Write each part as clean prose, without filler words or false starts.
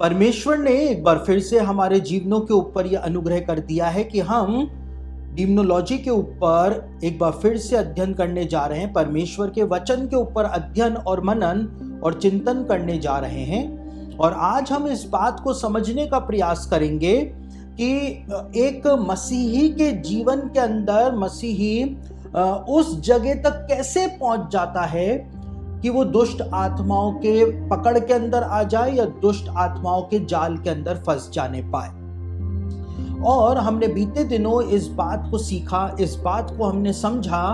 परमेश्वर ने एक बार फिर से हमारे जीवनों के ऊपर यह अनुग्रह कर दिया है कि हम डिमोनोलॉजी के ऊपर एक बार फिर से अध्ययन करने जा रहे हैं। परमेश्वर के वचन के ऊपर अध्ययन और मनन और चिंतन करने जा रहे हैं। और आज हम इस बात को समझने का प्रयास करेंगे कि एक मसीही के जीवन के अंदर मसीही उस जगह तक कैसे पहुंच जाता है कि वो दुष्ट आत्माओं के पकड़ के अंदर आ जाए या दुष्ट आत्माओं के जाल के अंदर फंस जाने पाए। और हमने बीते दिनों इस बात को सीखा, इस बात को हमने समझा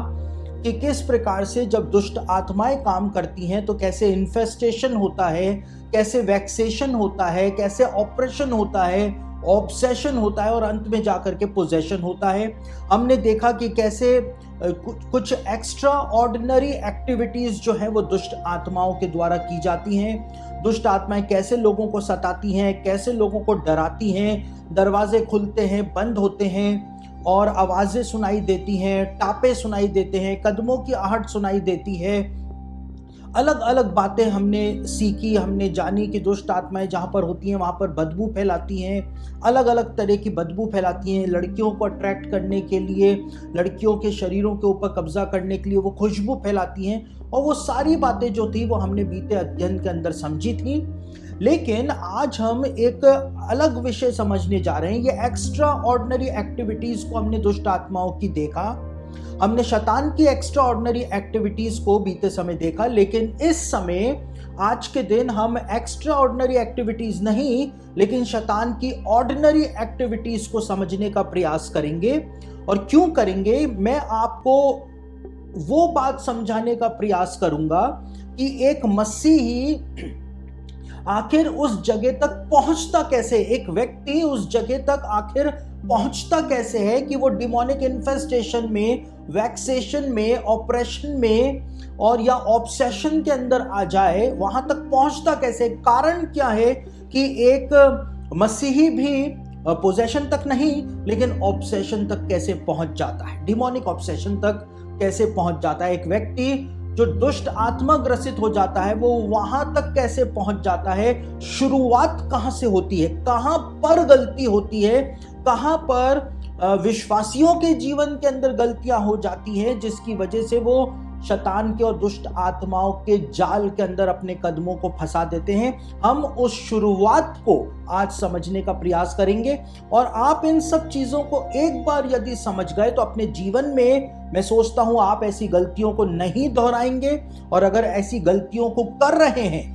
कि किस प्रकार से जब दुष्ट आत्माएं काम करती हैं तो कैसे इन्फेस्टेशन होता है, कैसे वैक्सेशन होता है, कैसे ऑपरेशन होता है, ऑब्सेशन होता है और अंत में जाकर के पोजेशन होता है। हमने देखा कि कैसे कुछ एक्स्ट्रा ऑर्डिनरी एक्टिविटीज जो है वो दुष्ट आत्माओं के द्वारा की जाती हैं। दुष्ट आत्माएं कैसे लोगों को सताती हैं, कैसे लोगों को डराती हैं। दरवाजे खुलते हैं, बंद होते हैं और आवाजें सुनाई देती हैं, टापे सुनाई देते हैं, कदमों की आहट सुनाई देती है। अलग अलग बातें हमने सीखी, हमने जानी कि दुष्ट आत्माएं जहाँ पर होती हैं वहाँ पर बदबू फैलाती हैं, अलग अलग तरह की बदबू फैलाती हैं। लड़कियों को अट्रैक्ट करने के लिए, लड़कियों के शरीरों के ऊपर कब्जा करने के लिए वो खुशबू फैलाती हैं। और वो सारी बातें जो थी वो हमने बीते अध्ययन के अंदर समझी थी। लेकिन आज हम एक अलग विषय समझने जा रहे हैं। ये एक्स्ट्रा ऑर्डिनरी एक्टिविटीज को हमने दुष्ट आत्माओं की देखा, हमने शैतान की एक्स्ट्रा ऑर्डिनरी एक्टिविटीज को बीते समय देखा। लेकिन इस समय आज के दिन हम एक्स्ट्रा ऑर्डिनरी एक्टिविटीज नहीं लेकिन शैतान की ऑर्डिनरी एक्टिविटीज को समझने का प्रयास करेंगे। और क्यों करेंगे, मैं आपको वो बात समझाने का प्रयास करूंगा कि एक मसीही आखिर उस जगह तक पहुंचता कैसे, एक व्यक्ति उस जगह तक आखिर पहुंचता कैसे है कि वो डिमोनिक इन्फेस्टेशन में, वैक्सेशन में, ऑपरेशन में और या ऑब्सेशन के अंदर आ जाए। वहां तक पहुंचता कैसे, कारण क्या है कि एक मसीही भी पोजेशन तक नहीं लेकिन ऑब्सेशन तक कैसे पहुंच जाता है, डिमोनिक ऑब्सेशन तक कैसे पहुंच जाता है। एक व्यक्ति जो दुष्ट आत्मा ग्रसित हो जाता है वो वहां तक कैसे पहुंच जाता है, शुरुआत कहां से होती है, कहां पर गलती होती है, कहां पर विश्वासियों के जीवन के अंदर गलतियां हो जाती हैं जिसकी वजह से वो शैतान के और दुष्ट आत्माओं के जाल के अंदर अपने कदमों को फंसा देते हैं। हम उस शुरुआत को आज समझने का प्रयास करेंगे। और आप इन सब चीजों को एक बार यदि समझ गए तो अपने जीवन में मैं सोचता हूं आप ऐसी गलतियों को नहीं दोहराएंगे। और अगर ऐसी गलतियों को कर रहे हैं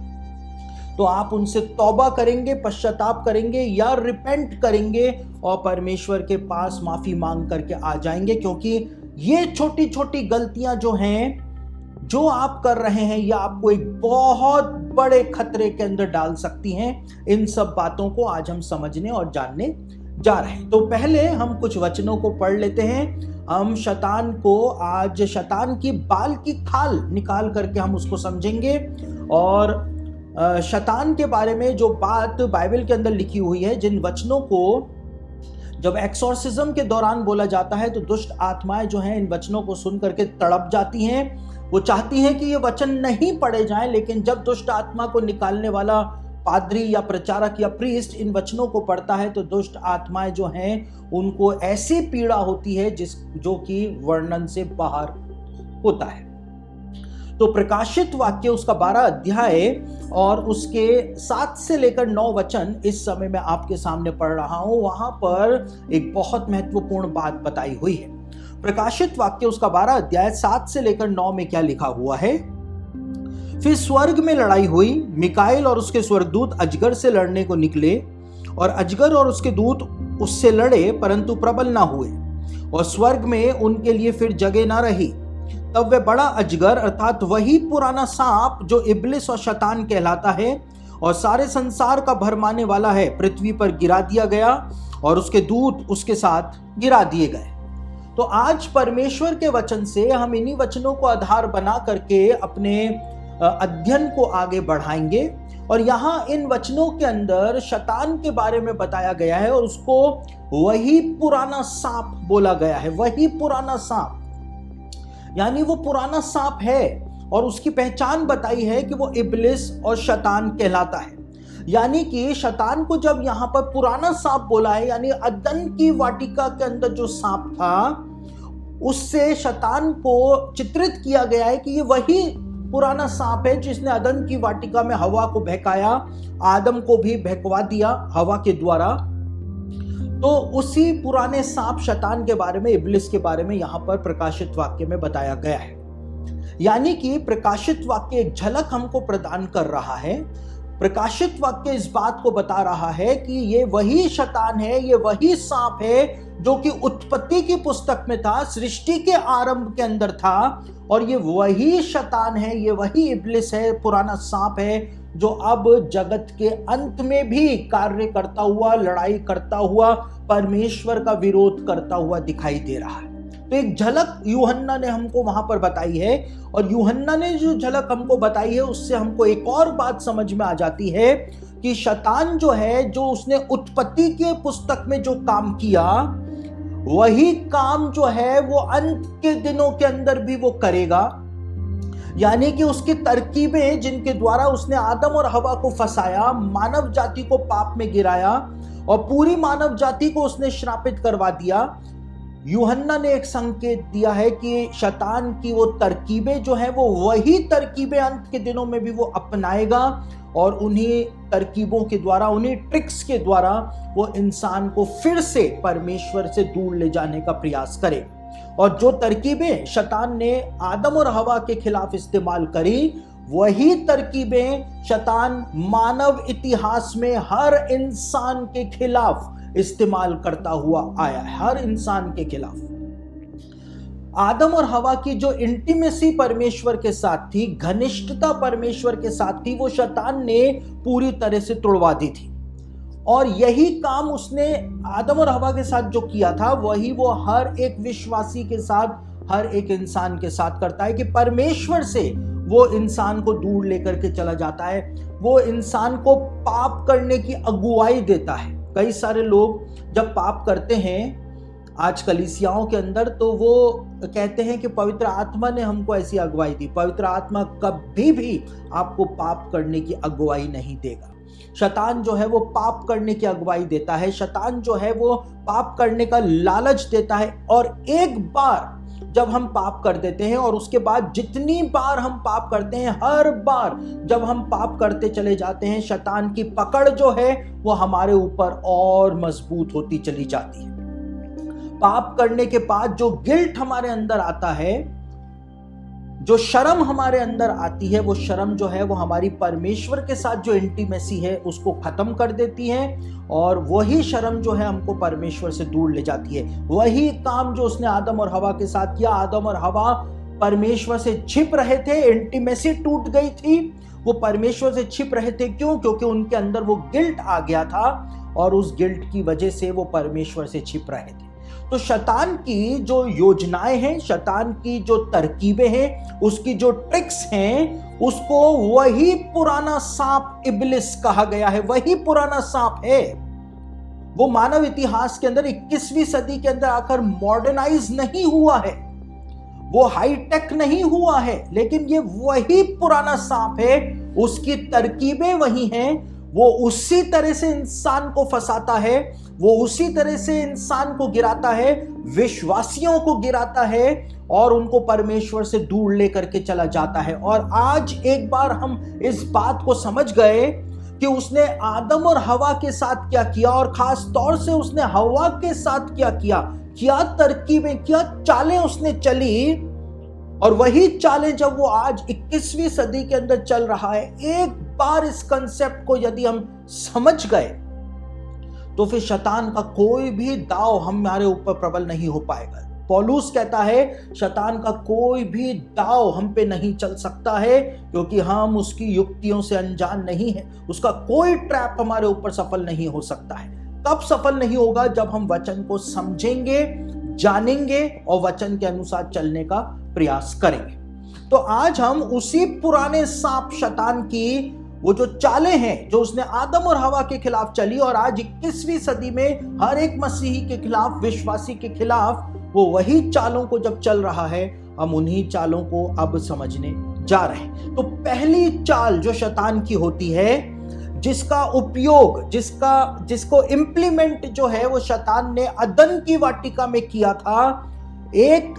तो आप उनसे तौबा करेंगे, पश्चाताप करेंगे या रिपेंट करेंगे और परमेश्वर के पास माफी मांग करके आ जाएंगे। क्योंकि ये छोटी छोटी गलतियां जो हैं, जो आप कर रहे हैं, ये आपको एक बहुत बड़े खतरे के अंदर डाल सकती हैं। इन सब बातों को आज हम समझने और जानने जा रहे हैं। तो पहले हम कुछ वचनों को पढ़ लेते हैं। हम शैतान को आज शैतान की बाल की खाल निकाल करके हम उसको समझेंगे। और शैतान के बारे में जो बात बाइबल के अंदर लिखी हुई है, जिन वचनों को जब एक्सोर्सिज्म के दौरान बोला जाता है तो दुष्ट आत्माएं जो हैं इन वचनों को सुन करके तड़प जाती हैं। वो चाहती हैं कि ये वचन नहीं पढ़े जाएं, लेकिन जब दुष्ट आत्मा को निकालने वाला पादरी या प्रचारक या प्रीस्ट इन वचनों को पढ़ता है तो दुष्ट आत्माएं जो हैं उनको ऐसी पीड़ा होती है जो कि वर्णन से बाहर होता है। तो प्रकाशित वाक्य उसका 12 अध्याय और उसके 7 से लेकर 9 वचन इस समय मैं आपके सामने पढ़ रहा हूं। वहां पर एक बहुत महत्वपूर्ण बात बताई हुई है। प्रकाशित वाक्य उसका 12 अध्याय 7 से लेकर 9 में क्या लिखा हुआ है। फिर स्वर्ग में लड़ाई हुई, मिकाएल और उसके स्वर्गदूत अजगर से लड़ने को निकले और अजगर और उसके दूत उससे लड़े परंतु प्रबल ना हुए और स्वर्ग में उनके लिए फिर जगह ना रही। तब वह बड़ा अजगर अर्थात वही पुराना सांप जो इब्लिस और शैतान कहलाता है और सारे संसार का भरमाने वाला है, पृथ्वी पर गिरा दिया गया और उसके दूत उसके साथ गिरा दिए गए। तो आज परमेश्वर के वचन से हम इन्हीं वचनों को आधार बना करके अपने अध्ययन को आगे बढ़ाएंगे। और यहाँ इन वचनों के अंदर शैतान के बारे में बताया गया है और उसको वही पुराना सांप बोला गया है। वही पुराना सांप यानी वो पुराना सांप है और उसकी पहचान बताई है कि वो इब्लिस और शैतान कहलाता है। यानी कि शैतान को जब यहां पर पुराना सांप बोला है, यानी अदन की वाटिका के अंदर जो सांप था, उससे शैतान को चित्रित किया गया है कि ये वही पुराना सांप है जिसने अदन की वाटिका में हवा को बहकाया, आदम को भी बहकवा दिया हवा के द्वारा। तो उसी पुराने सांप शैतान के बारे में, इब्लिस के बारे में यहां पर प्रकाशित वाक्य में बताया गया है। यानी कि प्रकाशित वाक्य एक झलक हमको प्रदान कर रहा है। प्रकाशित वाक्य इस बात को बता रहा है कि ये वही शैतान है, ये वही सांप है जो कि उत्पत्ति की पुस्तक में था, सृष्टि के आरंभ के अंदर था, और ये वही शैतान है, ये वही इब्लिस है, पुराना सांप है, जो अब जगत के अंत में भी कार्य करता हुआ, लड़ाई करता हुआ, परमेश्वर का विरोध करता हुआ दिखाई दे रहा है। तो एक झलक यूहन्ना ने हमको वहां पर बताई है, और यूहन्ना ने जो झलक हमको बताई है उससे हमको एक और बात समझ में आ जाती है कि शैतान जो है, जो उसने उत्पत्ति के पुस्तक में जो काम किया, वही काम जो है वो अंत के दिनों के अंदर भी वो करेगा। यानी कि उसकी तरकीबें जिनके द्वारा उसने आदम और हवा को फंसाया, मानव जाति को पाप में गिराया और पूरी मानव जाति को उसने श्रापित करवा दिया, यूहन्ना ने एक संकेत दिया है कि शैतान की वो तरकीबें जो हैं, वो वही तरकीबें अंत के दिनों में भी वो अपनाएगा, और उन्हीं तरकीबों के द्वारा, उन्हीं ट्रिक्स के द्वारा वो इंसान को फिर से परमेश्वर से दूर ले जाने का प्रयास करेगा। और जो तरकीबें शैतान ने आदम और हवा के खिलाफ इस्तेमाल करी, वही तरकीबें शैतान मानव इतिहास में हर इंसान के खिलाफ इस्तेमाल करता हुआ आया है, हर इंसान के खिलाफ। आदम और हवा की जो इंटीमेसी परमेश्वर के साथ थी, घनिष्ठता परमेश्वर के साथ थी, वो शैतान ने पूरी तरह से तोड़वा दी थी। और यही काम उसने आदम और हवा के साथ जो किया था, वही वो हर एक विश्वासी के साथ, हर एक इंसान के साथ करता है कि परमेश्वर से वो इंसान को दूर लेकर के चला जाता है, वो इंसान को पाप करने की अगुवाई देता है। कई सारे लोग जब पाप करते हैं आज कलीसियाओं के अंदर, तो वो कहते हैं कि पवित्र आत्मा ने हमको ऐसी अगुवाई दी। पवित्र आत्मा कभी भी आपको पाप करने की अगुवाई नहीं देगा। शैतान जो है वो पाप करने की अगुवाई देता है, शैतान जो है वो पाप करने का लालच देता है। और एक बार जब हम पाप कर देते हैं, और उसके बाद जितनी बार हम पाप करते हैं, हर बार जब हम पाप करते चले जाते हैं, शैतान की पकड़ जो है वो हमारे ऊपर और मजबूत होती चली जाती है। पाप करने के बाद जो गिल्ट हमारे अंदर आता है, जो शर्म हमारे अंदर आती है, वो शर्म जो है वो हमारी परमेश्वर के साथ जो इंटीमेसी है उसको खत्म कर देती है, और वही शर्म जो है हमको परमेश्वर से दूर ले जाती है। वही काम जो उसने आदम और हवा के साथ किया, आदम और हवा परमेश्वर से छिप रहे थे, इंटीमेसी टूट गई थी, वो परमेश्वर से छिप रहे थे। क्यों? क्योंकि उनके अंदर वो गिल्ट आ गया था, और उस गिल्ट की वजह से वो परमेश्वर से छिप रहे थे। तो शैतान की जो योजनाएं हैं, शैतान की जो तरकीबें हैं, उसकी जो ट्रिक्स हैं, उसको वही पुराना सांप इब्लिस कहा गया है। वही पुराना सांप है। वो मानव इतिहास के अंदर 21वीं सदी के अंदर आकर मॉडर्नाइज नहीं हुआ है, वो हाईटेक नहीं हुआ है, लेकिन ये वही पुराना सांप है। उसकी तरकीबें वही हैं, वो उसी तरह से इंसान को फंसाता है, वो उसी तरह से इंसान को गिराता है, विश्वासियों को गिराता है, और उनको परमेश्वर से दूर लेकर के चला जाता है। और आज एक बार हम इस बात को समझ गए कि उसने आदम और हवा के साथ क्या किया, और खास तौर से उसने हवा के साथ क्या किया, क्या तरकीबें, क्या चालें उसने चली, और वही चालें जब वो आज 21वीं सदी के अंदर चल रहा है। एक बार इस कंसेप्ट को यदि हम समझ गए, तो फिर शैतान का कोई भी दाव हमारे ऊपर प्रबल नहीं हो पाएगा। पौलुस कहता है शैतान का कोई भी दाव हम पे नहीं चल सकता है, क्योंकि हम उसकी युक्तियों से अनजान नहीं है। उसका कोई ट्रैप हमारे ऊपर सफल नहीं हो सकता है। कब सफल नहीं होगा? जब हम वचन को समझेंगे, जानेंगे और वचन के अनुसार चलने का प्रयास करेंगे। तो आज हम उसी पुराने सांप शैतान की वो जो चालें हैं, जो उसने आदम और हवा के खिलाफ चली, और आज 21वीं सदी में हर एक मसीही के खिलाफ, विश्वासी के खिलाफ, वो वही चालों को जब चल रहा है, हम उन्हीं चालों को अब समझने जा रहे हैं। तो पहली चाल जो शैतान की होती है, जिसका उपयोग जिसको इम्प्लीमेंट जो है वो शैतान ने अदन की वाटिका में किया था। एक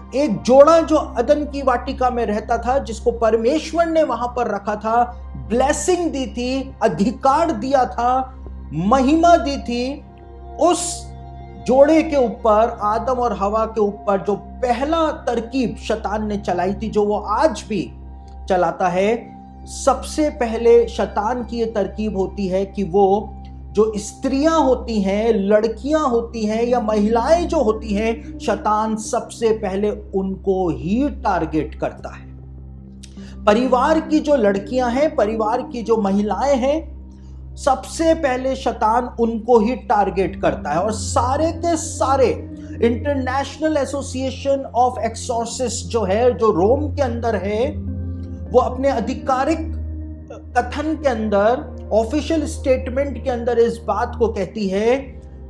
जोड़ा जो अदन की वाटिका में रहता था, जिसको परमेश्वर ने वहां पर रखा था, ब्लेसिंग दी थी, अधिकार दिया था, महिमा दी थी, उस जोड़े के ऊपर, आदम और हवा के ऊपर जो पहला तरकीब शैतान ने चलाई थी, जो वो आज भी चलाता है। सबसे पहले शैतान की ये तरकीब होती है कि वो जो स्त्रियां होती हैं, लड़कियां होती हैं या महिलाएं जो होती हैं, शैतान सबसे पहले उनको ही टारगेट करता है। परिवार की जो लड़कियां हैं, परिवार की जो महिलाएं हैं, सबसे पहले शैतान उनको ही टारगेट करता है। और सारे के सारे इंटरनेशनल एसोसिएशन ऑफ एक्सॉर्सिस्ट जो है, जो रोम के अंदर है, वो अपने आधिकारिक कथन के अंदर, ऑफिशियल स्टेटमेंट के अंदर इस बात को कहती है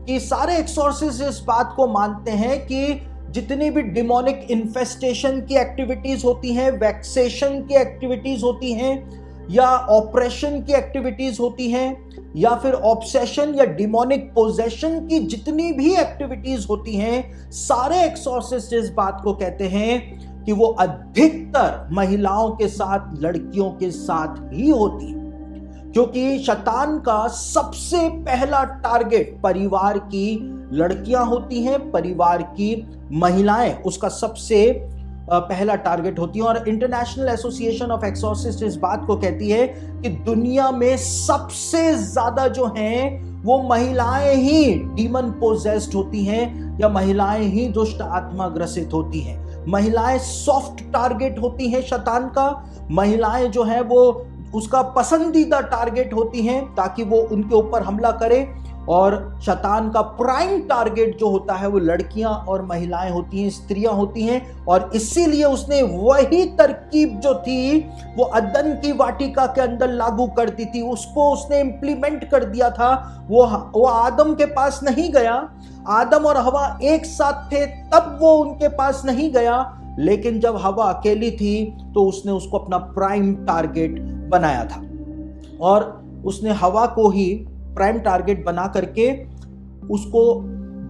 कि सारे एक्सॉर्सिस्ट इस बात को मानते हैं कि जितनी भी डिमोनिक इन्फेस्टेशन की एक्टिविटीज होती हैं, वैक्सेशन की एक्टिविटीज होती हैं, या ऑपरेशन की एक्टिविटीज होती हैं, या फिर ऑब्सेशन या डिमोनिक पोजेशन की जितनी भी एक्टिविटीज होती हैं, सारे एक्सॉर्सिस्ट इस बात को कहते हैं कि वो अधिकतर महिलाओं के साथ, लड़कियों के साथ ही होती है। क्योंकि शैतान का सबसे पहला टारगेट परिवार की लड़कियां होती हैं, परिवार की महिलाएं उसका सबसे पहला टारगेट होती है। और इंटरनेशनल एसोसिएशन ऑफ एक्सॉर्सिस्ट इस बात को कहती है कि दुनिया में सबसे ज्यादा जो हैं वो महिलाएं ही डीमन पोजेस्ड होती हैं, या महिलाएं ही दुष्ट आत्मा ग्रसित होती हैं। महिलाएं सॉफ्ट टारगेट होती हैं शैतान का। महिलाएं जो हैं वो उसका पसंदीदा टारगेट होती हैं ताकि वो उनके ऊपर हमला करे। और शैतान का प्राइम टारगेट जो होता है वो लड़कियां और महिलाएं होती हैं, स्त्रियां होती हैं। और इसीलिए उसने वही तरकीब जो थी वो अदन की वाटिका के अंदर लागू कर दी थी, उसको उसने इंप्लीमेंट कर दिया था। वो आदम के पास नहीं गया, आदम और हवा एक साथ थे तब वो उनके पास नहीं गया, लेकिन जब हवा अकेली थी तो उसने उसको अपना प्राइम टारगेट बनाया था। और उसने हवा को ही प्राइम टारगेट बना करके उसको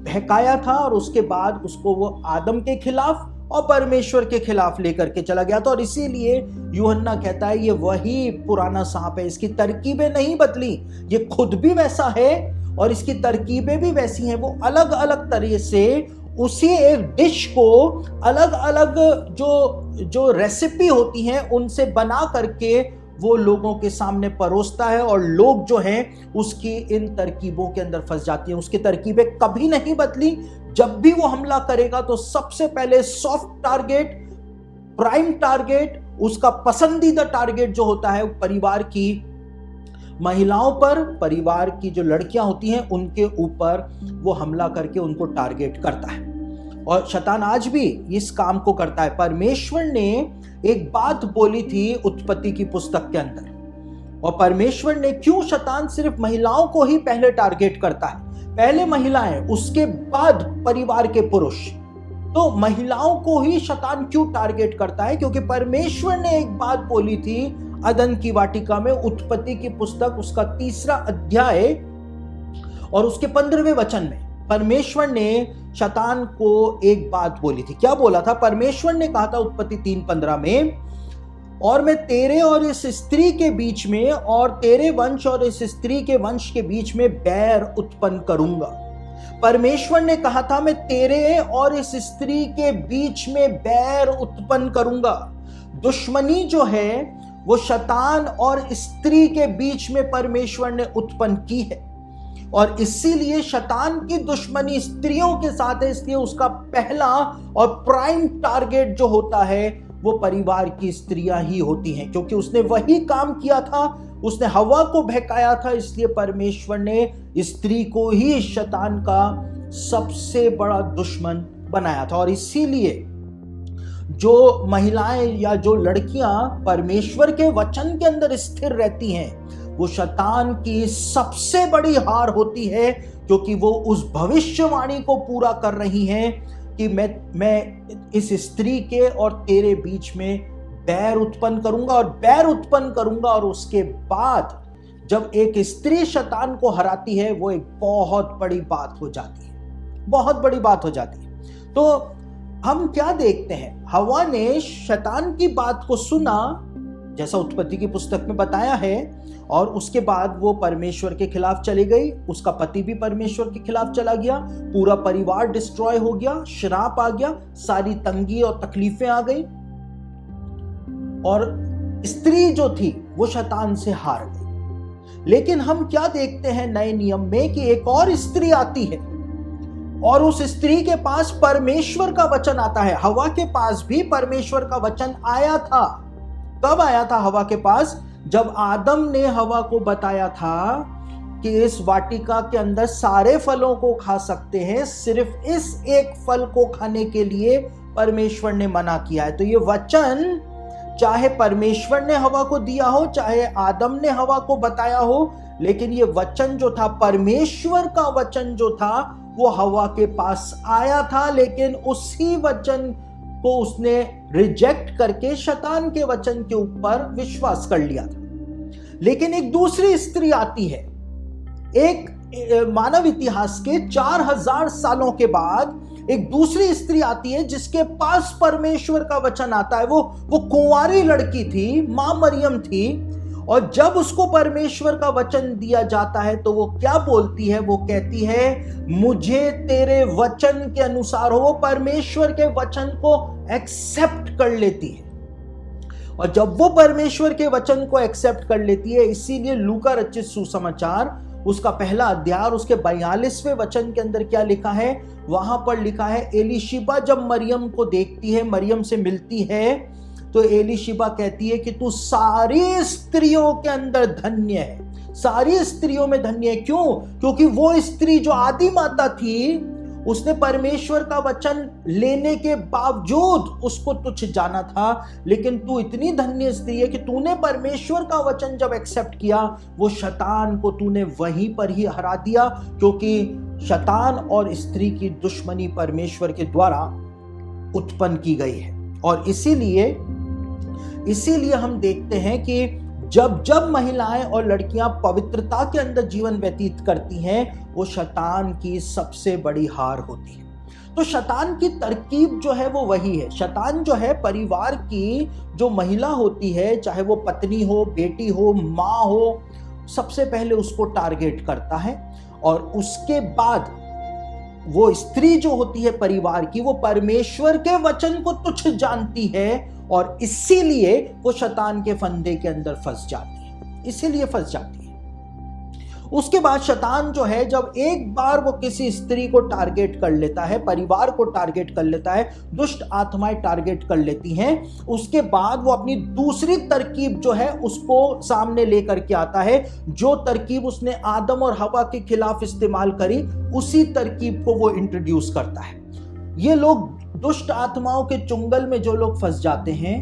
बहकाया था, और उसके बाद उसको वो आदम के खिलाफ और परमेश्वर के खिलाफ लेकर के चला गया था। और इसीलिए यूहन्ना कहता है ये वही पुराना सांप है, इसकी तरकीबें नहीं बदली, ये खुद भी वैसा है और इसकी तरकीबें भी वैसी हैं। वो अलग अलग तरीके से उसी एक डिश को अलग अलग जो रेसिपी होती हैं उनसे बना करके वो लोगों के सामने परोसता है, और लोग जो हैं उसकी इन तरकीबों के अंदर फंस जाती हैं। उसकी तरकीबें कभी नहीं बदली। जब भी वो हमला करेगा तो सबसे पहले सॉफ्ट टारगेट, प्राइम टारगेट, उसका पसंदीदा टारगेट जो होता है परिवार की महिलाओं पर, परिवार की जो लड़कियां होती हैं उनके ऊपर वो हमला करके उनको टारगेट करता है। और शैतान आज भी इस काम को करता है। परमेश्वर ने एक बात बोली थी उत्पत्ति की पुस्तक के अंदर, और परमेश्वर ने क्यों शैतान सिर्फ महिलाओं को ही पहले टारगेट करता है, पहले महिलाएं उसके बाद परिवार के पुरुष, तो महिलाओं को ही शैतान क्यों टारगेट करता है? क्योंकि परमेश्वर ने एक बात बोली थी अदन की वाटिका में, उत्पत्ति की पुस्तक उसका 3 अध्याय और उसके 15वें वचन में परमेश्वर ने शैतान को एक बात बोली थी। क्या बोला था? परमेश्वर ने कहा था उत्पत्ति 3:15 में, और मैं तेरे और इस स्त्री के बीच में और तेरे वंश और इस स्त्री के वंश के बीच में बैर उत्पन्न करूंगा। परमेश्वर ने कहा था मैं तेरे और इस स्त्री के बीच में बैर उत्पन्न करूंगा। दुश्मनी जो है वो शैतान और स्त्री के बीच में परमेश्वर ने उत्पन्न की है, और इसीलिए शैतान की दुश्मनी स्त्रियों के साथ है। इसलिए उसका पहला और प्राइम टारगेट जो होता है वो परिवार की स्त्रियां ही होती हैं, क्योंकि उसने वही काम किया था, उसने हवा को बहकाया था। इसलिए परमेश्वर ने स्त्री को ही शैतान का सबसे बड़ा दुश्मन बनाया था। और इसीलिए जो महिलाएं या जो लड़कियां परमेश्वर के वचन के अंदर स्थिर रहती हैं वो शैतान की सबसे बड़ी हार होती है, क्योंकि वो उस भविष्यवाणी को पूरा कर रही हैं कि मैं इस स्त्री के और तेरे बीच में बैर उत्पन्न करूंगा, और बैर उत्पन्न करूंगा, और उसके बाद जब एक स्त्री शैतान को हराती है वो एक बहुत बड़ी बात हो जाती है, बहुत बड़ी बात हो जाती है। तो हम क्या देखते हैं, हवा ने शैतान की बात को सुना जैसा उत्पत्ति की पुस्तक में बताया है, और उसके बाद वो परमेश्वर के खिलाफ चली गई। उसका पति भी परमेश्वर के खिलाफ चला गया, पूरा परिवार डिस्ट्रॉय हो गया, श्राप आ गया, सारी तंगी और तकलीफें आ गई, और स्त्री जो थी वो शैतान से हार गई। लेकिन हम क्या देखते हैं नए नियम में कि एक और स्त्री आती है, और उस स्त्री के पास परमेश्वर का वचन आता है। हवा के पास भी परमेश्वर का वचन आया था। कब आया था हवा के पास? जब आदम ने हवा को बताया था कि इस वाटिका के अंदर सारे फलों को खा सकते हैं, सिर्फ इस एक फल को खाने के लिए परमेश्वर ने मना किया है। तो ये वचन चाहे परमेश्वर ने हवा को दिया हो, चाहे आदम ने हवा को बताया हो, लेकिन ये वचन जो था, परमेश्वर का वचन जो था, वो हवा के पास आया था। लेकिन उसी वचन को उसने रिजेक्ट करके शैतान के वचन के ऊपर विश्वास कर लिया था। लेकिन एक दूसरी स्त्री आती है, एक मानव इतिहास के 4000 सालों के बाद एक दूसरी स्त्री आती है जिसके पास परमेश्वर का वचन आता है। वो कुंवारी लड़की थी, मां मरियम थी, और जब उसको परमेश्वर का वचन दिया जाता है तो वो क्या बोलती है? वो कहती है, मुझे तेरे वचन के अनुसार हो। वो परमेश्वर के वचन को एक्सेप्ट कर लेती है, और जब वो परमेश्वर के वचन को एक्सेप्ट कर लेती है, इसीलिए लूका रचित सुसमाचार उसका पहला अध्याय उसके 42वें वचन के अंदर क्या लिखा है? वहां पर लिखा है, एलीशिबा जब मरियम को देखती है, मरियम से मिलती है, तो एलीशिबा कहती है कि तू सारी स्त्रियों के अंदर धन्य है, सारी स्त्रियों में धन्य है। क्यों? क्योंकि वो स्त्री जो आदि माता थी, उसने परमेश्वर का वचन लेने के बावजूद उसको तुच्छ जाना था, लेकिन तू इतनी धन्य स्त्री है कि तूने परमेश्वर का वचन जब एक्सेप्ट किया, वो शैतान को तूने वहीं पर ही हरा दिया, क्योंकि शैतान और स्त्री की दुश्मनी परमेश्वर के द्वारा उत्पन्न की गई है। और इसीलिए हम देखते हैं कि जब महिलाएं और लड़कियां पवित्रता के अंदर जीवन व्यतीत करती हैं, वो शैतान की सबसे बड़ी हार होती है। तो शैतान की तरकीब जो है वो वही है। शैतान जो है, परिवार की जो महिला होती है, चाहे वो पत्नी हो, बेटी हो, माँ हो, सबसे पहले उसको टारगेट करता है, और उसके बाद वो स्त्री जो होती है परिवार की, वो परमेश्वर के वचन को तुच्छ जानती है, और इसीलिए वो शैतान के फंदे के अंदर फंस जाती है, इसीलिए फंस जाती है। उसके बाद शैतान जो है, जब एक बार वो किसी स्त्री को टारगेट कर लेता है, परिवार को टारगेट कर लेता है, दुष्ट आत्माएं टारगेट कर लेती हैं, उसके बाद वो अपनी दूसरी तरकीब जो है उसको सामने लेकर के आता है। जो तरकीब उसने आदम और हवा के खिलाफ इस्तेमाल करी, उसी तरकीब को वो इंट्रोड्यूस करता है। ये लोग दुष्ट आत्माओं के चुंगल में जो लोग फंस जाते हैं,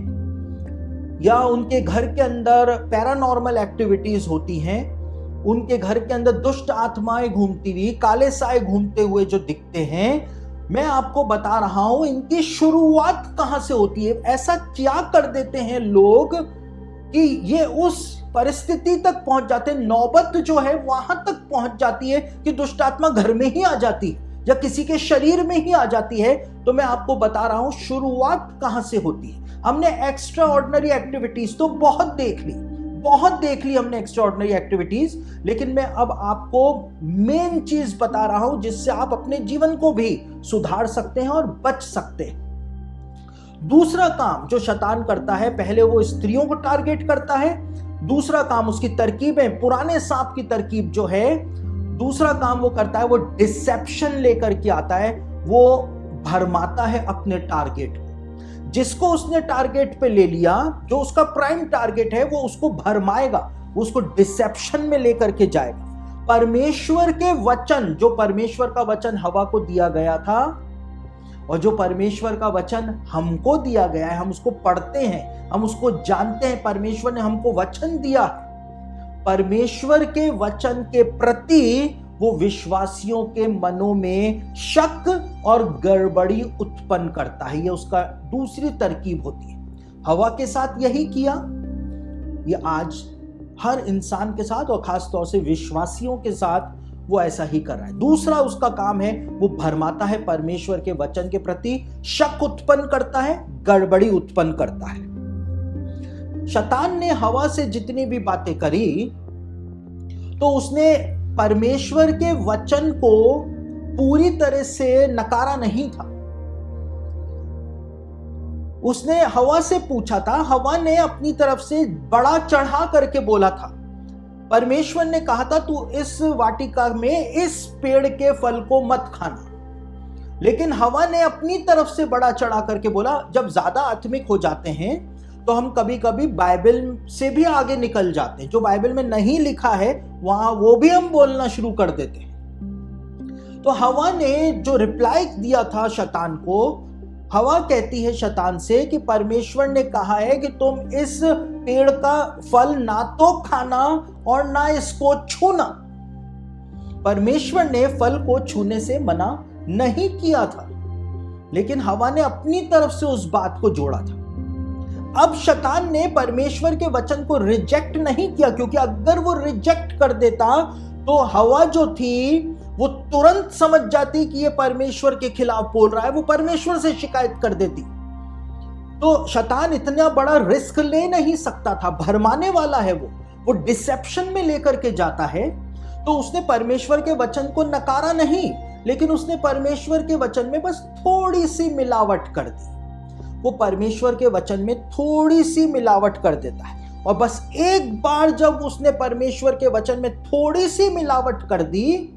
या उनके घर के अंदर पैरानॉर्मल एक्टिविटीज होती हैं, उनके घर के अंदर दुष्ट आत्माएं घूमती हुई, काले साए घूमते हुए जो दिखते हैं, मैं आपको बता रहा हूं इनकी शुरुआत कहां से होती है। ऐसा क्या कर देते हैं लोग कि ये उस परिस्थिति तक पहुंच जाते हैं, नौबत जो है वहां तक पहुंच जाती है कि दुष्ट आत्मा घर में ही आ जाती है या किसी के शरीर में ही आ जाती है। तो मैं आपको बता रहा हूं शुरुआत कहां से होती है। हमने एक्स्ट्रा ऑर्डिनरी एक्टिविटीज तो बहुत देख ली हमने एक्स्ट्रा ऑर्डिनरी एक्टिविटीज, लेकिन मैं अब आपको मेन चीज बता रहा हूं जिससे आप अपने जीवन को भी सुधार सकते हैं और बच सकते हैं। दूसरा काम जो शैतान करता है, पहले वो स्त्रियों को टारगेट करता है। दूसरा काम, उसकी तरकीबें, पुराने सांप की तरकीब जो है, दूसरा काम वो करता है, वो डिसेप्शन लेकर के आता है। वो भरमाता है अपने टारगेट को। जिसको उसने टारगेट पे ले लिया, जो उसका प्राइम टारगेट है, वो उसको भरमाएगा, वो उसको डिसेप्शन में लेकर के जाएगा। परमेश्वर के वचन, जो परमेश्वर का वचन हवा को दिया गया था, और जो परमेश्वर का वचन हमको दिया गया है, हम उसको पढ़ते हैं, हम उसको जानते हैं, परमेश्वर ने हमको वचन दिया है। परमेश्वर के वचन के प्रति वो विश्वासियों के मनों में शक और गड़बड़ी उत्पन्न करता है। ये उसका दूसरी तरकीब होती है। हवा के साथ यही किया, ये आज हर इंसान के साथ और खास तौर से विश्वासियों के साथ वो ऐसा ही कर रहा है। दूसरा उसका काम है, वो भरमाता है, परमेश्वर के वचन के प्रति शक उत्पन्न करता है, गड़बड़ी उत्पन्न करता है। शैतान ने हवा से जितनी भी बातें करी तो उसने परमेश्वर के वचन को पूरी तरह से नकारा नहीं था। उसने हवा से पूछा था, हवा ने अपनी तरफ से बड़ा चढ़ा करके बोला था। परमेश्वर ने कहा था तू इस वाटिका में इस पेड़ के फल को मत खाना, लेकिन हवा ने अपनी तरफ से बड़ा चढ़ा करके बोला। जब ज्यादा आत्मिक हो जाते हैं तो हम कभी कभी बाइबल से भी आगे निकल जाते हैं, जो बाइबल में नहीं लिखा है वहां वो भी हम बोलना शुरू कर देते हैं। तो हवा ने जो रिप्लाई दिया था शैतान को, हवा कहती है शैतान से कि परमेश्वर ने कहा है कि तुम इस पेड़ का फल ना तो खाना और ना इसको छूना। परमेश्वर ने फल को छूने से मना नहीं किया था, लेकिन हवा ने अपनी तरफ से उस बात को जोड़ा था। अब शैतान ने परमेश्वर के वचन को रिजेक्ट नहीं किया, क्योंकि अगर वो रिजेक्ट कर देता तो हवा जो थी वो तुरंत समझ जाती कि ये परमेश्वर के खिलाफ बोल रहा है, वो परमेश्वर से शिकायत कर देती। तो शैतान इतना बड़ा रिस्क ले नहीं सकता था, भरमाने वाला है वो डिसेप्शन में लेकर के जाता है। तो उसने परमेश्वर के वचन को नकारा नहीं, लेकिन उसने परमेश्वर के वचन में बस थोड़ी सी मिलावट कर दी। वो परमेश्वर के वचन में थोड़ी सी मिलावट कर देता है, और बस एक बार जब उसने परमेश्वर के वचन में थोड़ी सी मिलावट कर दी,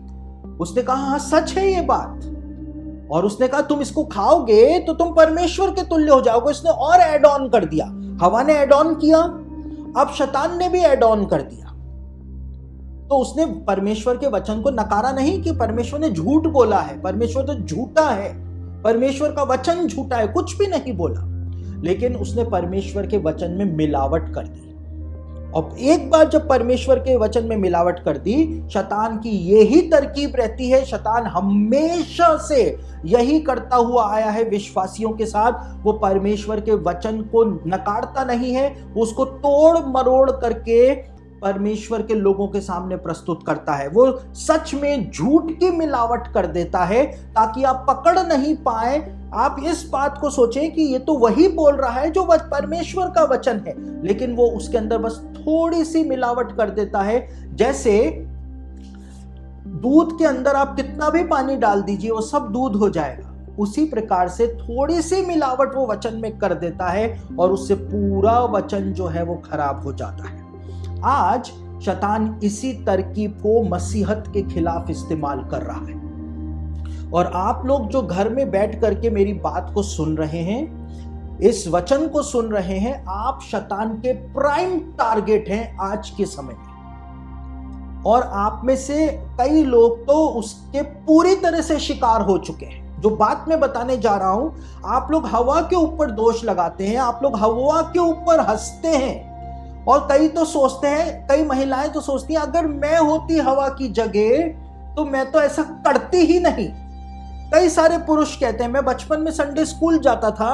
उसने कहा हाँ सच है ये बात, और उसने कहा तुम इसको खाओगे तो तुम परमेश्वर के तुल्य हो जाओगे। उसने और ऐड ऑन कर दिया, हवा ने ऐड ऑन किया, अब शैतान ने भी ऐड ऑन कर दिया। तो उसने परमेश्वर के वचन को नकारा नहीं कि परमेश्वर ने झूठ बोला है, परमेश्वर तो झूठा है, परमेश्वर का वचन झूठा है, कुछ भी नहीं बोला, लेकिन उसने परमेश्वर के वचन में मिलावट कर दी। और एक बार जब परमेश्वर के वचन में मिलावट कर दी, शैतान की यही तरकीब रहती है। शैतान हमेशा से यही करता हुआ आया है विश्वासियों के साथ। वो परमेश्वर के वचन को नकारता नहीं है, उसको तोड़ मरोड़ करके परमेश्वर के लोगों के सामने प्रस्तुत करता है। वो सच में झूठ की मिलावट कर देता है ताकि आप पकड़ नहीं पाए। आप इस बात को सोचें कि ये तो वही बोल रहा है जो परमेश्वर का वचन है, लेकिन वो उसके अंदर बस थोड़ी सी मिलावट कर देता है। जैसे दूध के अंदर आप कितना भी पानी डाल दीजिए वो सब दूध हो जाएगा, उसी प्रकार से थोड़ी सी मिलावट वो वचन में कर देता है और उससे पूरा वचन जो है वो खराब हो जाता है। आज शैतान इसी तरकीब को मसीहत के खिलाफ इस्तेमाल कर रहा है। और आप लोग जो घर में बैठ करके मेरी बात को सुन रहे हैं, इस वचन को सुन रहे हैं, आप शैतान के प्राइम टारगेट हैं आज के समय में। और आप में से कई लोग तो उसके पूरी तरह से शिकार हो चुके हैं। जो बात मैं बताने जा रहा हूं, आप लोग हवा के ऊपर दोष लगाते हैं, आप लोग हवा के ऊपर हंसते हैं, और कई तो सोचते हैं, कई महिलाएं तो सोचती हैं अगर मैं होती हवा की जगह तो मैं तो ऐसा करती ही नहीं। कई सारे पुरुष कहते हैं, मैं बचपन में संडे स्कूल जाता था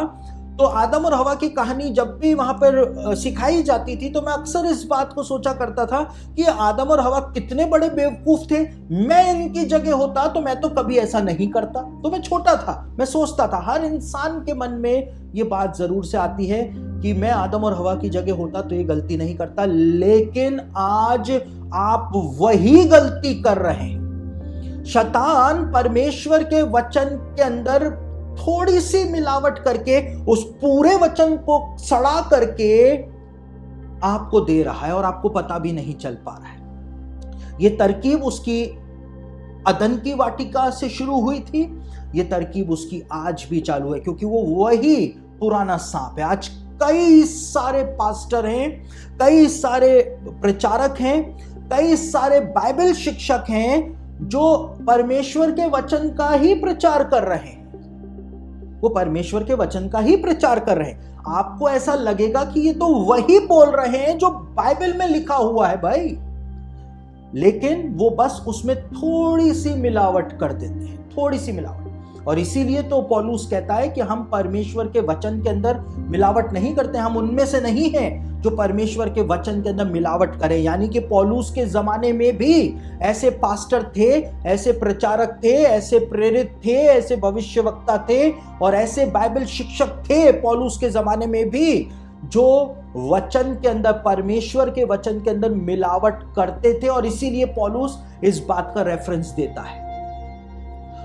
तो आदम और हवा की कहानी जब भी वहां पर सिखाई जाती थी तो मैं अक्सर इस बात को सोचा करता था कि आदम और हवा कितने बड़े बेवकूफ थे। मैं इनकी जगह होता तो मैं तो कभी ऐसा नहीं करता। तो मैं छोटा था, मैं सोचता था, हर इंसान के मन में ये बात जरूर से आती है कि मैं आदम और हवा की जगह होता तो ये गलती नहीं करता। लेकिन आज आप वही गलती कर रहे हैं। शैतान परमेश्वर के वचन के अंदर थोड़ी सी मिलावट करके उस पूरे वचन को सड़ा करके आपको दे रहा है और आपको पता भी नहीं चल पा रहा है। ये तरकीब उसकी अदन की वाटिका से शुरू हुई थी, ये तरकीब उसकी आज भी चालू है, क्योंकि वो वही पुराना सांप है। आज कई सारे पास्टर हैं, कई सारे प्रचारक हैं, कई सारे बाइबल शिक्षक हैं जो परमेश्वर के वचन का ही प्रचार कर रहे हैं। वो परमेश्वर के वचन का ही प्रचार कर रहे हैं। आपको ऐसा लगेगा कि ये तो वही बोल रहे हैं जो बाइबल में लिखा हुआ है भाई, लेकिन वो बस उसमें थोड़ी सी मिलावट कर देते हैं, थोड़ी सी मिलावट। और इसीलिए तो पौलुस कहता है कि हम परमेश्वर के वचन के अंदर मिलावट नहीं करते, हम उनमें से नहीं हैं जो परमेश्वर के वचन के अंदर मिलावट करें। यानी कि पौलुस के जमाने में भी ऐसे पास्टर थे, ऐसे प्रचारक थे, ऐसे प्रेरित थे, ऐसे भविष्यवक्ता थे और ऐसे बाइबल शिक्षक थे पौलुस के जमाने में भी, जो वचन के अंदर, परमेश्वर के वचन के अंदर मिलावट करते थे। और इसीलिए पौलुस इस बात का रेफरेंस देता है।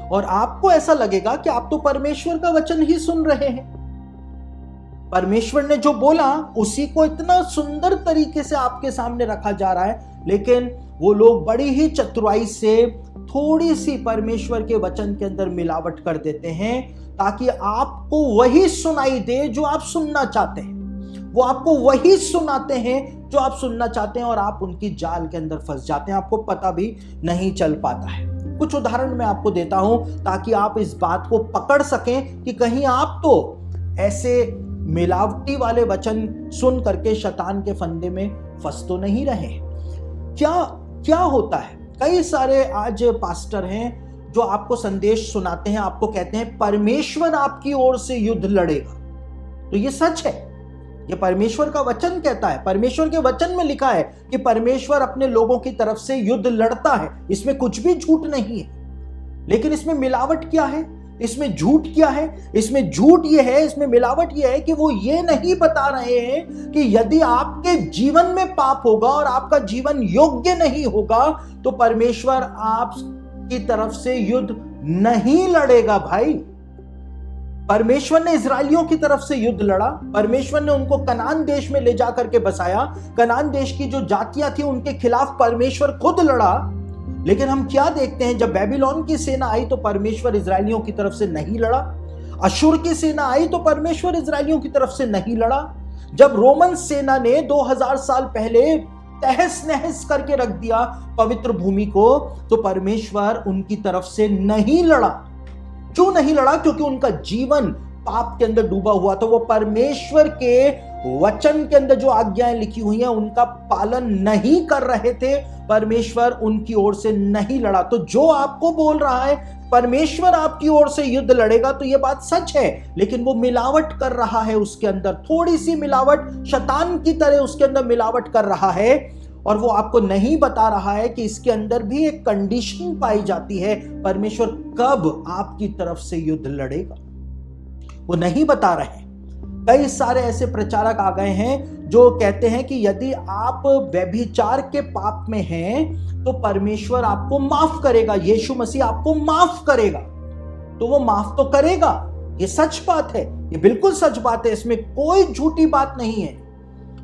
और आपको ऐसा लगेगा कि आप तो परमेश्वर का वचन ही सुन रहे हैं, परमेश्वर ने जो बोला उसी को इतना सुंदर तरीके से आपके सामने रखा जा रहा है, लेकिन वो लोग बड़ी ही चतुराई से थोड़ी सी परमेश्वर के वचन के अंदर मिलावट कर देते हैं ताकि आपको वही सुनाई दे जो आप सुनना चाहते हैं। वो आपको वही सुनाते हैं जो आप सुनना चाहते हैं और आप उनकी जाल के अंदर फंस जाते हैं, आपको पता भी नहीं चल पाता है। कुछ उदाहरण मैं आपको देता हूं ताकि आप इस बात को पकड़ सकें कि कहीं आप तो ऐसे मिलावटी वाले वचन सुन करके शैतान के फंदे में फंस तो नहीं रहे। क्या होता है, कई सारे आज पास्टर हैं जो आपको संदेश सुनाते हैं, आपको कहते हैं परमेश्वर आपकी ओर से युद्ध लड़ेगा। तो ये सच है, ये परमेश्वर का वचन कहता है, परमेश्वर के वचन में लिखा है कि परमेश्वर अपने लोगों की तरफ से युद्ध लड़ता है, इसमें कुछ भी झूठ नहीं है। लेकिन इसमें मिलावट क्या है, इसमें झूठ क्या है? इसमें झूठ ये है, इसमें मिलावट ये है कि वो ये नहीं बता रहे हैं कि यदि आपके जीवन में पाप होगा और आपका जीवन योग्य नहीं होगा तो परमेश्वर आपकी तरफ से युद्ध नहीं लड़ेगा। भाई, परमेश्वर ने इजराइलियों की तरफ से युद्ध लड़ा, परमेश्वर ने उनको कनान देश में ले जाकर के बसाया, कनान देश की जो जातियां थी उनके खिलाफ परमेश्वर खुद लड़ा। लेकिन हम क्या देखते हैं, जब बेबीलोन की सेना आई तो परमेश्वर इजराइलियों की तरफ से नहीं लड़ा, अशुर की सेना आई तो परमेश्वर इजराइलियों की तरफ से नहीं लड़ा, जब रोमन सेना ने 2000 साल पहले तहस नहस करके रख दिया पवित्र भूमि को तो परमेश्वर उनकी तरफ से नहीं लड़ा। क्यों नहीं लड़ा? क्योंकि उनका जीवन पाप के अंदर डूबा हुआ था, वो परमेश्वर के वचन के अंदर जो आज्ञाएं लिखी हुई हैं उनका पालन नहीं कर रहे थे, परमेश्वर उनकी ओर से नहीं लड़ा। तो जो आपको बोल रहा है परमेश्वर आपकी ओर से युद्ध लड़ेगा, तो यह बात सच है, लेकिन वो मिलावट कर रहा है, उसके अंदर थोड़ी सी मिलावट, शैतान की तरह उसके अंदर मिलावट कर रहा है। और वो आपको नहीं बता रहा है कि इसके अंदर भी एक कंडीशन पाई जाती है, परमेश्वर कब आपकी तरफ से युद्ध लड़ेगा, वो नहीं बता रहे। कई सारे ऐसे प्रचारक आ गए हैं जो कहते हैं कि यदि आप व्यभिचार के पाप में हैं तो परमेश्वर आपको माफ करेगा, यीशु मसीह आपको माफ करेगा। तो वो माफ तो करेगा, ये सच बात है, ये बिल्कुल सच बात है, इसमें कोई झूठी बात नहीं है।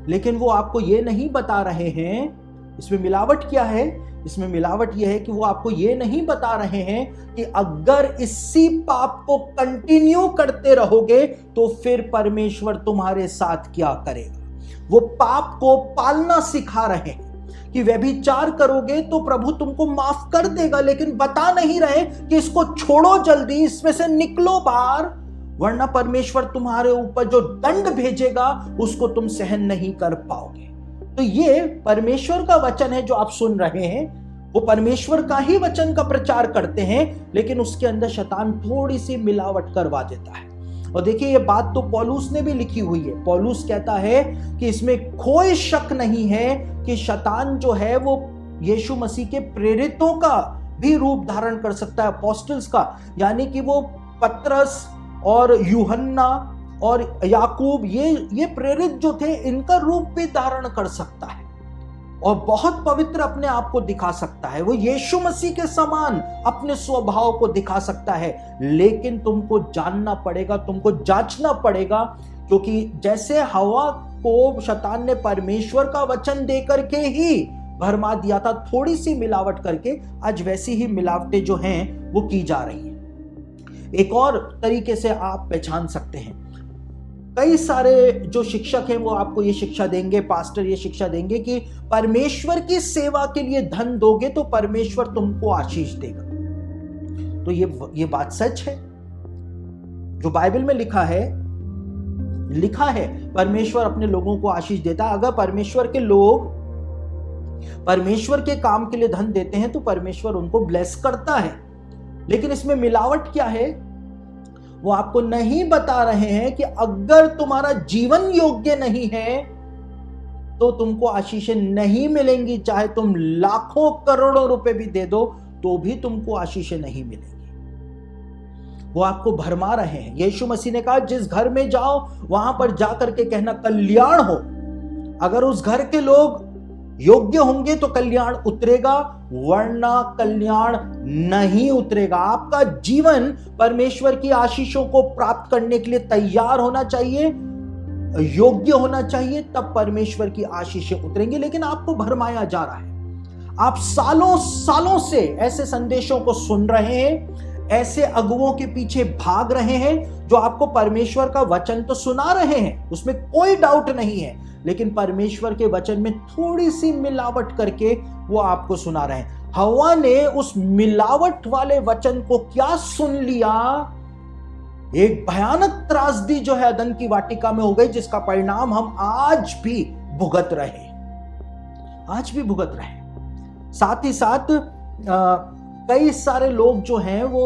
लेकिन वो आपको ये नहीं बता रहे हैं, इसमें मिलावट क्या है? इसमें मिलावट यह है कि वो आपको ये नहीं बता रहे हैं कि अगर इसी पाप को कंटिन्यू करते रहोगे तो फिर परमेश्वर तुम्हारे साथ क्या करेगा। वो पाप को पालना सिखा रहे हैं कि व्यभिचार करोगे तो प्रभु तुमको माफ कर देगा, लेकिन बता नहीं रहे कि इसको छोड़ो जल्दी, इसमें से निकलो बाहर, वरना परमेश्वर तुम्हारे ऊपर जो दंड भेजेगा उसको तुम सहन नहीं कर पाओगे। तो ये परमेश्वर का वचन है जो आप सुन रहे हैं, वो परमेश्वर का ही वचन का प्रचार करते हैं, लेकिन उसके अंदर शैतान थोड़ी सी मिलावट करवा देता है। और देखिए ये बात तो पौलुस ने भी लिखी हुई है, पौलुस कहता है कि इसमें कोई शक नहीं है कि शैतान जो है वो यीशु मसीह के प्रेरितों का भी रूप धारण कर सकता है, अपोस्टल्स का, यानी कि वो पतरस और यूहन्ना और याकूब, ये प्रेरित जो थे इनका रूप भी धारण कर सकता है और बहुत पवित्र अपने आप को दिखा सकता है, वो यीशु मसीह के समान अपने स्वभाव को दिखा सकता है। लेकिन तुमको जानना पड़ेगा, तुमको जांचना पड़ेगा, क्योंकि जैसे हवा को शैतान ने परमेश्वर का वचन दे करके ही भरमा दिया था थोड़ी सी मिलावट करके, आज वैसी ही मिलावटें जो हैं वो की जा रही हैं। एक और तरीके से आप पहचान सकते हैं, कई सारे जो शिक्षक हैं वो आपको ये शिक्षा देंगे, पास्टर ये शिक्षा देंगे कि परमेश्वर की सेवा के लिए धन दोगे तो परमेश्वर तुमको आशीष देगा। तो ये बात सच है, जो बाइबल में लिखा है परमेश्वर अपने लोगों को आशीष देता है। अगर परमेश्वर के लोग परमेश्वर के काम के लिए धन देते हैं तो परमेश्वर उनको ब्लेस करता है। लेकिन इसमें मिलावट क्या है? वो आपको नहीं बता रहे हैं कि अगर तुम्हारा जीवन योग्य नहीं है तो तुमको आशीषें नहीं मिलेंगी, चाहे तुम लाखों करोड़ों रुपए भी दे दो तो भी तुमको आशीषें नहीं मिलेंगी। वो आपको भरमा रहे हैं। यीशु मसीह ने कहा जिस घर में जाओ वहां पर जाकर के कहना कल्याण हो। अगर उस घर के लोग योग्य होंगे तो कल्याण उतरेगा, वरना कल्याण नहीं उतरेगा। आपका जीवन परमेश्वर की आशीषों को प्राप्त करने के लिए तैयार होना चाहिए, योग्य होना चाहिए, तब परमेश्वर की आशीषें उतरेंगी। लेकिन आपको भरमाया जा रहा है। आप सालों सालों से ऐसे संदेशों को सुन रहे हैं, ऐसे अगुवों के पीछे भाग रहे हैं जो आपको परमेश्वर का वचन तो सुना रहे हैं, उसमें कोई डाउट नहीं है, लेकिन परमेश्वर के वचन में थोड़ी सी मिलावट करके वो आपको सुना रहे हैं। हव्वा ने उस मिलावट वाले वचन को क्या सुन लिया, एक भयानक त्रासदी जो है अदन की वाटिका में हो गई, जिसका परिणाम हम आज भी भुगत रहे, आज भी भुगत रहे। साथ ही साथ कई सारे लोग जो हैं वो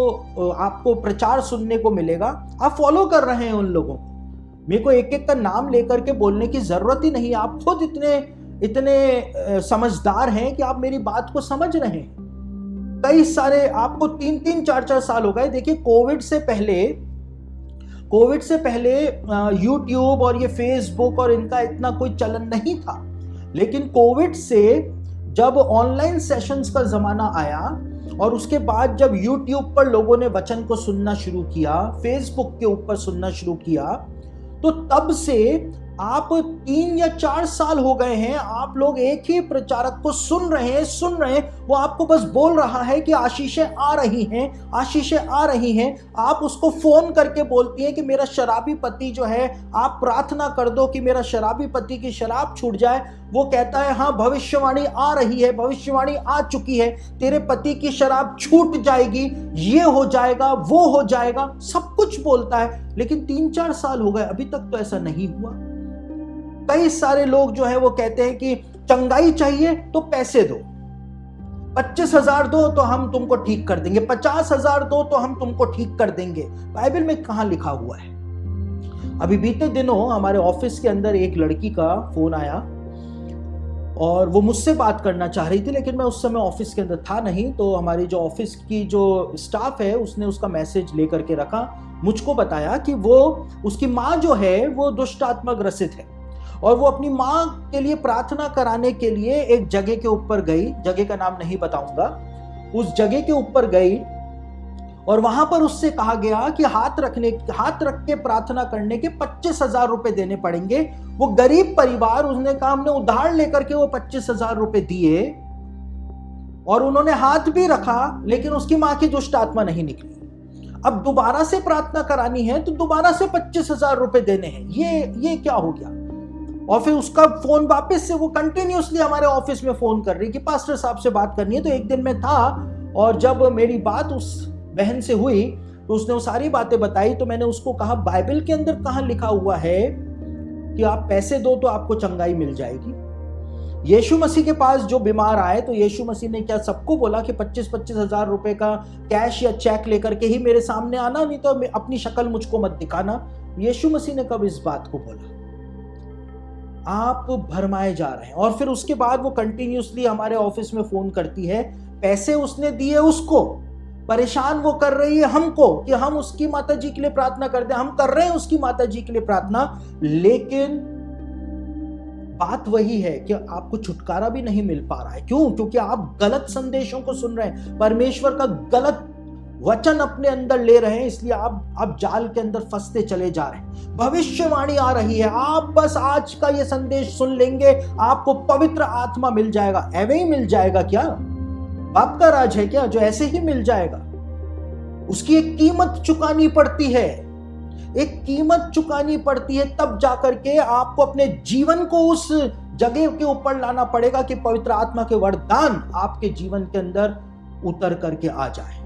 आपको प्रचार सुनने को मिलेगा, आप फॉलो कर रहे हैं उन लोगों को। मेरे को एक एक का नाम लेकर के बोलने की जरूरत ही नहीं, आप खुद इतने समझदार हैं कि आप मेरी बात को समझ रहे हैं। कई सारे आपको 3-3, 4-4 साल हो गए। देखिए कोविड से पहले यूट्यूब और ये फेसबुक और इनका इतना कोई चलन नहीं था, लेकिन कोविड से जब ऑनलाइन सेशंस का जमाना आया और उसके बाद जब यूट्यूब पर लोगों ने वचन को सुनना शुरू किया, फेसबुक के ऊपर सुनना शुरू किया, तो तब से आप 3 या 4 साल हो गए हैं, आप लोग एक ही प्रचारक को सुन रहे हैं। वो आपको बस बोल रहा है कि आशीषें आ रही हैं, आशीषें आ रही हैं। आप उसको फोन करके बोलती हैं कि मेरा शराबी पति जो है, आप प्रार्थना कर दो कि मेरा शराबी पति की शराब छूट जाए। वो कहता है हाँ भविष्यवाणी आ रही है, भविष्यवाणी आ चुकी है, तेरे पति की शराब छूट जाएगी, ये हो जाएगा, वो हो जाएगा, सब कुछ बोलता है। लेकिन 3-4 साल हो गए, अभी तक तो ऐसा नहीं हुआ। कई सारे लोग जो है वो कहते हैं कि चंगाई चाहिए तो पैसे दो, 25,000 दो तो हम तुमको ठीक कर देंगे, 50,000 दो तो हम तुमको ठीक कर देंगे। बाइबल में कहां लिखा हुआ है? अभी बीते दिनों हमारे ऑफिस के अंदर एक लड़की का फोन आया और वो मुझसे बात करना चाह रही थी, लेकिन मैं उस समय ऑफिस के अंदर था नहीं। तो हमारी जो ऑफिस की जो स्टाफ है उसने उसका मैसेज लेकर के रखा, मुझको बताया कि वो उसकी माँ जो है वो दुष्ट आत्मा ग्रसित है और वो अपनी माँ के लिए प्रार्थना कराने के लिए एक जगह के ऊपर गई, जगह का नाम नहीं बताऊंगा, उस जगह के ऊपर गई और वहां पर उससे कहा गया कि हाथ रख के प्रार्थना करने के 25,000 रुपए देने पड़ेंगे। वो गरीब परिवार, उसने कहा हमने उधार लेकर के वो 25,000 रुपए दिए और उन्होंने हाथ भी रखा, लेकिन उसकी माँ की दुष्ट आत्मा नहीं निकली। अब दोबारा से प्रार्थना करानी है तो दोबारा से 25,000 रुपए देने हैं। ये क्या हो गया? और फिर उसका फोन वापस से वो कंटिन्यूअसली हमारे ऑफिस में फोन कर रही कि पास्टर साहब से बात करनी है। तो एक दिन मैं था और जब मेरी बात उस बहन से हुई तो उसने वो सारी बातें बताई। तो मैंने उसको कहा बाइबल के अंदर कहां लिखा हुआ है कि आप पैसे दो तो आपको चंगाई मिल जाएगी? यीशु मसीह के पास जो बीमार आए तो यीशु मसीह ने क्या सबको बोला कि 25,000 रुपए का कैश या चेक लेकर के ही मेरे सामने आना, नहीं तो अपनी शक्ल मुझको मत दिखाना? यीशु मसीह ने कब इस बात को बोला? आप भरमाए जा रहे हैं। और फिर उसके बाद वो कंटिन्यूअसली हमारे ऑफिस में फोन करती है, पैसे उसने दिए उसको, परेशान वो कर रही है हमको कि हम उसकी माता जी के लिए प्रार्थना करते हैं, हम कर रहे हैं उसकी माता जी के लिए प्रार्थना, लेकिन बात वही है कि आपको छुटकारा भी नहीं मिल पा रहा है। क्यों? क्योंकि आप गलत संदेशों को सुन रहे हैं, परमेश्वर का गलत वचन अपने अंदर ले रहे हैं, इसलिए आप जाल के अंदर फंसते चले जा रहे हैं। भविष्यवाणी आ रही है, आप बस आज का ये संदेश सुन लेंगे, आपको पवित्र आत्मा मिल जाएगा। ऐवे ही मिल जाएगा क्या? बाप का राज है क्या जो ऐसे ही मिल जाएगा? उसकी एक कीमत चुकानी पड़ती है, एक कीमत चुकानी पड़ती है, तब जाकर के आपको अपने जीवन को उस जगह के ऊपर लाना पड़ेगा कि पवित्र आत्मा के वरदान आपके जीवन के अंदर उतर करके आ जाए।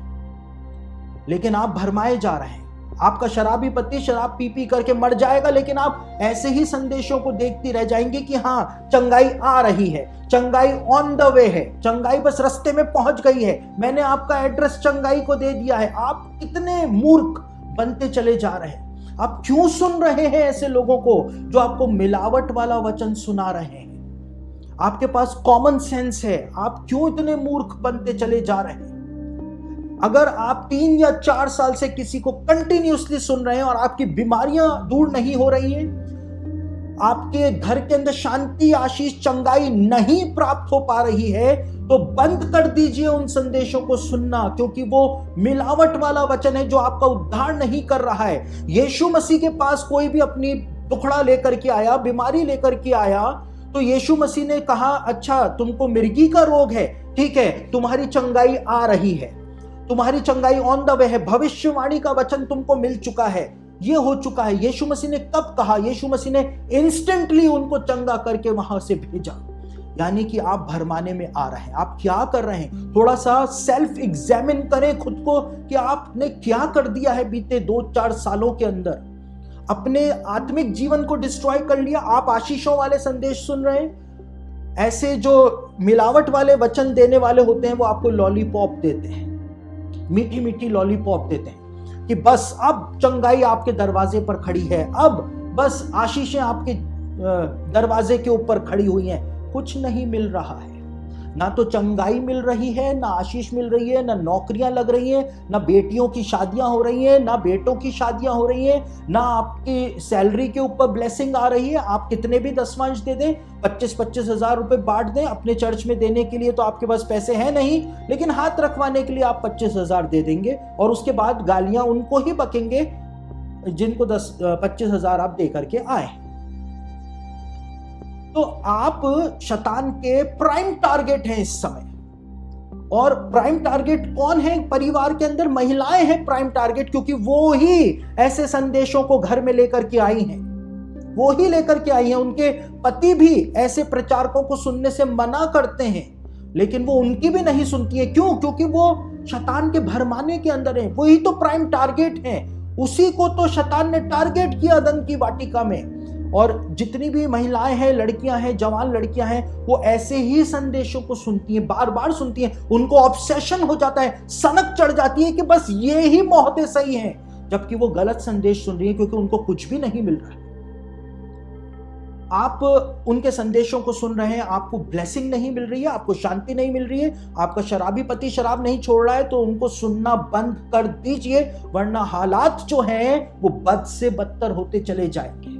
लेकिन आप भरमाए जा रहे हैं। आपका शराबी पति शराब पी पी करके मर जाएगा, लेकिन आप ऐसे ही संदेशों को देखती रह जाएंगी कि हाँ चंगाई आ रही है, चंगाई ऑन द वे है, चंगाई बस रास्ते में पहुंच गई है, मैंने आपका एड्रेस चंगाई को दे दिया है। आप कितने मूर्ख बनते चले जा रहे हैं। आप क्यों सुन रहे हैं ऐसे लोगों को जो आपको मिलावट वाला वचन सुना रहे हैं? आपके पास कॉमन सेंस है, आप क्यों इतने मूर्ख बनते चले जा रहे हैं? अगर आप 3 या 4 साल से किसी को कंटिन्यूअसली सुन रहे हैं और आपकी बीमारियां दूर नहीं हो रही हैं, आपके घर के अंदर शांति, आशीष, चंगाई नहीं प्राप्त हो पा रही है, तो बंद कर दीजिए उन संदेशों को सुनना, क्योंकि वो मिलावट वाला वचन है जो आपका उद्धार नहीं कर रहा है। यीशु मसीह के पास कोई भी अपनी दुखड़ा लेकर के आया, बीमारी लेकर के आया, तो यीशु मसीह ने कहा, अच्छा तुमको मिर्गी का रोग है, ठीक है, तुम्हारी चंगाई आ रही है, तुम्हारी चंगाई ऑन द वे है, भविष्यवाणी का वचन तुमको मिल चुका है, ये हो चुका है। यीशु मसीह ने कब कहा? यीशु मसीह ने इंस्टेंटली उनको चंगा करके वहां से भेजा। यानी कि आप भरमाने में आ रहे हैं। आप क्या कर रहे हैं? थोड़ा सा सेल्फ एग्जामिन करें खुद को कि आपने क्या कर दिया है बीते 2-4 सालों के अंदर। अपने आत्मिक जीवन को डिस्ट्रॉय कर लिया। आप आशीषों वाले संदेश सुन रहे हैं। ऐसे जो मिलावट वाले वचन देने वाले होते हैं वो आपको लॉलीपॉप देते हैं, मीठी मीठी लॉलीपॉप देते हैं कि बस अब चंगाई आपके दरवाजे पर खड़ी है, अब बस आशीषें आपके दरवाजे के ऊपर खड़ी हुई हैं। कुछ नहीं मिल रहा है, ना तो चंगाई मिल रही है, ना आशीष मिल रही है, ना नौकरियां लग रही हैं, ना बेटियों की शादियां हो रही हैं, ना बेटों की शादियां हो रही हैं, ना आपकी सैलरी के ऊपर ब्लेसिंग आ रही है। आप कितने भी दशमांश दे दें, 25-25 हजार रुपए बांट दें अपने चर्च में देने के लिए, तो आपके पास पैसे हैं नहीं, लेकिन हाथ रखवाने के लिए आप 25 हजार दे देंगे और उसके बाद गालियां उनको ही बकेंगे जिनको 25 हजार आप दे करके आए। तो आप शैतान के प्राइम टारगेट हैं इस समय। और प्राइम टारगेट कौन है? परिवार के अंदर महिलाएं हैं प्राइम टारगेट, क्योंकि वो ही ऐसे संदेशों को घर में लेकर के आई हैं, वो ही लेकर के आई हैं। उनके पति भी ऐसे प्रचारकों को सुनने से मना करते हैं, लेकिन वो उनकी भी नहीं सुनती है। क्यों? क्योंकि वो शैतान के भरमाने के अंदर है। वही तो प्राइम टारगेट है, उसी को तो शैतान ने टारगेट किया अदन की वाटिका में। और जितनी भी महिलाएं हैं, लड़कियां हैं, जवान लड़कियां हैं, वो ऐसे ही संदेशों को सुनती हैं, बार बार सुनती हैं। उनको ऑब्सेशन हो जाता है, सनक चढ़ जाती है कि बस ये ही मोहते सही हैं, जबकि वो गलत संदेश सुन रही है, क्योंकि उनको कुछ भी नहीं मिल रहा है। आप उनके संदेशों को सुन रहे हैं, आपको ब्लेसिंग नहीं मिल रही है, आपको शांति नहीं मिल रही है, आपका शराबी पति शराब नहीं छोड़ रहा है, तो उनको सुनना बंद कर दीजिए, वरना हालात जो हैं वो बद से बदतर होते चले जाएंगे।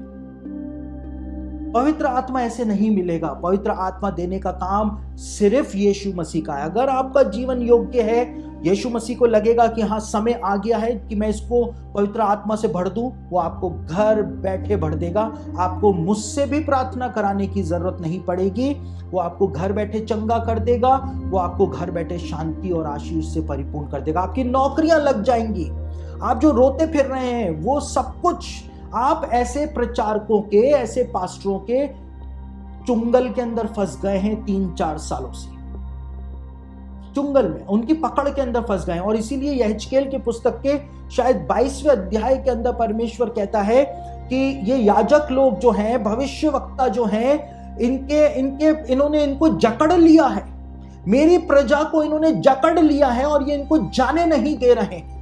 पवित्र आत्मा ऐसे नहीं मिलेगा। पवित्र आत्मा देने का काम सिर्फ यीशु मसीह का है। अगर आपका जीवन योग्य है, यीशु मसीह को लगेगा कि हाँ समय आ गया है कि मैं इसको पवित्र आत्मा से भर दूं, वो आपको घर बैठे भर देगा। आपको मुझसे भी प्रार्थना कराने की जरूरत नहीं पड़ेगी, वो आपको घर बैठे चंगा कर देगा, वो आपको घर बैठे शांति और आशीष से परिपूर्ण कर देगा। आपकी नौकरियां लग जाएंगी। आप जो रोते फिर रहे हैं वो सब कुछ आप ऐसे प्रचारकों के, ऐसे पास्टरों के चुंगल के अंदर फंस गए हैं 3-4 सालों से। चुंगल में, उनकी पकड़ के अंदर फंस गए हैं। और इसीलिए यहेजकेल की पुस्तक के शायद 22वें अध्याय के अंदर परमेश्वर कहता है कि ये याजक लोग जो हैं, भविष्यवक्ता जो हैं, इन्होंने इनको जकड़ लिया है, मेरी प्रजा को इन्होंने जकड़ लिया है और ये इनको जाने नहीं दे रहे हैं।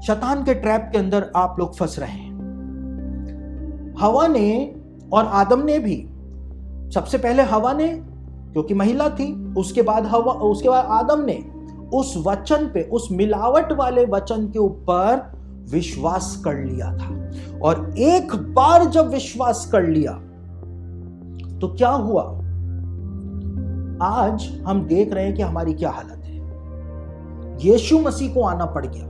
शैतान के ट्रैप के अंदर आप लोग फंस रहे हैं। हवा ने और आदम ने भी, सबसे पहले हवा ने क्योंकि महिला थी, उसके बाद आदम ने उस वचन पे, उस मिलावट वाले वचन के ऊपर विश्वास कर लिया था। और एक बार जब विश्वास कर लिया तो क्या हुआ? आज हम देख रहे हैं कि हमारी क्या हालत है। यीशु मसीह को आना पड़ गया।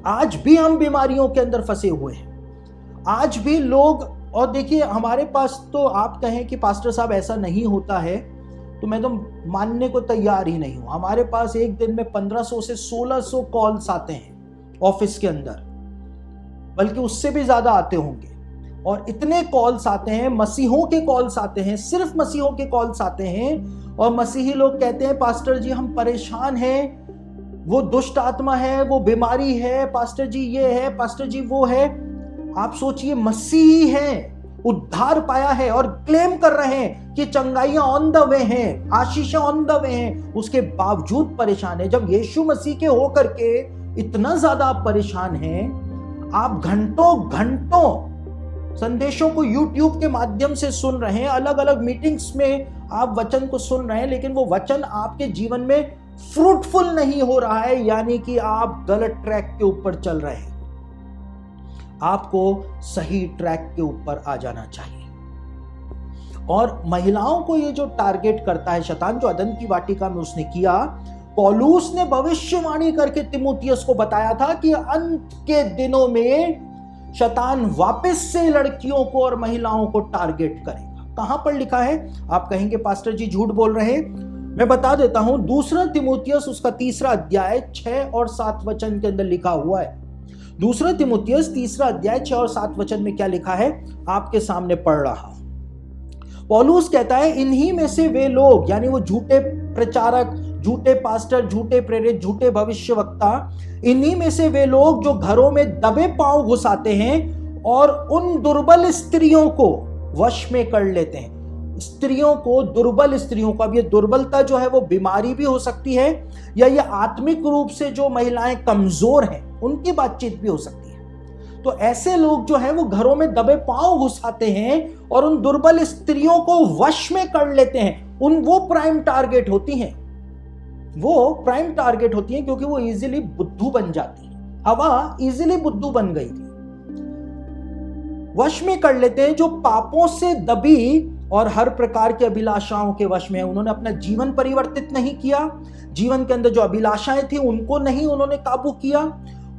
आज भी हम बीमारियों के अंदर फंसे हुए हैं। आज भी लोग, और देखिए हमारे पास तो आप कहें कि पास्टर साहब ऐसा नहीं होता है, तो मैं तो मानने को तैयार ही नहीं हूं। हमारे पास एक दिन में 1500 से 1600 कॉल्स आते हैं ऑफिस के अंदर, बल्कि उससे भी ज्यादा आते होंगे। और इतने कॉल्स आते हैं, मसीहों के कॉल्स आते हैं, सिर्फ मसीहों के कॉल्स आते हैं। और मसीही लोग कहते हैं, पास्टर जी हम परेशान हैं, वो दुष्ट आत्मा है, वो बीमारी है, पास्टर जी ये है, पास्टर जी वो है। आप सोचिए, मसीही हैं, उद्धार पाया है और क्लेम कर रहे हैं कि चंगाइयां ऑन द वे हैं, आशीषें ऑन द वे हैं, उसके बावजूद परेशान है। जब यीशु मसीह के होकर के इतना ज्यादा आप परेशान हैं, आप घंटों घंटों संदेशों को YouTube के माध्यम से सुन रहे हैं, अलग अलग मीटिंग्स में आप वचन को सुन रहे हैं, लेकिन वो वचन आपके जीवन में फ्रूटफुल नहीं हो रहा है, यानी कि आप गलत ट्रैक के ऊपर चल रहे हैं। आपको सही ट्रैक के ऊपर आ जाना चाहिए। और महिलाओं को ये जो टारगेट करता है शैतान, जो अदन की वाटिका में उसने किया, पौलुस ने भविष्यवाणी करके तीमुथियुस को बताया था कि अंत के दिनों में शैतान वापस से लड़कियों को और महिलाओं को टारगेट करेगा। कहां पर लिखा है? आप कहेंगे पास्टर जी झूठ बोल रहे हैं। मैं बता देता हूं, दूसरा तीमुथियुस उसका 3 अध्याय 6 और 7 वचन के अंदर लिखा हुआ है। दूसरा तीमुथियुस 3 अध्याय 6 और 7 वचन में क्या लिखा है, आपके सामने पढ़ रहा हूं। पौलुस कहता है, इन्हीं में से वे लोग, यानी वो झूठे प्रचारक, झूठे पास्टर, झूठे प्रेरित, झूठे भविष्यवक्ता, इन्हीं में से वे लोग जो घरों में दबे पांव घुसाते हैं और उन दुर्बल स्त्रियों को वश में कर लेते हैं। स्त्रियों को, दुर्बल स्त्रियों को, अब ये दुर्बलता जो है वो बीमारी भी हो सकती है, या ये आत्मिक रूप से जो महिलाएं कमजोर हैं उनकी बातचीत भी हो सकती है। तो ऐसे लोग जो है वो घरों में दबे पांव घुसाते हैं और उन दुर्बल स्त्रियों को वश में कर लेते हैं। वो प्राइम टारगेट होती हैं, वो प्राइम टारगेट होती हैं, क्योंकि वो इजीली बुद्धू बन जाती है। हवा इजीली बुद्धू बन गई थी। वश में कर लेते हैं, जो पापों से दबी और हर प्रकार की अभिलाषाओं के वश में है। उन्होंने अपना जीवन परिवर्तित नहीं किया, जीवन के अंदर जो अभिलाषाएं थी उनको नहीं उन्होंने काबू किया,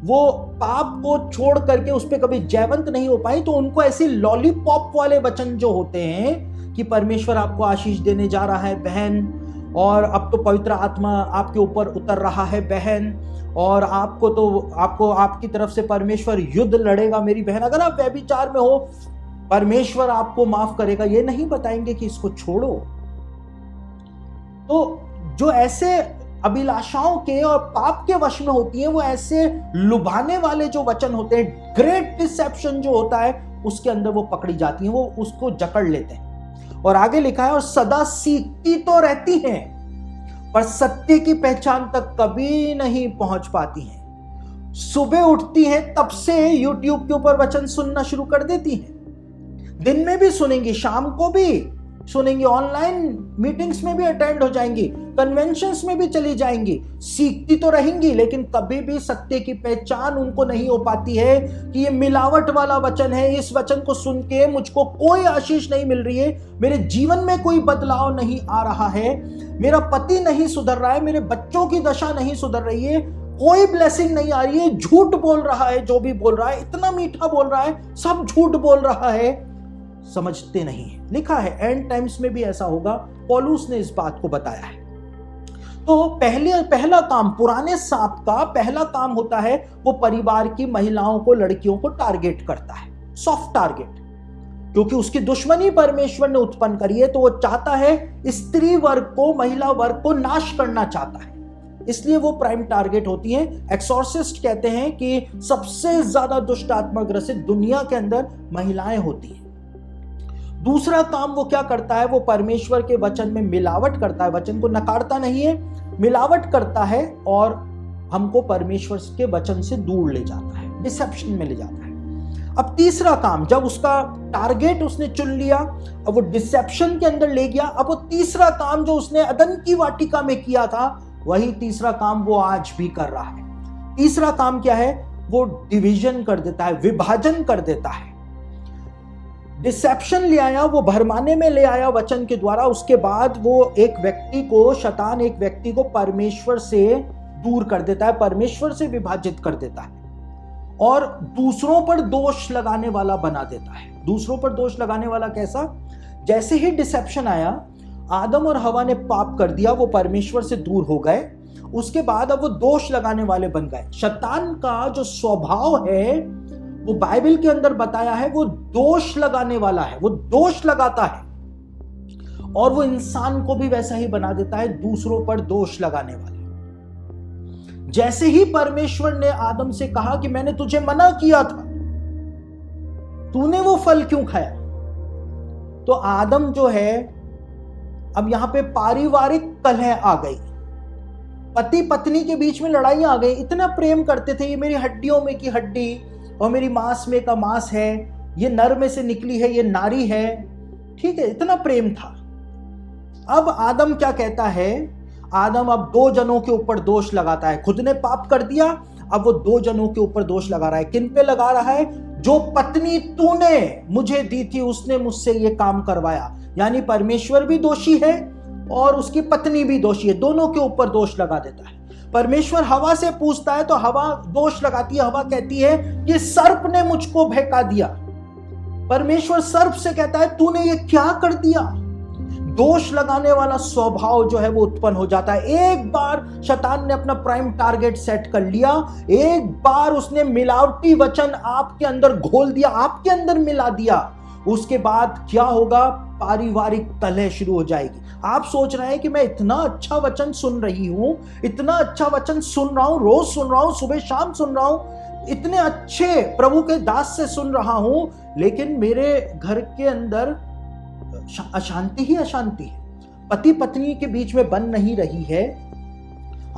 वो पाप को छोड़ करके उस पर कभी जयवंत नहीं हो पाई। तो उनको ऐसे लॉलीपॉप वाले वचन जो होते हैं कि परमेश्वर आपको आशीष देने जा रहा है बहन, और अब तो पवित्र आत्मा आपके ऊपर उतर रहा है बहन, और आपको आपकी तरफ से परमेश्वर युद्ध लड़ेगा मेरी बहन, अगर आप व्यभिचार में हो परमेश्वर आपको माफ करेगा, ये नहीं बताएंगे कि इसको छोड़ो। तो जो ऐसे अभिलाषाओं के और पाप के वश में होती है, वो ऐसे लुभाने वाले जो वचन होते हैं, ग्रेट डिसेप्शन जो होता है, उसके अंदर वो पकड़ी जाती हैं, वो उसको जकड़ लेते हैं। और आगे लिखा है, और सदा सीखती तो रहती हैं पर सत्य की पहचान तक कभी नहीं पहुंच पाती हैं। सुबह उठती हैं तब से YouTube के ऊपर वचन सुनना शुरू कर देती हैं, दिन में भी सुनेंगी, शाम को भी सुनेंगी, ऑनलाइन मीटिंग्स में भी अटेंड हो जाएंगी, कन्वेंशंस में भी चली जाएंगी, सीखती तो रहेंगी, लेकिन कभी भी सत्य की पहचान उनको नहीं हो पाती है कि ये मिलावट वाला वचन है, इस वचन को सुन के मुझको कोई आशीष नहीं मिल रही है, मेरे जीवन में कोई बदलाव नहीं आ रहा है, मेरा पति नहीं सुधर रहा है, मेरे बच्चों की दशा नहीं सुधर रही है, कोई ब्लेसिंग नहीं आ रही है, झूठ बोल रहा है, जो भी बोल रहा है इतना मीठा बोल रहा है, सब झूठ बोल रहा है, समझते नहीं है। लिखा है एंड टाइम्स में भी ऐसा होगा, पौलुस ने इस बात को बताया है। तो पहला काम, पुराने सांप का पहला काम होता है, वो परिवार की महिलाओं को, लड़कियों को टारगेट करता है, सॉफ्ट टारगेट, क्योंकि उसकी दुश्मनी परमेश्वर ने उत्पन्न करी है, तो वो चाहता है स्त्री वर्ग को, महिला वर्ग को नाश करना चाहता है, इसलिए वो प्राइम टारगेट होती है। एक्सोर्सिस्ट कहते हैं कि सबसे ज्यादा दुष्ट आत्मा ग्रसित दुनिया के अंदर महिलाएं होती हैं। दूसरा काम वो क्या करता है, वो परमेश्वर के वचन में मिलावट करता है, वचन को नकारता नहीं है, मिलावट करता है और हमको परमेश्वर के वचन से दूर ले जाता है, डिसेप्शन में ले जाता है। अब तीसरा काम, जब उसका टारगेट उसने चुन लिया, अब वो डिसेप्शन के अंदर ले गया, अब वो तीसरा काम जो उसने अदन की वाटिका में किया था, वही तीसरा काम वो आज भी कर रहा है। तीसरा काम क्या है, वो डिवीजन कर देता है, विभाजन कर देता है। डिसेप्शन ले आया, वो भरमाने में ले आया वचन के द्वारा, उसके बाद वो एक व्यक्ति को, शैतान एक व्यक्ति को परमेश्वर से दूर कर देता है, परमेश्वर से विभाजित कर देता है और दूसरों पर दोष लगाने वाला बना देता है। दूसरों पर दोष लगाने वाला कैसा? जैसे ही डिसेप्शन आया, आदम और हवा ने पाप कर दिया, वो परमेश्वर से दूर हो गए, उसके बाद अब वो दोष लगाने वाले बन गए। शैतान का जो स्वभाव है वो बाइबल के अंदर बताया है, वो दोष लगाने वाला है, वो दोष लगाता है और वो इंसान को भी वैसा ही बना देता है, दूसरों पर दोष लगाने वाला। जैसे ही परमेश्वर ने आदम से कहा कि मैंने तुझे मना किया था, तूने वो फल क्यों खाया, तो आदम जो है, अब यहां पे पारिवारिक कलह आ गई। पति पत्नी के बीच में लड़ाई आ गई, इतना प्रेम करते थे, ये मेरी हड्डियों में की हड्डी और मेरी मांस में का मांस है, ये नर में से निकली है, ये नारी है, ठीक है, इतना प्रेम था। अब आदम क्या कहता है, आदम अब 2 जनों के ऊपर दोष लगाता है, खुद ने पाप कर दिया, अब वो 2 जनों के ऊपर दोष लगा रहा है। किन पे लगा रहा है? जो पत्नी तूने मुझे दी थी उसने मुझसे ये काम करवाया। यानी परमेश्वर भी दोषी है और उसकी पत्नी भी दोषी है, दोनों के ऊपर दोष लगा देता है। परमेश्वर हवा से पूछता है तो हवा दोष लगाती है, हवा कहती है कि सर्प ने मुझको बहका दिया। परमेश्वर सर्प से कहता है तूने ये क्या कर दिया। दोष लगाने वाला स्वभाव जो है वो उत्पन्न हो जाता है। एक बार शैतान ने अपना प्राइम टारगेट सेट कर लिया, एक बार उसने मिलावटी वचन आपके अंदर घोल दिया, आपके अंदर मिला दिया, उसके बाद क्या होगा? पारिवारिक कलह शुरू हो जाएगी। आप सोच रहे हैं कि मैं इतना अच्छा वचन सुन रही हूं, इतना अच्छा वचन सुन रहा हूं, रोज सुन रहा हूं, सुबह शाम सुन रहा हूं, इतने अच्छे प्रभु के दास से सुन रहा हूं, लेकिन मेरे घर के अंदर अशांति ही अशांति है। पति पत्नी के बीच में बन नहीं रही है।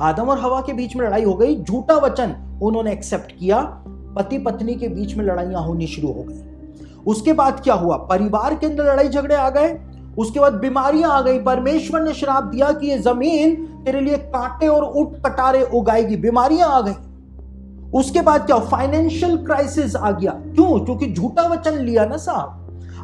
आदम और हवा के बीच में लड़ाई हो गई, झूठा वचन उन्होंने एक्सेप्ट किया, पति पत्नी के बीच में लड़ाइयां होनी शुरू हो गई। उसके बाद क्या हुआ? परिवार के अंदर लड़ाई झगड़े आ गए, उसके बाद बीमारियां आ गई। परमेश्वर ने श्राप दिया कि ये जमीन तेरे लिए कांटे और ऊंट कटारे उगाएगी, बीमारियां आ गई। उसके बाद क्या? फाइनेंशियल क्राइसिस आ गया। क्यों? क्योंकि झूठा वचन लिया ना साहब,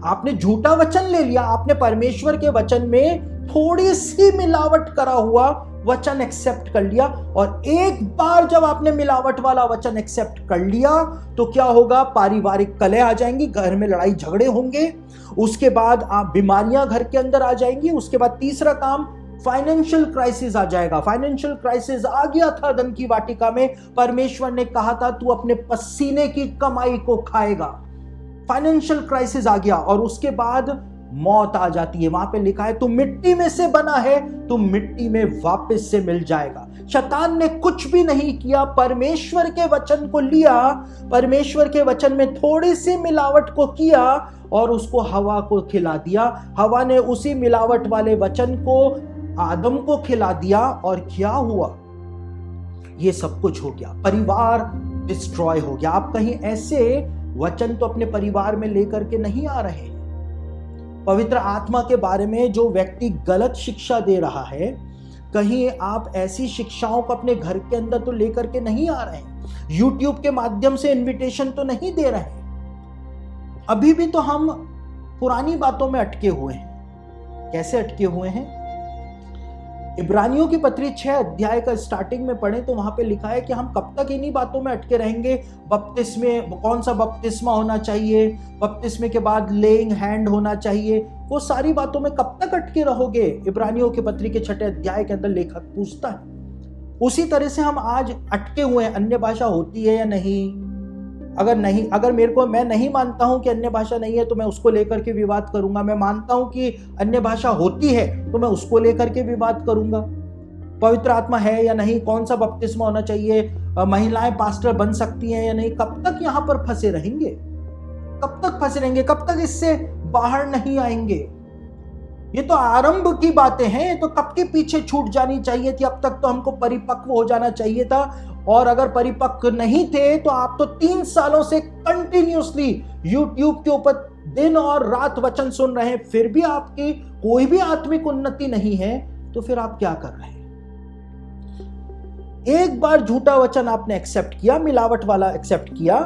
आपने झूठा वचन ले लिया, आपने परमेश्वर के वचन में थोड़ी सी मिलावट करा हुआ वचन एक्सेप्ट कर लिया। और एक बार जब आपने मिलावट वाला वचन एक्सेप्ट कर लिया तो क्या होगा? पारिवारिक कलह आ जाएंगी, घर में लड़ाई झगड़े होंगे, उसके बाद आप बीमारियां घर के अंदर आ जाएंगी। उसके बाद तीसरा काम, फाइनेंशियल क्राइसिस आ जाएगा। फाइनेंशियल क्राइसिस आ गया था अदन की वाटिका में, परमेश्वर ने कहा था तू अपने पसीने की कमाई को खाएगा। फाइनेंशियल क्राइसिस आ गया और उसके बाद मौत आ जाती है। वहां पे लिखा है तू मिट्टी में से बना है, तू मिट्टी में वापस से मिल जाएगा। शैतान ने कुछ भी नहीं किया, परमेश्वर के वचन को लिया, परमेश्वर के वचन में थोड़ी सी मिलावट को किया और उसको हवा को खिला दिया। हवा ने उसी मिलावट वाले वचन को आदम को खिला दिया और क्या हुआ? ये सब कुछ हो गया, परिवार डिस्ट्रॉय हो गया। आप कहीं ऐसे वचन तो अपने परिवार में लेकर के नहीं आ रहे हैं। पवित्र आत्मा के बारे में जो व्यक्ति गलत शिक्षा दे रहा है, कहीं आप ऐसी शिक्षाओं को अपने घर के अंदर तो लेकर के नहीं आ रहे हैं। यूट्यूब के माध्यम से इनविटेशन तो नहीं दे रहे हैं। अभी भी तो हम पुरानी बातों में अटके हुए हैं। कैसे अटके हुए हैं? इब्रानियों की पत्री 6 अध्याय का स्टार्टिंग में पढ़ें तो वहां पे लिखा है कि हम कब तक इन्हीं बातों में अटके रहेंगे। बपतिस्मे, कौन सा बपतिस्मा होना चाहिए, बपतिस्मे के बाद लेइंग हैंड होना चाहिए, वो सारी बातों में कब तक अटके रहोगे? इब्रानियों की पत्री के 6 अध्याय के अंदर लेखक पूछता है। उसी तरह से हम आज अटके हुए हैं। अन्य भाषा होती है या नहीं? अगर मैं नहीं मानता हूं कि अन्य भाषा नहीं है तो मैं उसको लेकर के विवाद करूंगा। मैं मानता हूं कि अन्य भाषा होती है तो मैं उसको लेकर के विवाद करूंगा। पवित्र आत्मा है या नहीं, कौन सा बपतिस्मा होना चाहिए, महिलाएं पास्टर बन सकती हैं या नहीं, कब तक यहां पर फंसे रहेंगे? कब तक फंसे रहेंगे? कब तक इससे बाहर नहीं आएंगे? ये तो आरंभ की बातें हैं, तो कब के पीछे छूट जानी चाहिए थी। अब तक तो हमको परिपक्व हो जाना चाहिए था। और अगर परिपक्व नहीं थे तो आप तो 3 सालों से कंटिन्यूअसली YouTube के ऊपर दिन और रात वचन सुन रहे हैं, फिर भी आपकी कोई भी आत्मिक उन्नति नहीं है, तो फिर आप क्या कर रहे हैं? एक बार झूठा वचन आपने एक्सेप्ट किया, मिलावट वाला एक्सेप्ट किया,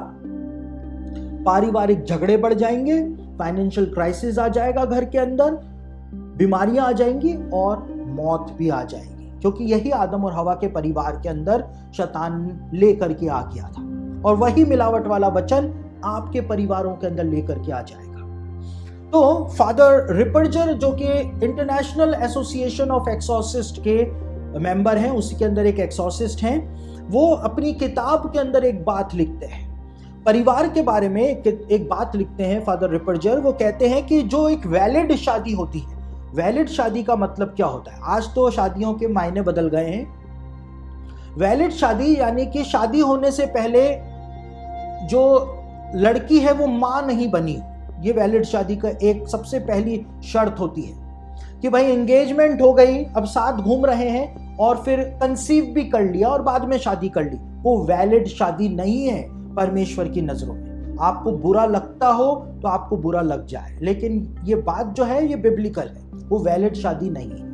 पारिवारिक झगड़े बढ़ जाएंगे, फाइनेंशियल क्राइसिस आ जाएगा, घर के अंदर बीमारियां आ जाएंगी और मौत भी आ जाएगी। क्योंकि यही आदम और हवा के परिवार के अंदर शैतान लेकर के आ गया था और वही मिलावट वाला वचन आपके परिवारों के अंदर लेकर के आ जाएगा। तो फादर रिपर्जर, जो कि इंटरनेशनल एसोसिएशन ऑफ एक्सॉर्सिस्ट के मेंबर हैं, उसी के अंदर एक एक्सॉर्सिस्ट हैं, वो अपनी किताब के अंदर एक बात लिखते हैं परिवार के बारे में। एक बात लिखते हैं फादर रिपर्जर, वो कहते हैं कि जो एक वैलिड शादी होती है, वैलिड शादी का मतलब क्या होता है? आज तो शादियों के मायने बदल गए हैं। वैलिड शादी यानी कि शादी होने से पहले जो लड़की है वो मां नहीं बनी, ये वैलिड शादी का एक सबसे पहली शर्त होती है कि भाई एंगेजमेंट हो गई, अब साथ घूम रहे हैं और फिर कंसीव भी कर लिया और बाद में शादी कर ली, वो वैलिड शादी नहीं है परमेश्वर की नजरों में। आपको बुरा लगता हो तो आपको बुरा लग जाए, लेकिन ये बात जो है ये बिब्लिकल है, वो वैलिड शादी नहीं है।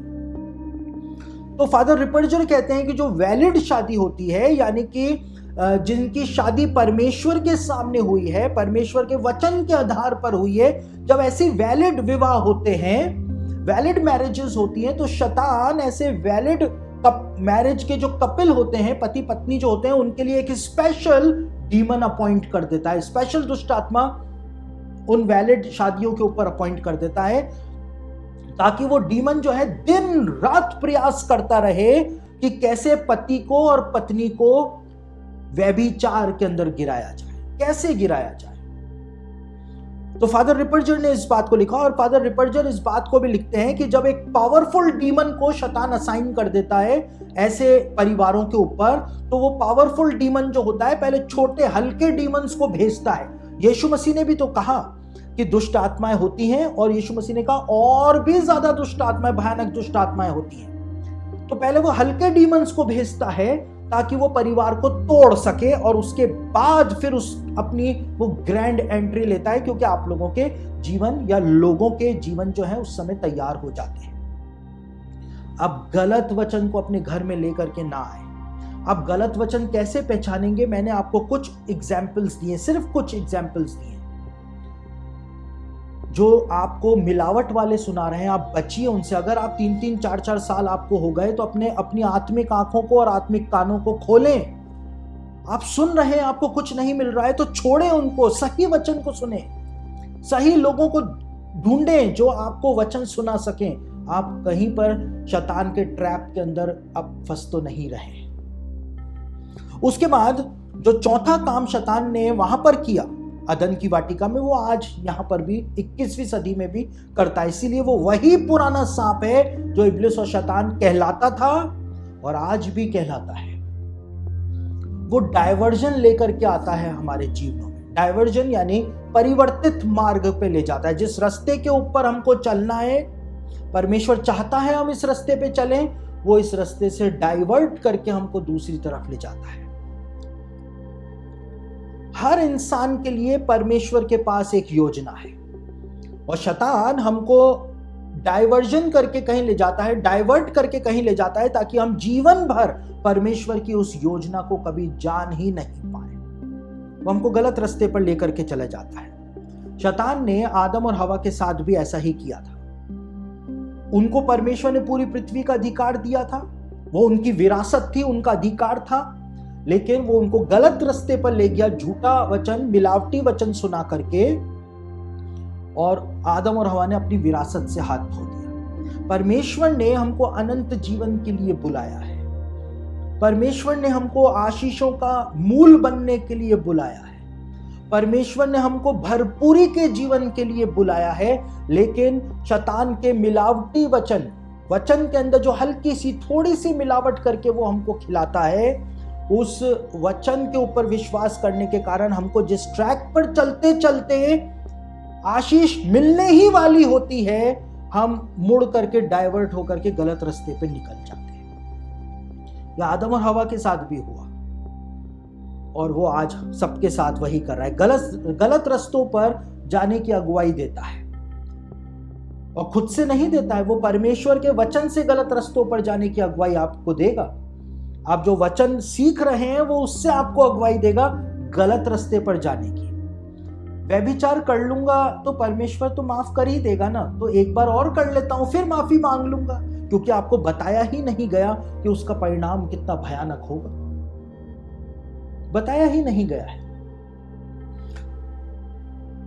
तो फादर रिपर्जर कहते हैं कि जो वैलिड शादी होती है, यानी कि जिनकी शादी परमेश्वर के सामने हुई है, परमेश्वर के वचन के आधार पर हुई है, जब ऐसे वैलिड विवाह होते हैं, वैलिड मैरिजेस होती हैं, तो शैतान ऐसे वैलिड मैरिज के जो कपिल होते हैं, पति पत्नी जो होते हैं, उनके लिए एक स्पेशल डीमन अपॉइंट कर देता है, स्पेशल दुष्ट आत्मा उन वैलिड शादियों के ऊपर अपॉइंट कर देता है, ताकि वो डीमन जो है दिन रात प्रयास करता रहे कि कैसे पति को और पत्नी को व्यभिचार के अंदर गिराया जाए, कैसे गिराया जाए। तो फादर रिपर्जर ने इस बात को लिखा, और फादर रिपर्जर इस बात को भी लिखते हैं कि जब एक पावरफुल डीमन को शैतान असाइन कर देता है ऐसे परिवारों के ऊपर, तो वो पावरफुल डीमन जो होता है पहले छोटे हल्के डीमंस को भेजता है। यीशु मसीह ने भी तो कहा कि दुष्ट आत्माएं होती हैं, और यीशु मसीह ने कहा और भी ज्यादा दुष्ट आत्माएं, भयानक दुष्ट आत्माएं होती हैं। तो पहले वो हल्के डीमंस को भेजता है ताकि वो परिवार को तोड़ सके, और उसके बाद फिर उस अपनी वो ग्रैंड एंट्री लेता है, क्योंकि आप लोगों के जीवन या लोगों के जीवन जो है उस समय तैयार हो जाते हैं। अब गलत वचन को अपने घर में लेकर के ना आए। अब गलत वचन कैसे पहचानेंगे, मैंने आपको कुछ एग्जाम्पल्स दिए, सिर्फ कुछ एग्जाम्पल्स दिए जो आपको मिलावट वाले सुना रहे हैं। आप बचिए उनसे। अगर आप 3-3, 4-4 साल आपको हो गए तो अपनी आत्मिक आंखों को और आत्मिक कानों को खोलें। आप सुन रहे हैं, आपको कुछ नहीं मिल रहा है तो छोड़ें उनको, सही वचन को सुने, सही लोगों को ढूंढें जो आपको वचन सुना सकें। आप कहीं पर शैतान के ट्रैप के अंदर अब फंस तो नहीं रहे। उसके बाद जो चौथा काम शैतान ने वहां पर किया अदन की वाटिका में, वो आज यहां पर भी 21वीं सदी में भी करता है। इसीलिए वो वही पुराना सांप है जो इब्लिस और शैतान कहलाता था और आज भी कहलाता है। वो डायवर्जन लेकर के आता है हमारे जीवनों में। डायवर्जन यानी परिवर्तित मार्ग पे ले जाता है। जिस रास्ते के ऊपर हमको चलना है, परमेश्वर चाहता है हम इस रास्ते पे चलें, वो इस रास्ते से डाइवर्ट करके हमको दूसरी तरफ ले जाता है। हर इंसान के लिए परमेश्वर के पास एक योजना है, और शैतान हमको डाइवर्जन करके कहीं ले जाता है, डाइवर्ट करके कहीं ले जाता है, ताकि हम जीवन भर परमेश्वर की उस योजना को कभी जान ही नहीं पाए। वो हमको गलत रास्ते पर लेकर के चला जाता है। शैतान ने आदम और हवा के साथ भी ऐसा ही किया था। उनको परमेश्वर ने पूरी पृथ्वी का अधिकार दिया था, वो उनकी विरासत थी, उनका अधिकार था, लेकिन वो उनको गलत रास्ते पर ले गया, झूठा वचन, मिलावटी वचन सुना करके, और आदम और हवा ने अपनी विरासत से हाथ धो दिया। परमेश्वर ने हमको अनंत जीवन के लिए बुलाया है। परमेश्वर ने हमको आशीषों का मूल बनने के लिए बुलाया है। परमेश्वर ने हमको भरपूरी के जीवन के लिए बुलाया है, लेकिन शैतान के मिलावटी वचन के अंदर जो हल्की सी थोड़ी सी मिलावट करके वो हमको खिलाता है, उस वचन के ऊपर विश्वास करने के कारण हमको जिस ट्रैक पर चलते चलते आशीष मिलने ही वाली होती है, हम मुड़ करके डाइवर्ट होकर के गलत रास्ते पे निकल जाते हैं। यह आदम और हवा के साथ भी हुआ, और वो आज सबके साथ वही कर रहा है। गलत रास्तों पर जाने की अगुवाई देता है, और खुद से नहीं देता है, वो परमेश्वर के वचन से गलत रास्तों पर जाने की अगुवाई आपको देगा। आप जो वचन सीख रहे हैं वो उससे आपको अगुवाई देगा गलत रास्ते पर जाने की। व्यभिचार कर लूंगा तो परमेश्वर तो माफ कर ही देगा ना, तो एक बार और कर लेता हूं, फिर माफी मांग लूंगा, क्योंकि आपको बताया ही नहीं गया कि उसका परिणाम कितना भयानक होगा। बताया ही नहीं गया है।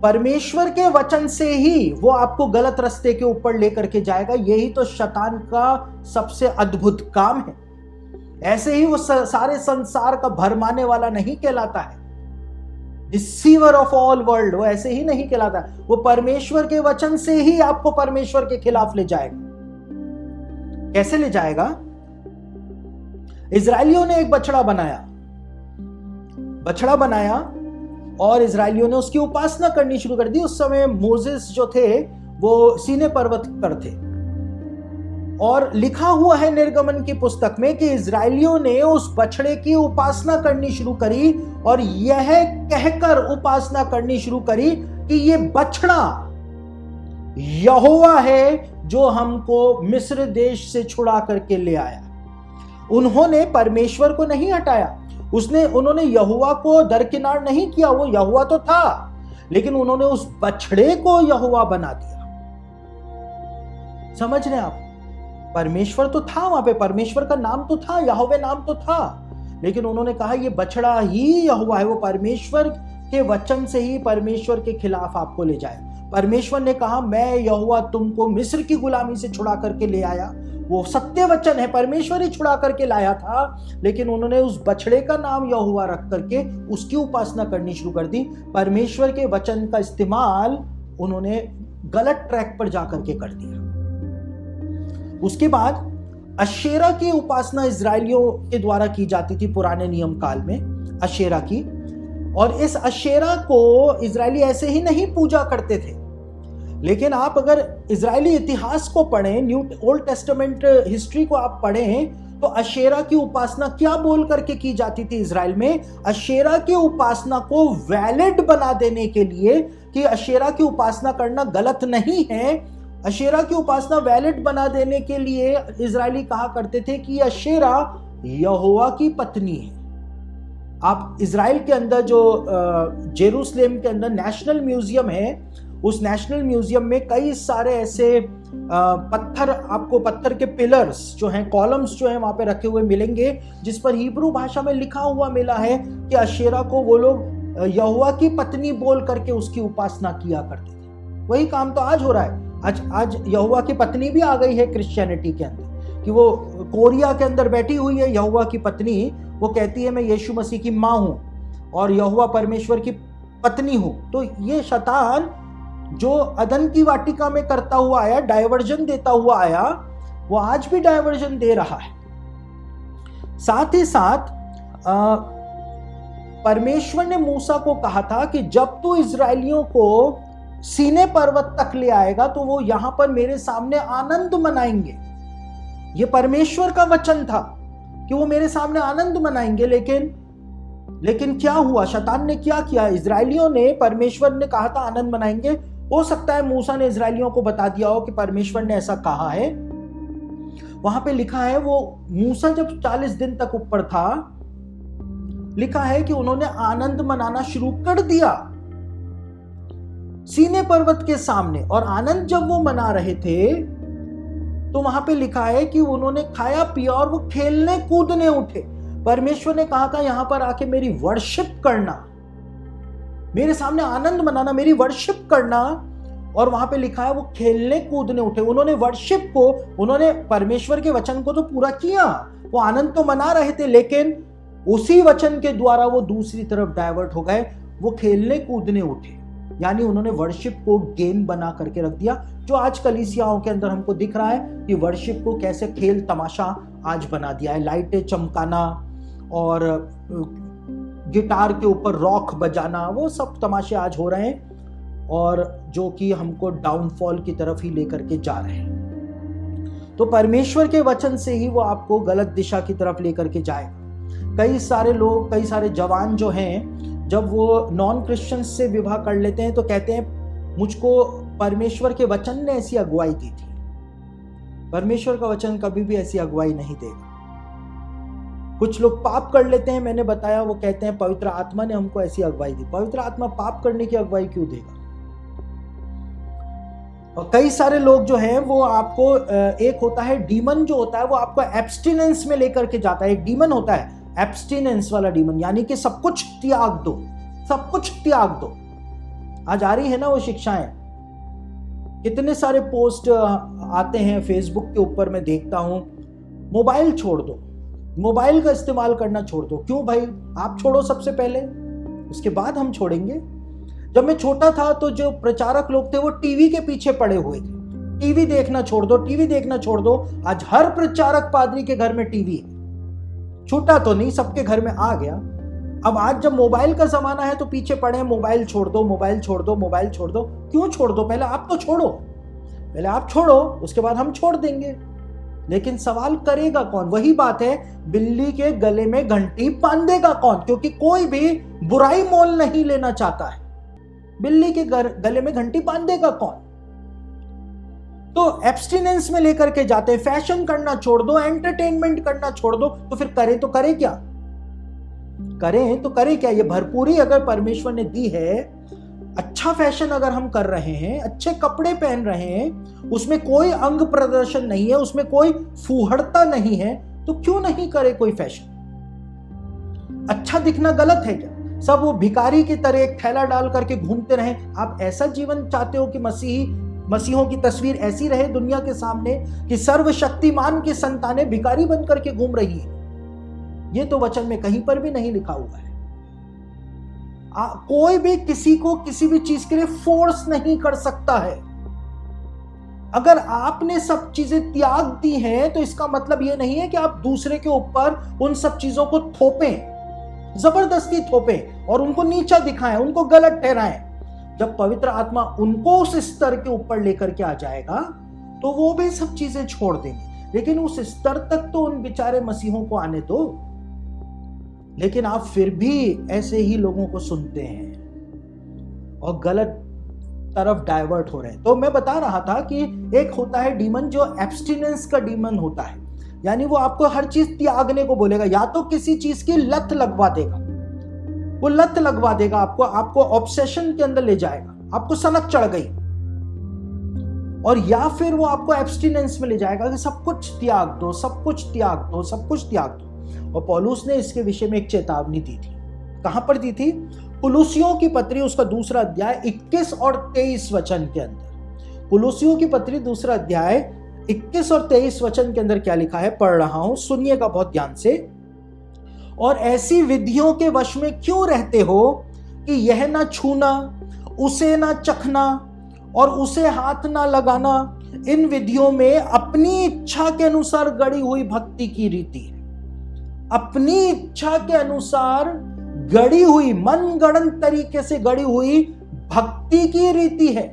परमेश्वर के वचन से ही वो आपको गलत रास्ते के ऊपर लेकर के जाएगा। यही तो शैतान का सबसे अद्भुत काम है। ऐसे ही वो सारे संसार का भरमाने वाला नहीं कहलाता है, डिसीवर ऑफ ऑल वर्ल्ड, वो ऐसे ही नहीं कहलाता। वो परमेश्वर के वचन से ही आपको परमेश्वर के खिलाफ ले जाएगा। कैसे ले जाएगा? इजरायलियों ने एक बछड़ा बनाया और इजरायलियों ने उसकी उपासना करनी शुरू कर दी। उस समय मोसेस जो थे वो सीने पर्वत पर थे, और लिखा हुआ है निर्गमन की पुस्तक में कि इजरायलियों ने उस बछड़े की उपासना करनी शुरू करी और यह कहकर उपासना करनी शुरू करी कि ये बछड़ा यहोवा है जो हमको मिस्र देश से छुड़ा करके ले आया। उन्होंने परमेश्वर को नहीं हटाया, उन्होंने यहोवा को दरकिनार नहीं किया, वो यहोवा तो था, लेकिन उन्होंने उस बछड़े को यहोवा बना दिया। समझ रहे आप? परमेश्वर तो था वहां पे, परमेश्वर का नाम तो था, यहोवा नाम तो था, लेकिन उन्होंने कहा ये बछड़ा ही यहोवा है। वो परमेश्वर के वचन से ही परमेश्वर के खिलाफ आपको ले जाए। परमेश्वर ने कहा मैं यहोवा तुमको मिस्र की गुलामी से छुड़ा करके ले आया, वो सत्य वचन है, परमेश्वर ही छुड़ा करके लाया था, लेकिन उन्होंने उस बछड़े का नाम यहोवा रख करके उसकी उपासना करनी शुरू कर दी। परमेश्वर के वचन का इस्तेमाल उन्होंने गलत ट्रैक पर जाकर के कर दिया। उसके बाद अशेरा की उपासना इजरायलियों के द्वारा की जाती थी पुराने नियम काल में, अशेरा की। और इस अशेरा को इजरायली ऐसे ही नहीं पूजा करते थे, लेकिन आप अगर इजरायली इतिहास को पढ़ें, ओल्ड टेस्टामेंट हिस्ट्री को आप पढ़ें, तो अशेरा की उपासना क्या बोल करके की जाती थी इजराइल में? अशेरा की उपासना को वैलिड बना देने के लिए कि अशेरा की उपासना करना गलत नहीं है, अशेरा की उपासना वैलिड बना देने के लिए इजरायली कहा करते थे कि अशेरा यहोवा की पत्नी है। आप इजराइल के अंदर जो जेरूसलेम के अंदर नेशनल म्यूजियम है, उस नेशनल म्यूजियम में कई सारे ऐसे पत्थर, आपको पत्थर के पिलर्स जो हैं, कॉलम्स जो हैं वहां पे रखे हुए मिलेंगे, जिस पर हिब्रू भाषा में लिखा हुआ मिला है कि अशेरा को वो लोग यहोवा की पत्नी बोल करके उसकी उपासना किया करते थे। वही काम तो आज हो रहा है। आज यहोवा की पत्नी भी आ गई है क्रिश्चियनिटी के अंदर, कि वो कोरिया के अंदर बैठी हुई है यहोवा की पत्नी, वो कहती है मैं यीशु मसीह की माँ हूं और यहोवा परमेश्वर की पत्नी हूं। तो ये शैतान जो अदन की वाटिका में करता हुआ आया, डायवर्जन देता हुआ आया, वो आज भी डायवर्जन दे रहा है। साथ ही साथ परमेश्वर ने मूसा को कहा था कि जब तू इजरायलियों को सीने पर्वत तक ले आएगा तो वो यहां पर मेरे सामने आनंद मनाएंगे। ये परमेश्वर का वचन था कि वो मेरे सामने आनंद मनाएंगे। लेकिन क्या हुआ? शैतान ने क्या किया? इजरायलियों ने, परमेश्वर ने कहा था आनंद मनाएंगे, हो सकता है मूसा ने इजरायलियों को बता दिया हो कि परमेश्वर ने ऐसा कहा है। वहां पे लिखा है, वो मूसा जब 40 दिन तक ऊपर था, लिखा है कि उन्होंने आनंद मनाना शुरू कर दिया सीने पर्वत के सामने। और आनंद जब वो मना रहे थे तो वहां पे लिखा है कि उन्होंने खाया पिया और वो खेलने कूदने उठे। परमेश्वर ने कहा था यहां पर आके मेरी वर्शिप करना, मेरे सामने आनंद मनाना, मेरी वर्शिप करना। और वहां पे लिखा है वो खेलने कूदने उठे। उन्होंने वर्शिप को, उन्होंने परमेश्वर के वचन को तो पूरा किया, वो आनंद तो मना रहे थे, लेकिन उसी वचन के द्वारा वो दूसरी तरफ डाइवर्ट हो गए, वो खेलने कूदने उठे। यानी उन्होंने वर्शिप को गेम बना करके रख दिया, जो आज कलीसियाओं के अंदर हमको दिख रहा है कि वर्शिप को कैसे खेल तमाशा आज बना दिया है। लाइटें चमकाना और गिटार के ऊपर रॉक बजाना, वो सब तमाशे आज हो रहे हैं, और जो कि हमको डाउनफॉल की तरफ ही लेकर के जा रहे हैं। तो परमेश्वर के वचन से ही वो आपको गलत दिशा की तरफ लेकर के जाएगा। कई सारे लोग, कई सारे जवान जो हैं, जब वो नॉन क्रिश्चियंस से विवाह कर लेते हैं तो कहते हैं मुझको परमेश्वर के वचन ने ऐसी अगुवाई दी थी। परमेश्वर का वचन कभी भी ऐसी अगुवाई नहीं देगा। कुछ लोग पाप कर लेते हैं, मैंने बताया, वो कहते हैं पवित्र आत्मा ने हमको ऐसी अगुवाई दी। पवित्र आत्मा पाप करने की अगुवाई क्यों देगा? और कई सारे लोग जो हैं वो आपको, एक होता है डीमन, जो होता है वो आपको एब्स्टिनेंस में लेकर के जाता है। एक डीमन होता है एब्स्टिनेंस वाला डीमन, यानी कि सब कुछ त्याग दो, सब कुछ त्याग दो। आज आ रही है ना वो शिक्षाएं, कितने सारे पोस्ट आते हैं फेसबुक के ऊपर, मैं देखता हूं, मोबाइल छोड़ दो, मोबाइल का इस्तेमाल करना छोड़ दो। क्यों भाई? आप छोड़ो सबसे पहले, उसके बाद हम छोड़ेंगे। जब मैं छोटा था तो जो प्रचारक लोग थे वो टीवी के पीछे पड़े हुए थे, टीवी देखना छोड़ दो, टीवी देखना छोड़ दो। आज हर प्रचारक पादरी के घर में टीवी है, छूटा तो नहीं, सबके घर में आ गया। अब आज जब मोबाइल का जमाना है तो पीछे पड़े हैं, मोबाइल छोड़ दो, मोबाइल छोड़ दो, मोबाइल छोड़ दो। क्यों छोड़ दो? पहले आप तो छोड़ो, पहले आप छोड़ो, उसके बाद हम छोड़ देंगे। लेकिन सवाल करेगा कौन? वही बात है, बिल्ली के गले में घंटी बांधेगा कौन? क्योंकि कोई भी बुराई मोल नहीं लेना चाहता है। बिल्ली के गले में घंटी बांधेगा कौन? तो एब्स्टिनेंस में लेकर के जाते हैं, फैशन करना छोड़ दो, एंटरटेनमेंट करना छोड़ दो, तो फिर करें तो करें क्या? करें तो करें क्या? ये भरपूरी अगर परमेश्वर ने दी है, अच्छा फैशन अगर हम कर रहे हैं, अच्छे कपड़े पहन रहे हैं, उसमें कोई अंग प्रदर्शन नहीं है, उसमें कोई फूहड़ता नहीं है, तो क्यों नहीं करे कोई फैशन? अच्छा दिखना गलत है क्या? सब वो भिखारी की तरह एक थैला डाल करके घूमते रहे? आप ऐसा जीवन चाहते हो कि मसीहों की तस्वीर ऐसी रहे दुनिया के सामने कि सर्वशक्तिमान की संतानें भिखारी बन करके घूम रही है? ये तो वचन में कहीं पर भी नहीं लिखा हुआ है। कोई भी किसी को किसी भी चीज के लिए फोर्स नहीं कर सकता है। अगर आपने सब चीजें त्याग दी हैं तो इसका मतलब यह नहीं है कि आप दूसरे के ऊपर उन सब चीजों को थोपें, जबरदस्ती थोपें और उनको नीचा दिखाएं, उनको गलत ठहराएं। जब पवित्र आत्मा उनको उस स्तर के ऊपर लेकर के आ जाएगा तो वो भी सब चीजें छोड़ देंगे, लेकिन उस स्तर तक तो उन बेचारे मसीहों को आने दो। लेकिन आप फिर भी ऐसे ही लोगों को सुनते हैं और गलत तरफ डाइवर्ट हो रहे हैं। तो मैं बता रहा था कि एक होता है डीमन जो एब्स्टिनेंस का डीमन होता है, यानी वो आपको हर चीज त्यागने को बोलेगा, या तो किसी चीज की लत लगवा देगा, वो लत लगवा देगा आपको ऑब्सेशन के अंदर ले जाएगा, आपको सनक चढ़ गई, और या फिर वो आपको एब्स्टिनेंस में ले जाएगा कि सब कुछ त्याग दो, सब कुछ त्याग दो, सब कुछ त्याग दो। और पौलुस ने इसके विषय में एक चेतावनी दी थी। कहां पर दी थी? कुलुसियों की पत्री उसका दूसरा अध्याय 21 और 23 वचन के अंदर। कुलुसियों की पत्री दूसरा अध्याय 21 और 23 वचन के अंदर क्या लिखा है, पढ़ रहा हूं, सुनिएगा बहुत ध्यान से। और ऐसी विधियों के वश में क्यों रहते हो कि यह ना छूना, उसे ना चखना और उसे हाथ ना लगाना, इन विधियों में अपनी इच्छा के अनुसार गढ़ी हुई भक्ति की रीति है। अपनी इच्छा के अनुसार गढ़ी हुई, मनगढ़ंत तरीके से गढ़ी हुई भक्ति की रीति है।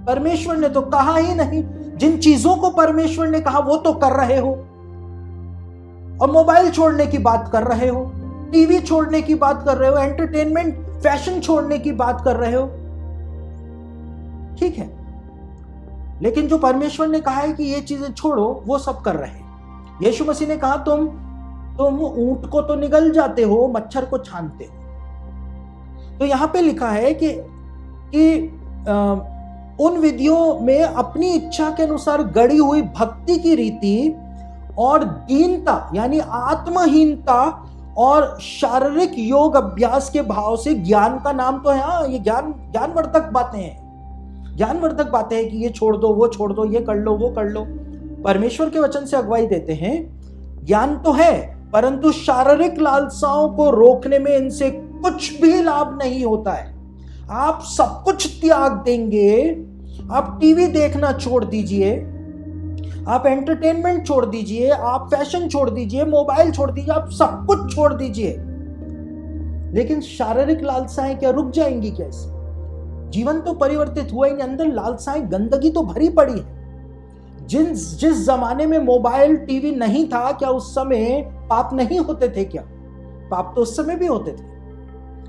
परमेश्वर ने तो कहा ही नहीं, जिन चीजों को परमेश्वर ने कहा वो तो कर रहे हो, और मोबाइल छोड़ने की बात कर रहे हो, टीवी छोड़ने की बात कर रहे हो, एंटरटेनमेंट फैशन छोड़ने की बात कर रहे हो, ठीक है, लेकिन जो परमेश्वर ने कहा है कि ये चीजें छोड़ो वो सब कर रहे हैं। यीशु मसीह ने कहा तुम ऊंट को तो निगल जाते हो, मच्छर को छानते हो। तो यहां पे लिखा है कि उन विधियों में अपनी इच्छा के अनुसार गढ़ी हुई भक्ति की रीति और दीनता यानी आत्महीनता और शारीरिक योग अभ्यास के भाव से ज्ञान का नाम तो है। हाँ, ये ज्ञानवर्धक बातें हैं, ज्ञानवर्धक बातें हैं कि ये छोड़ दो, वो छोड़ दो, ये कर लो, वो कर लो। परमेश्वर के वचन से अगुवाई देते हैं, ज्ञान तो है, परंतु शारीरिक लालसाओं को रोकने में इनसे कुछ भी लाभ नहीं होता है। आप सब कुछ त्याग देंगे, आप टीवी देखना छोड़ दीजिए, आप एंटरटेनमेंट छोड़ दीजिए, आप फैशन छोड़ दीजिए, मोबाइल छोड़ दीजिए, आप सब कुछ छोड़ दीजिए, लेकिन शारीरिक लालसाएं क्या रुक जाएंगी? कैसे? जीवन तो परिवर्तित हुआ ही नहीं, अंदर लालसाएं, गंदगी तो भरी पड़ी है। जिस जमाने में मोबाइल टीवी नहीं था, क्या उस समय पाप नहीं होते थे? क्या पाप तो उस समय भी होते थे।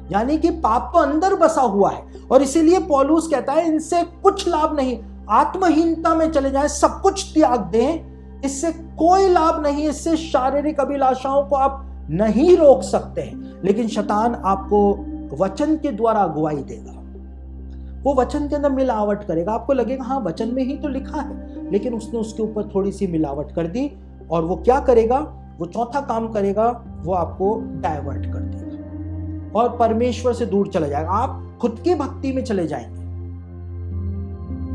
यानी कि पाप तो अंदर बसा हुआ है, और इसीलिए पौलुस कहता है इनसे कुछ लाभ नहीं। आत्महीनता में चले जाएं, सब कुछ त्याग दें, इससे कोई लाभ नहीं। इससे शारीरिक अभिलाषाओं को आप नहीं रोक सकते हैं, लेकिन शैतान आपको वचन के द्वारा अगुवाई देगा। वो वचन के अंदर मिलावट करेगा, आपको लगेगा हाँ वचन में ही तो लिखा है, लेकिन उसने उसके ऊपर थोड़ी सी मिलावट कर दी, और वो क्या करेगा? वो चौथा काम करेगा, वो आपको डाइवर्ट कर देगा और परमेश्वर से दूर चले जाएगा। आप खुद की भक्ति में चले जाएंगे,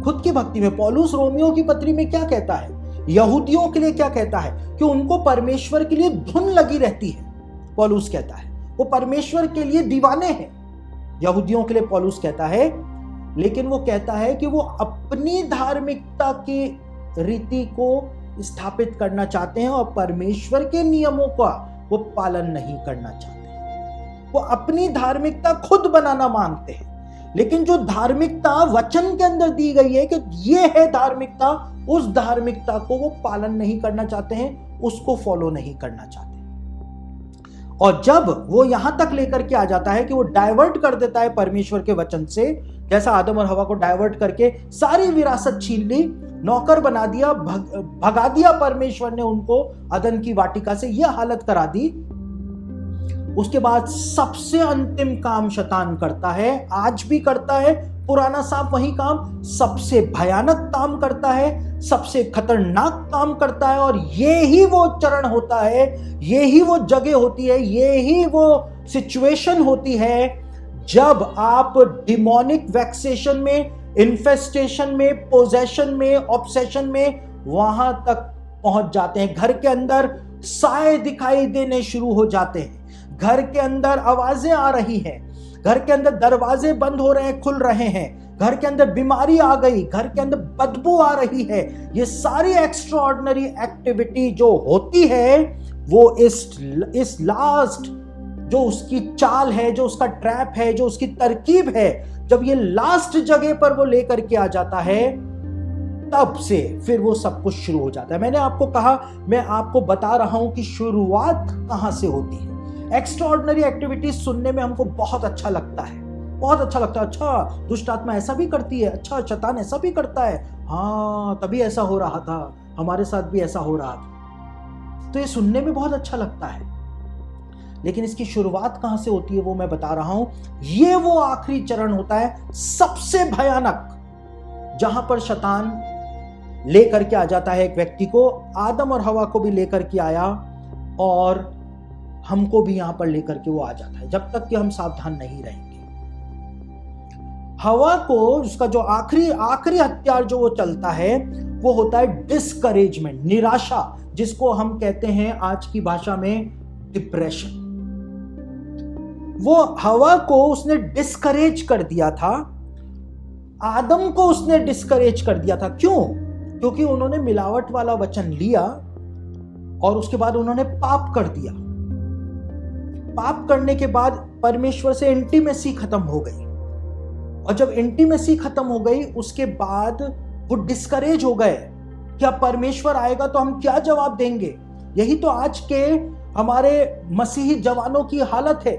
खुद की भक्ति में। पौलुस रोमियो की पत्री में क्या कहता है, यहूदियों के लिए क्या कहता है कि उनको परमेश्वर के लिए धुन लगी रहती है। पौलुस कहता है वो परमेश्वर के लिए दीवाने हैं। यहूदियों के लिए पौलुस कहता है, लेकिन वो कहता है कि वो अपनी धार्मिकता की रीति को स्थापित करना चाहते हैं और परमेश्वर के नियमों का वो पालन नहीं करना चाहते हैं। वो अपनी धार्मिकता खुद बनाना मांगते हैं, लेकिन जो धार्मिकता वचन के अंदर दी गई है कि ये है धार्मिकता, उस धार्मिकता को वो पालन नहीं करना चाहते हैं, उसको फॉलो नहीं करना चाहते। और जब वो यहां तक लेकर के आ जाता है कि वो डाइवर्ट कर देता है परमेश्वर के वचन से, जैसा आदम और हवा को डाइवर्ट करके सारी विरासत छीन ली, नौकर बना दिया, भगा दिया परमेश्वर ने उनको अदन की वाटिका से, यह हालत करा दी। उसके बाद सबसे अंतिम काम शैतान करता है, आज भी करता है, पुराना सांप वही काम, सबसे भयानक काम करता है, सबसे खतरनाक काम करता है। और ये ही वो चरण होता है, ये ही वो जगह होती है, ये ही वो सिचुएशन होती है जब आप डिमोनिक वैक्सेशन में, इन्फेस्टेशन में, पोजेशन में, ऑब्सेशन में वहां तक पहुंच जाते हैं। घर के अंदर साए दिखाई देने शुरू हो जाते हैं, घर के अंदर आवाजें आ रही हैं, घर के अंदर दरवाजे बंद हो रहे हैं, खुल रहे हैं, घर के अंदर बीमारी आ गई, घर के अंदर बदबू आ रही है। ये सारी एक्स्ट्राऑर्डिनरी एक्टिविटी जो होती है वो इस लास्ट जो उसकी चाल है, जो उसका ट्रैप है, जो उसकी तरकीब है, जब ये लास्ट जगह पर वो लेकर के आ जाता है, तब से फिर वो सब कुछ शुरू हो जाता है। मैंने आपको कहा, मैं आपको बता रहा हूं कि शुरुआत कहां से होती है। एक्स्ट्राऑर्डिनरी एक्टिविटीज सुनने में हमको बहुत अच्छा लगता है, बहुत अच्छा लगता है। अच्छा, दुष्ट आत्मा ऐसा भी करती है, अच्छा शैतान ऐसा भी करता है, हाँ तभी ऐसा हो रहा था, हमारे साथ भी ऐसा हो रहा था। तो ये सुनने में बहुत अच्छा लगता है, लेकिन इसकी शुरुआत कहां से होती है वो मैं बता रहा हूं। ये वो आखिरी चरण होता है, सबसे भयानक, जहां पर शैतान लेकर के आ जाता है एक व्यक्ति को। आदम और हवा को भी लेकर के आया और हमको भी यहां पर लेकर के वो आ जाता है, जब तक कि हम सावधान नहीं रहेंगे। हवा को उसका जो आखिरी हथियार जो वो चलता है वो होता है डिस्करेजमेंट, निराशा, जिसको हम कहते हैं आज की भाषा में डिप्रेशन। वो हवा को उसने डिस्करेज कर दिया था, आदम को उसने डिस्करेज कर दिया था। क्यों? क्योंकि उन्होंने मिलावट वाला वचन लिया और उसके बाद उन्होंने पाप कर दिया। पाप करने के बाद परमेश्वर से इंटीमेसी खत्म हो गई, और जब इंटीमेसी खत्म हो गई उसके बाद वो डिस्करेज हो गए कि अब परमेश्वर आएगा तो हम क्या जवाब देंगे। यही तो आज के हमारे मसीही जवानों की हालत है,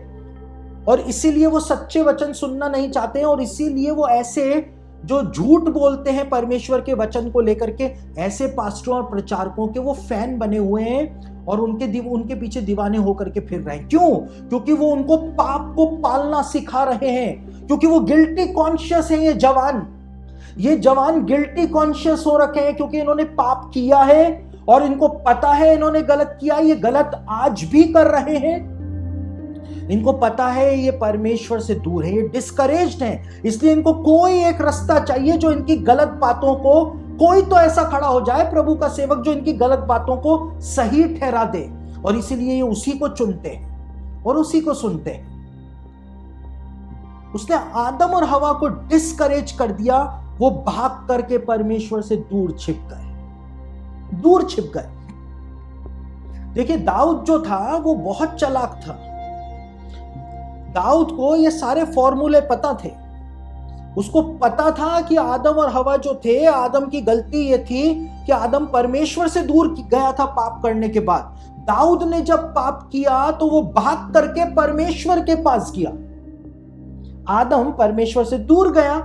और इसीलिए वो सच्चे वचन सुनना नहीं चाहते हैं, और इसीलिए वो ऐसे जो झूठ बोलते हैं परमेश्वर के वचन को लेकर के, ऐसे पास्टरों और प्रचारकों के वो फैन बने हुए हैं और उनके पीछे दीवाने होकर के फिर रहे हैं। क्यों? क्योंकि वो उनको पाप को पालना सिखा रहे हैं, क्योंकि वो गिल्टी कॉन्शियस है। ये जवान गिल्टी कॉन्शियस हो रखे हैं, क्योंकि इन्होंने पाप किया है और इनको पता है इन्होंने गलत किया। ये गलत आज भी कर रहे हैं, इनको पता है ये परमेश्वर से दूर है, ये डिस्करेज्ड हैं। इसलिए इनको कोई एक रास्ता चाहिए जो इनकी गलत बातों को, कोई तो ऐसा खड़ा हो जाए प्रभु का सेवक जो इनकी गलत बातों को सही ठहरा दे, और इसीलिए ये उसी को चुनते हैं और उसी को सुनते हैं। उसने आदम और हवा को डिस्करेज कर दिया, वो भाग करके परमेश्वर से दूर छिप गए। देखिए, दाऊद जो था वो बहुत चालाक था। दाऊद को ये सारे फॉर्मूले पता थे। उसको पता था कि आदम और हवा जो थे, आदम की गलती ये थी कि आदम परमेश्वर से दूर गया था पाप करने के बाद। दाऊद ने जब पाप किया तो वो भाग करके परमेश्वर के पास गया। आदम परमेश्वर से दूर गया,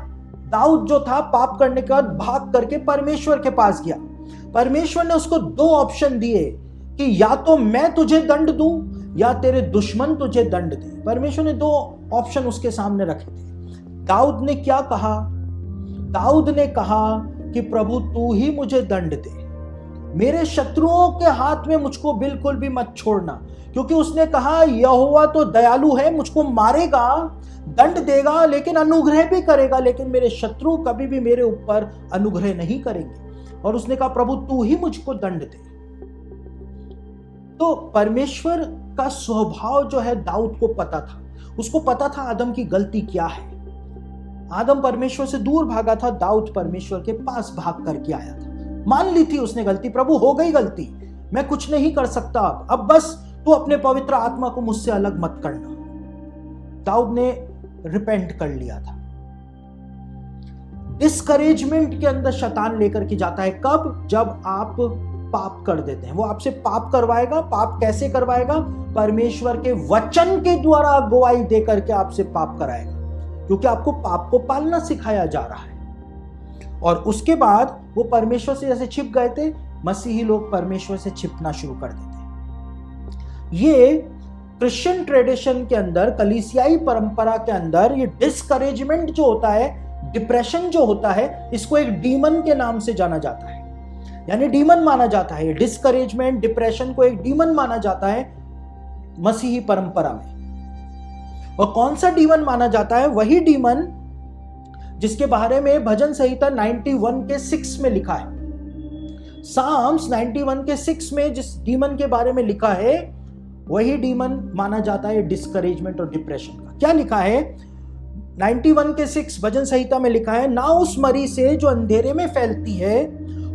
दाऊद जो था पाप करने के बाद भाग करके परमेश्वर के पास गया। परमेश्वर ने उसको दो ऑप्शन दिए कि या तो मैं तुझे दंड दूं या तेरे दुश्मन तुझे दंड दे। परमेश्वर ने दो ऑप्शन उसके सामने रखे थे। दाऊद ने क्या कहा? दाऊद ने कहा कि प्रभु तू ही मुझे दंड दे, मेरे शत्रुओं के हाथ में मुझको बिल्कुल भी मत छोड़ना। क्योंकि उसने कहा यहोवा तो दयालु है, मुझको मारेगा, दंड देगा, लेकिन अनुग्रह भी करेगा, लेकिन मेरे शत्रु कभी भी मेरे ऊपर अनुग्रह नहीं करेंगे। और उसने कहा प्रभु तू ही मुझको दंड दे। तो परमेश्वर का स्वभाव जो है दाऊद को पता था। उसको पता था आदम की गलती क्या है। आदम परमेश्वर से दूर भागा था, दाऊद परमेश्वर के पास भाग करके आया था। मान ली थी उसने गलती, प्रभु हो गई गलती, मैं कुछ नहीं कर सकता, अब बस तू अपने पवित्र आत्मा को मुझसे अलग मत करना। दाऊद ने रिपेंट कर लिया था। डिस्करेजमेंट के अंदर शैतान लेकर के जाता है। कब? जब आप पाप कर देते हैं। वो आपसे पाप करवाएगा। पाप कैसे करवाएगा? परमेश्वर के वचन के द्वारा गवाही देकर के आपसे पाप कराएगा, क्योंकि आपको पाप को पालना सिखाया जा रहा है। और उसके बाद वो परमेश्वर से जैसे छिप गए थे, मसीही लोग परमेश्वर से छिपना शुरू कर देते हैं। ये क्रिश्चियन ट्रेडिशन के अंदर, कलीसियाई परंपरा के अंदर, ये डिस्करेजमेंट जो होता है, डिप्रेशन जो होता है, इसको एक डीमन के नाम से जाना जाता है, यानी डीमन माना जाता है। डिस्करेजमेंट, डिप्रेशन को एक डीमन माना जाता है मसीही परंपरा में। और कौन सा डीमन माना जाता है? वही डीमन जिसके बारे में भजन संहिता 91 के 6 में लिखा है। साम्स 91 के 6 में जिस डीमन के बारे में लिखा है, वही डीमन माना जाता है डिस्करेजमेंट और डिप्रेशन का। क्या लिखा है? 91 के 6 भजन संहिता में लिखा है, ना उस मरी से जो अंधेरे में फैलती है,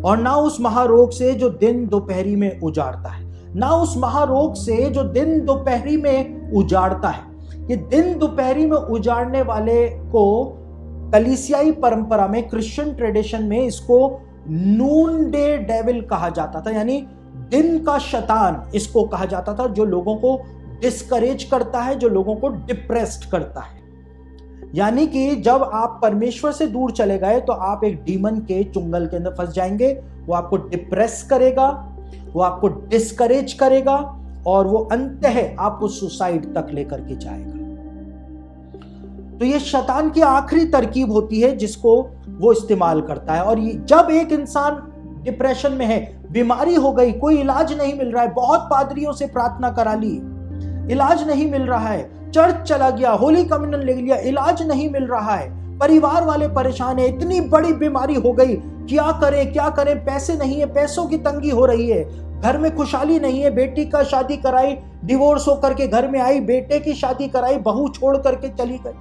और ना उस महारोग से जो दिन दोपहरी में उजाड़ता है। ना उस महारोग से जो दिन दोपहरी में उजाड़ता है। ये दिन दोपहरी में उजाड़ने वाले को कलीसियाई परंपरा में, क्रिश्चियन ट्रेडिशन में, इसको नून डे डेविल कहा जाता था, यानी दिन का शैतान इसको कहा जाता था, जो लोगों को डिस्करेज करता है, जो लोगों को डिप्रेस्ड करता है। यानी कि जब आप परमेश्वर से दूर चले गए तो आप एक डीमन के चुंगल के अंदर फंस जाएंगे। वो आपको डिप्रेस करेगा, वो आपको डिस्करेज करेगा, और वो अंततः आपको सुसाइड तक लेकर के जाएगा। तो ये शैतान की आखिरी तरकीब होती है जिसको वो इस्तेमाल करता है। और जब एक इंसान डिप्रेशन में है, बीमारी हो गई, कोई इलाज नहीं मिल रहा है, बहुत पादरियों से प्रार्थना करा ली, इलाज नहीं मिल रहा है, चर्च चला गया, होली कम्युनियन ले लिया, इलाज नहीं मिल रहा है, परिवार वाले परेशान है, इतनी बड़ी बीमारी हो गई, क्या करें क्या करें, पैसे नहीं है, पैसों की तंगी हो रही है, घर में खुशहाली नहीं है, बेटी का शादी कराई, डिवोर्स होकर के घर में आई, बेटे की शादी कराई, बहू छोड़ करके चली गई,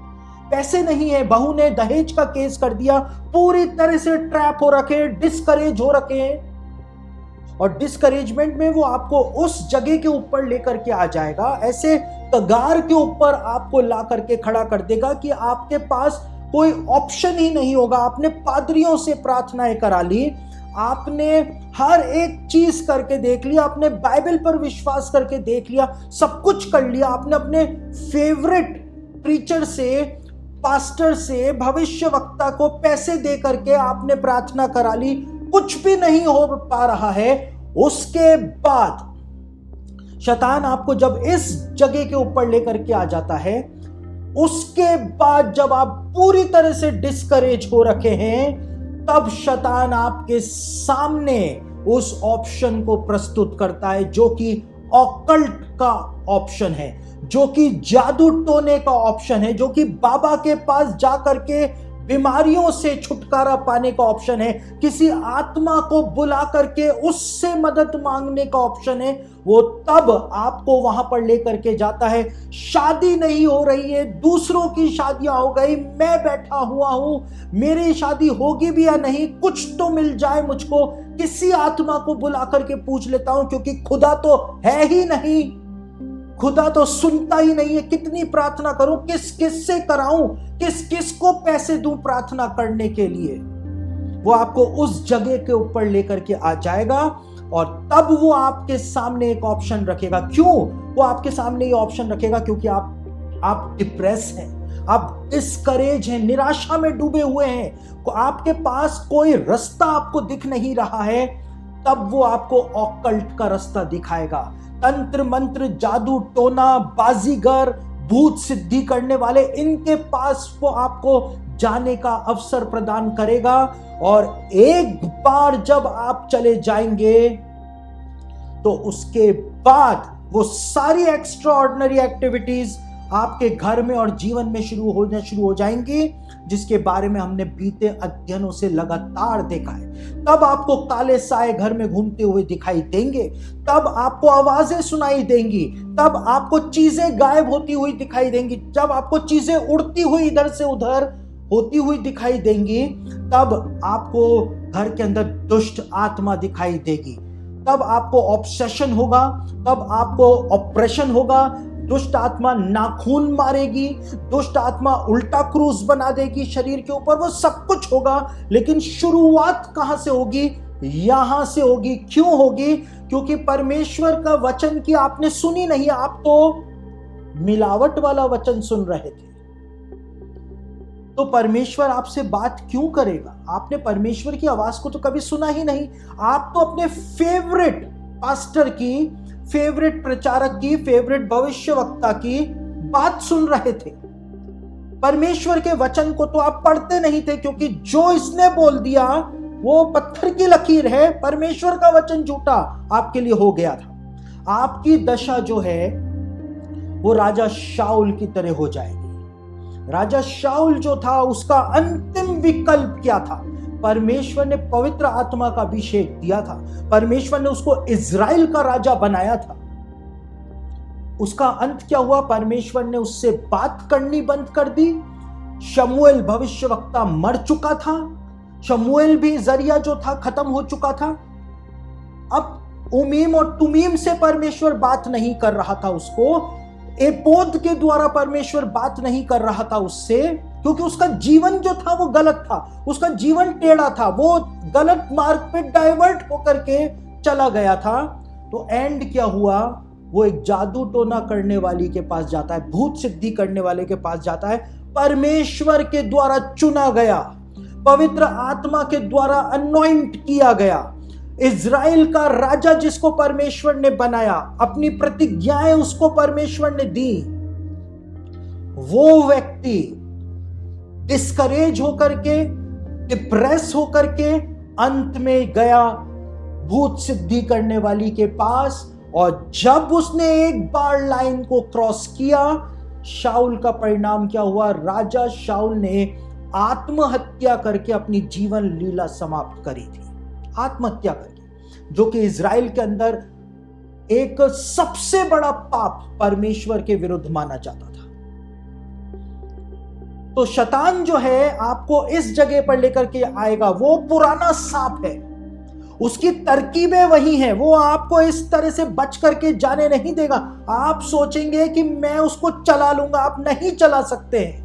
पैसे नहीं है, बहू ने दहेज का केस कर दिया, पूरी तरह से ट्रैप हो रखे, डिस्करेज हो रखे हैं। और डिस्करेजमेंट में वो आपको उस जगह के ऊपर लेकर के आ जाएगा, ऐसे कगार के ऊपर आपको ला करके खड़ा कर देगा कि आपके पास कोई ऑप्शन ही नहीं होगा। आपने पादरियों से प्रार्थनाएं करा ली, आपने हर एक चीज करके देख लिया, आपने बाइबल पर विश्वास करके देख लिया, सब कुछ कर लिया, आपने अपने फेवरेट प्रीचर से, पास्टर से, भविष्यवक्ता को पैसे दे करके आपने प्रार्थना करा ली, कुछ भी नहीं हो पा रहा है। उसके बाद शैतान आपको जब इस जगह के ऊपर लेकर के आ जाता है, उसके बाद जब आप पूरी तरह से डिस्करेज हो रखे हैं, तब शैतान आपके सामने उस ऑप्शन को प्रस्तुत करता है जो कि ऑकल्ट का ऑप्शन है, जो कि जादू टोने का ऑप्शन है, जो कि बाबा के पास जाकर के बीमारियों से छुटकारा पाने का ऑप्शन है, किसी आत्मा को बुला करके उससे मदद मांगने का ऑप्शन है। वो तब आपको वहां पर लेकर के जाता है। शादी नहीं हो रही है, दूसरों की शादियां हो गई, मैं बैठा हुआ हूं, मेरी शादी होगी भी या नहीं, कुछ तो मिल जाए मुझको, किसी आत्मा को बुला करके पूछ लेता हूं, क्योंकि खुदा तो है ही नहीं, खुदा तो सुनता ही नहीं है, कितनी प्रार्थना करूं, किस किस से कराऊं, किस किस को पैसे दूं प्रार्थना करने के लिए। वो आपको उस जगह के ऊपर लेकर के आ जाएगा, और तब वो आपके सामने एक ऑप्शन रखेगा। क्यों वो आपके सामने ये ऑप्शन रखेगा? क्योंकि आप डिप्रेस हैं, आप डिस्करेज हैं, निराशा में डूबे हुए हैं, आपके पास कोई रास्ता आपको दिख नहीं रहा है। तब वो आपको ऑकल्ट का रास्ता दिखाएगा। तंत्र मंत्र, जादू टोना, बाजीगर, भूत सिद्धि करने वाले, इनके पास वो आपको जाने का अवसर प्रदान करेगा। और एक बार जब आप चले जाएंगे तो उसके बाद वो सारी एक्स्ट्रा ऑर्डिनरी एक्टिविटीज आपके घर में और जीवन में शुरू हो जाएंगी, जिसके बारे में हमने बीते अध्ययनों से लगातार देखा है। तब आपको काले साए घर में घूमते हुए दिखाई देंगे, तब आपको आवाजें सुनाई देंगी, तब आपको चीजें गायब होती हुई दिखाई देंगी, जब आपको चीजें उड़ती हुई इधर से उधर होती हुई दिखाई देंगी, तब आपको घर के अंदर दुष्ट आत्मा दिखाई देगी, तब आपको ऑब्सेशन होगा, तब आपको ऑपरेशन होगा, दुष्ट आत्मा नाखून मारेगी, दुष्ट आत्मा उल्टा क्रूस बना देगी शरीर के ऊपर, वो सब कुछ होगा। लेकिन शुरुआत कहां से होगी? यहां से होगी। क्यों होगी? क्योंकि परमेश्वर का वचन की आपने सुनी नहीं, आप तो मिलावट वाला वचन सुन रहे थे। तो परमेश्वर आपसे बात क्यों करेगा? आपने परमेश्वर की आवाज को तो कभी सुना ही नहीं। आप तो अपने फेवरेट पास्टर की, फेवरेट प्रचारक की, फेवरेट भविष्यवक्ता की बात सुन रहे थे। परमेश्वर के वचन को तो आप पढ़ते नहीं थे, क्योंकि जो इसने बोल दिया वो पत्थर की लकीर है। परमेश्वर का वचन झूठा आपके लिए हो गया था। आपकी दशा जो है वो राजा शाऊल की तरह हो जाएगी। राजा शाऊल जो था, उसका अंतिम विकल्प क्या था? परमेश्वर ने पवित्र आत्मा का अभिषेक दिया था, परमेश्वर ने उसको इज़राइल का राजा बनाया था। उसका अंत क्या हुआ? परमेश्वर ने उससे बात करनी बंद कर दी। शमूएल भविष्यवक्ता मर चुका था, शमूएल भी जरिया जो था खत्म हो चुका था। अब उमीम और तुमीम से परमेश्वर बात नहीं कर रहा था उसको, एपोद के द्वारा परमेश्वर बात नहीं कर रहा था उससे, क्योंकि उसका जीवन जो था वो गलत था, उसका जीवन टेढ़ा था, वो गलत मार्ग पे डाइवर्ट होकर के चला गया था। तो एंड क्या हुआ? वो एक जादू टोना करने वाली के पास जाता है, भूत सिद्धि करने वाले के पास जाता है, परमेश्वर के द्वारा चुना गया, पवित्र आत्मा के द्वारा अनॉइंट किया गया, इज़राइल का राजा जिसको परमेश्वर ने बनाया, अपनी प्रतिज्ञाएं उसको परमेश्वर ने दी, वो व्यक्ति डिस्करेज होकर के, डिप्रेस होकर के अंत में गया भूत सिद्धि करने वाली के पास। और जब उसने एक बार लाइन को क्रॉस किया, शाऊल का परिणाम क्या हुआ? राजा शाऊल ने आत्महत्या करके अपनी जीवन लीला समाप्त करी थी, आत्महत्या करके, जो कि इज़राइल के अंदर एक सबसे बड़ा पाप परमेश्वर के विरुद्ध माना जाता था। तो शैतान जो है आपको इस जगह पर लेकर के आएगा, वो पुराना सांप है, उसकी तरकीबें वही हैं, वो आपको इस तरह से बच करके जाने नहीं देगा। आप सोचेंगे कि मैं उसको चला लूंगा, आप नहीं चला सकते हैं।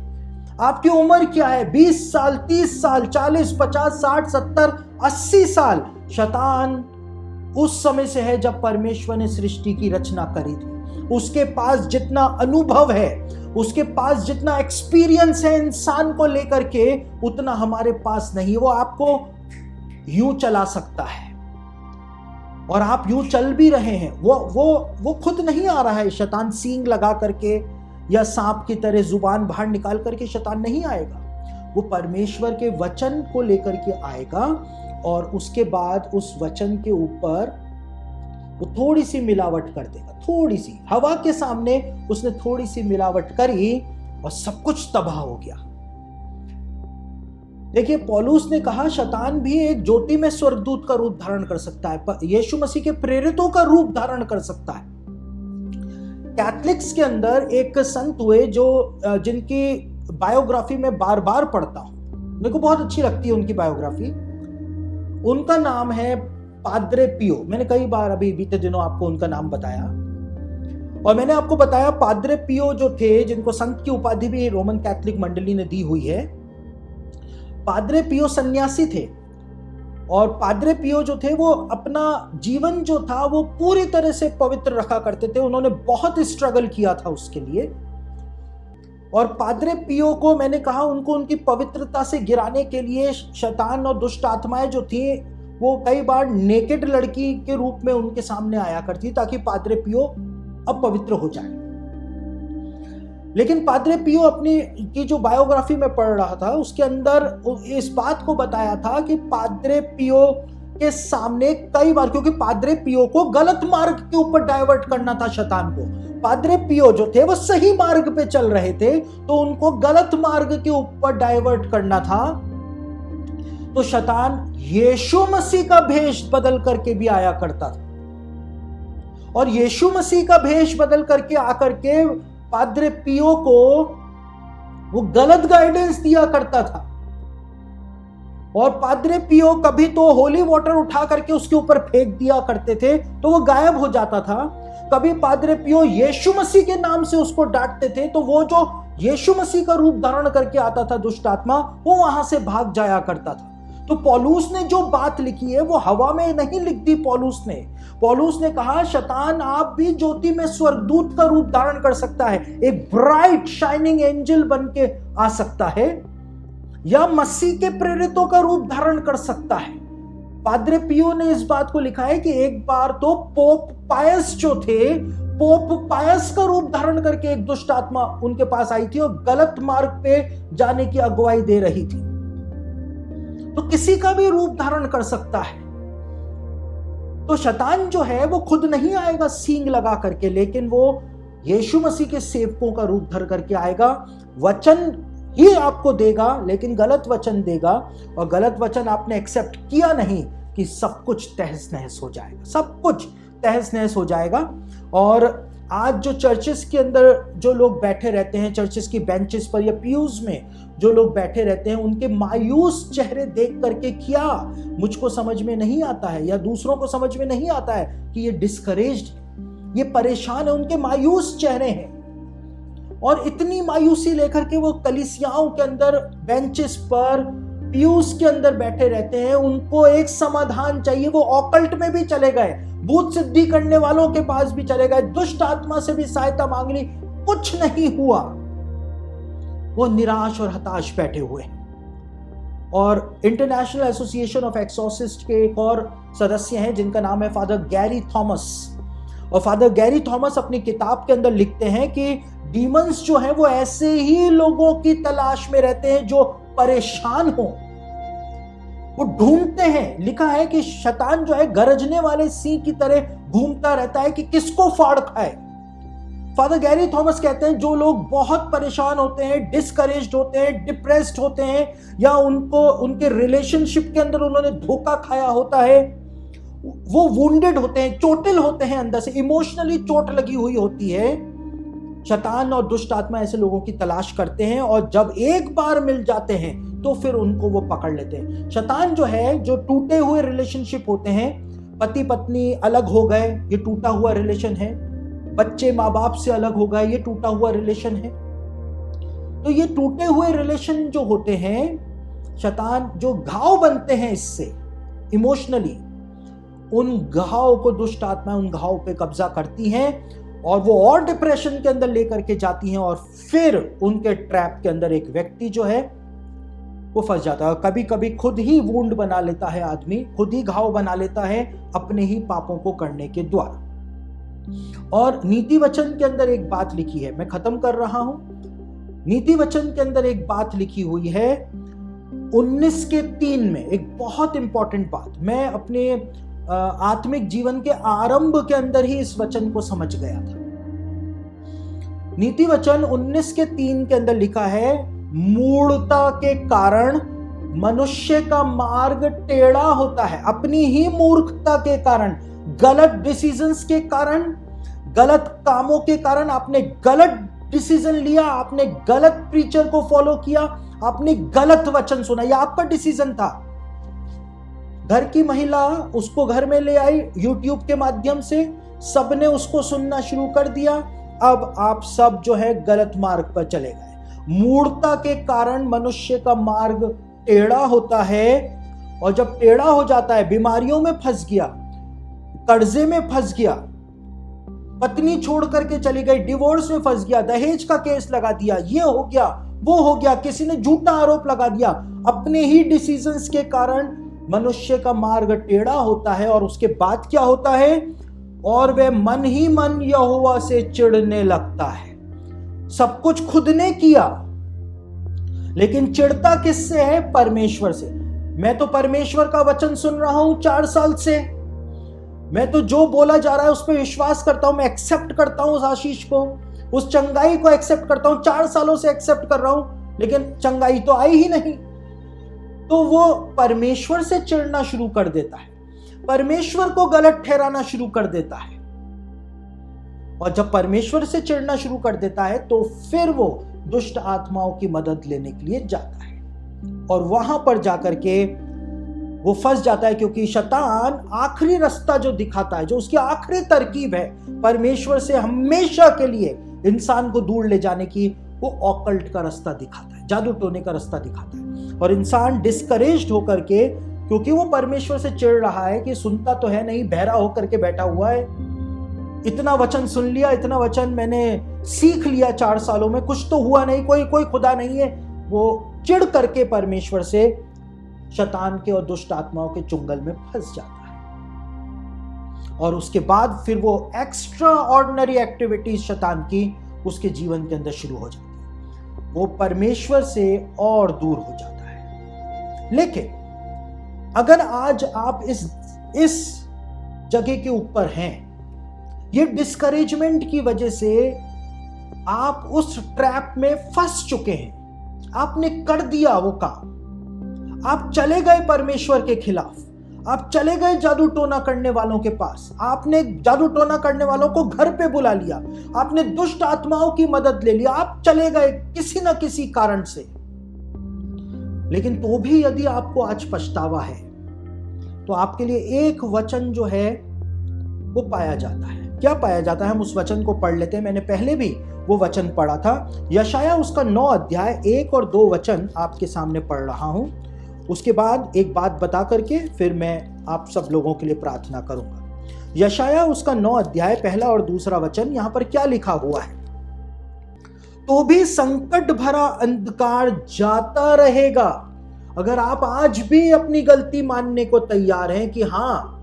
आपकी उम्र क्या है? 20 साल, 30 साल, 40, 50, 60, 70, 80 साल। शैतान उस समय से है जब परमेश्वर ने सृष्टि की रचना करी थी। उसके पास जितना अनुभव है, उसके पास जितना एक्सपीरियंस है इंसान को लेकर के, उतना हमारे पास नहीं। वो आपको यूं चला सकता है और आप यूं चल भी रहे हैं। वो खुद नहीं आ रहा है। शैतान सींग लगा करके या सांप की तरह जुबान बाहर निकाल करके शैतान नहीं आएगा। वो परमेश्वर के वचन को लेकर के आएगा और उसके बाद उस वचन के ऊपर वो थोड़ी सी मिलावट कर देगा, थोड़ी सी हवा के सामने उसने थोड़ी सी मिलावट करी और सब कुछ तबाह हो गया। देखिए, पौलुस ने कहा शैतान भी एक ज्योति में स्वर्गदूत का रूप धारण कर सकता है, यीशु मसीह के प्रेरितों का रूप धारण कर सकता है। कैथलिक्स के अंदर एक संत हुए जो जिनकी बायोग्राफी में बार बार पढ़ता हूं, मेरे को बहुत अच्छी लगती है उनकी बायोग्राफी। उनका नाम है पाद्रे पियो। मैंने कई बार अभी बीते दिनों आपको उनका नाम बताया और मैंने आपको बताया पाद्रे पियो जो थे, जिनको संत की उपाधि भी रोमन कैथलिक मंडली ने दी हुई है। पाद्रे पियो सन्यासी थे और पाद्रे पियो जो थे वो अपना जीवन जो था वो पूरी तरह से पवित्र रखा करते थे। उन्होंने बहुत स्ट्रगल किया था उसके लिए। और पाद्रे पियो को मैंने कहा उनको उनकी पवित्रता से गिराने के लिए शैतान और दुष्ट आत्माएं जो थी वो कई बार नेकेड लड़की के रूप में उनके सामने आया करती ताकि पाद्रे पियो अपवित्र हो जाए। लेकिन पाद्रे पियो अपनी की जो बायोग्राफी में पढ़ रहा था उसके अंदर इस बात को बताया था कि पाद्रे पियो के सामने कई बार, क्योंकि पाद्रे पियो को गलत मार्ग के ऊपर डाइवर्ट करना था शैतान को। पाद्रे पियो जो थे वो सही मार्ग पे चल रहे थे, तो उनको गलत मार्ग के ऊपर डाइवर्ट करना था। तो शैतान यीशु मसीह का भेष बदल करके भी आया करता था और यीशु मसीह का भेष बदल करके आकर के पाद्रे पियो को वो गलत गाइडेंस दिया करता था। और पाद्रे पियो कभी तो होली वाटर उठा करके उसके ऊपर फेंक दिया करते थे तो वो गायब हो जाता था। कभी पादरे पियो यीशु मसीह के नाम से उसको डांटते थे तो वो जो यीशु मसीह का रूप धारण करके आता था दुष्ट आत्मा, वो वहां से भाग जाया करता था। तो पौलुस ने जो बात लिखी है वो हवा में नहीं लिख दी। पौलुस ने कहा शैतान आप भी ज्योति में स्वर्गदूत का रूप धारण कर सकता है, एक ब्राइट शाइनिंग एंजल बन के आ सकता है, या मसीह के प्रेरितों का रूप धारण कर सकता है। पादरे पियो ने इस बात को लिखा है कि एक बार तो पोप पायस जो थे, पोप पायस का रूप धारण करके एक दुष्ट आत्मा उनके पास आई थी और गलत मार्ग पे जाने की अगुवाई दे रही थी। तो किसी का भी रूप धारण कर सकता है। तो शैतान जो है वो खुद नहीं आएगा सींग लगा करके, लेकिन वो यीशु मसीह के सेवकों का रूप धर करके आएगा। वचन ही आपको देगा, लेकिन गलत वचन देगा, और गलत वचन आपने एक्सेप्ट किया नहीं कि सब कुछ तहस नहस हो जाएगा, सब कुछ तहस नहस हो जाएगा। और आज जो चर्चेस के अंदर जो लोग बैठे रहते हैं, चर्चेस की बेंचेस पर या पीयूज में जो लोग बैठे रहते हैं, उनके मायूस चेहरे देख करके क्या मुझको समझ में नहीं आता है या दूसरों को समझ में नहीं आता है कि ये डिस्करेज्ड है, ये परेशान है, उनके मायूस चेहरे हैं। और इतनी मायूसी लेकर के वो कलीसियाओं के अंदर बेंचेस पर पीयूस के अंदर बैठे रहते हैं। उनको एक समाधान चाहिए। वो ऑकल्ट में भी चले गए, भूत सिद्धि करने वालों के पास भी चले गए, दुष्ट आत्मा से भी सहायता मांग ली, कुछ नहीं हुआ। वो निराश और हताश बैठे हुए हैं। और इंटरनेशनल एसोसिएशन ऑफ एक्सोर्सिस्ट के एक और सदस्य हैं जिनका नाम है फादर गैरी थॉमस। और फादर गैरी थॉमस अपनी किताब के अंदर लिखते हैं कि डीमंस जो हैं वो ऐसे ही लोगों की तलाश में रहते हैं जो परेशान हो, वो ढूंढते हैं। लिखा है कि शैतान जो है गरजने वाले सिंह की तरह घूमता रहता है कि किसको फाड़ खाए। फादर गैरी थॉमस कहते हैं जो लोग बहुत परेशान होते हैं, डिस्करेज्ड होते हैं, डिप्रेस्ड होते हैं, या उनको उनके रिलेशनशिप के अंदर उन्होंने धोखा खाया होता है, वो वुंडेड होते हैं, चोटिल होते हैं, अंदर से इमोशनली चोट लगी हुई होती है। शैतान और दुष्ट आत्मा ऐसे लोगों की तलाश करते हैं, और जब एक बार मिल जाते हैं तो फिर उनको वो पकड़ लेते हैं। शैतान जो है, जो टूटे हुए रिलेशनशिप होते हैं, पति पत्नी अलग हो गए, ये टूटा हुआ रिलेशन है, बच्चे माँ बाप से अलग हो गए, ये टूटा हुआ रिलेशन है। तो ये टूटे हुए रिलेशन जो होते हैं, शैतान जो घाव बनते हैं इससे इमोशनली, उन घाव को दुष्ट आत्मा उन घाव पे कब्जा करती हैं और वो और डिप्रेशन के अंदर लेकर के जाती हैं, और फिर उनके ट्रैप के अंदर एक व्यक्ति जो है वो फंस जाता है। कभी कभी खुद ही वुंड बना लेता है आदमी, खुद ही घाव बना लेता है अपने ही पापों को करने के द्वारा। और नीति वचन के अंदर एक बात लिखी है, मैं खत्म कर रहा हूं। नीति वचन के अंदर एक बात लिखी हुई है 19:3 में, एक बहुत इंपॉर्टेंट बात। मैं अपने आत्मिक जीवन के आरंभ के अंदर ही इस वचन को समझ गया था। नीति वचन 19:3 के अंदर लिखा है, मूढ़ता के कारण मनुष्य का मार्ग टेढ़ा होता है। अपनी ही मूर्खता के कारण, गलत डिसीजंस के कारण, गलत कामों के कारण आपने गलत डिसीजन लिया, आपने गलत प्रीचर को फॉलो किया, आपने गलत वचन सुना, यह आपका डिसीजन था। घर की महिला उसको घर में ले आई यूट्यूब के माध्यम से, सबने उसको सुनना शुरू कर दिया, अब आप सब जो है गलत मार्ग पर चले गए। मूढ़ता के कारण मनुष्य का मार्ग टेढ़ा होता है, और जब टेढ़ा हो जाता है, बीमारियों में फंस गया, कर्जे में फंस गया, पत्नी छोड़ करके चली गई, डिवोर्स में फंस गया, दहेज का केस लगा दिया, ये हो गया, वो हो गया, किसी ने झूठा आरोप लगा दिया, अपने ही डिसीजंस के कारण मनुष्य का मार्ग टेढ़ा होता है। और उसके बाद क्या होता है, और वह मन ही मन यहोवा से चिढ़ने लगता है। सब कुछ खुद ने किया, लेकिन चिढ़ता किससे है? परमेश्वर से। मैं तो परमेश्वर का वचन सुन रहा हूं 4 साल से, मैं तो जो बोला जा रहा है उस पर विश्वास करता हूं, मैं एक्सेप्ट करता हूं उस आशीष को, उस चंगाई को एक्सेप्ट करता हूं, 4 सालों से एक्सेप्ट कर रहा हूं, लेकिन चंगाई तो आई ही नहीं। तो वो परमेश्वर से चिढ़ना शुरू कर देता है, परमेश्वर को गलत ठहराना शुरू कर देता है। और जब परमेश्वर से चिढ़ना शुरू कर देता है तो फिर वो दुष्ट आत्माओं की मदद लेने के लिए जाता है, और वहां पर जाकर के वो फंस जाता है, क्योंकि शैतान आखिरी रास्ता जो दिखाता है, जो उसकी आखिरी तरकीब है परमेश्वर से हमेशा के लिए इंसान को दूर ले जाने की, वो ऑकल्ट का रास्ता दिखाता है, जादू टोने का रास्ता दिखाता है। और इंसान डिस्करेज्ड होकर के, क्योंकि वो परमेश्वर से चिढ़ रहा है कि सुनता तो है नहीं, बहरा होकर के बैठा हुआ है, इतना वचन सुन लिया, इतना वचन मैंने सीख लिया 4 सालों में, कुछ तो हुआ नहीं, कोई खुदा नहीं है। वो चिढ़ करके परमेश्वर से शैतान के और दुष्ट आत्माओं के चुंगल में फंस जाता है। और उसके बाद फिर वो एक्स्ट्रा ऑर्डिनरी एक्टिविटीज शैतान की उसके जीवन के अंदर शुरू हो जाती है, वो परमेश्वर से और दूर हो जाता है। लेकिन अगर आज आप इस जगह के ऊपर हैं, ये डिस्करेजमेंट की वजह से आप उस ट्रैप में फंस चुके हैं, आपने कर दिया वो काम, आप चले गए परमेश्वर के खिलाफ, आप चले गए जादू टोना करने वालों के पास, आपने जादू टोना करने वालों को घर पे बुला लिया, आपने दुष्ट आत्माओं की मदद ले लिया, आप चले गए किसी ना किसी कारण से। लेकिन तो भी यदि आपको आज पछतावा है, तो आपके लिए एक वचन जो है वो पाया जाता है। क्या पाया जाता है, हम उस वचन को पढ़ लेते हैं। मैंने पहले भी वो वचन पढ़ा था, यशाया उसका 9 अध्याय 1 और 2 वचन आपके सामने पढ़ रहा हूं। उसके बाद एक बात बता करके फिर मैं आप सब लोगों के लिए प्रार्थना करूंगा। यशाया उसका 9 अध्याय 1 और 2 वचन, यहां पर क्या लिखा हुआ है, तो भी संकट भरा अंधकार जाता रहेगा। अगर आप आज भी अपनी गलती मानने को तैयार हैं कि हाँ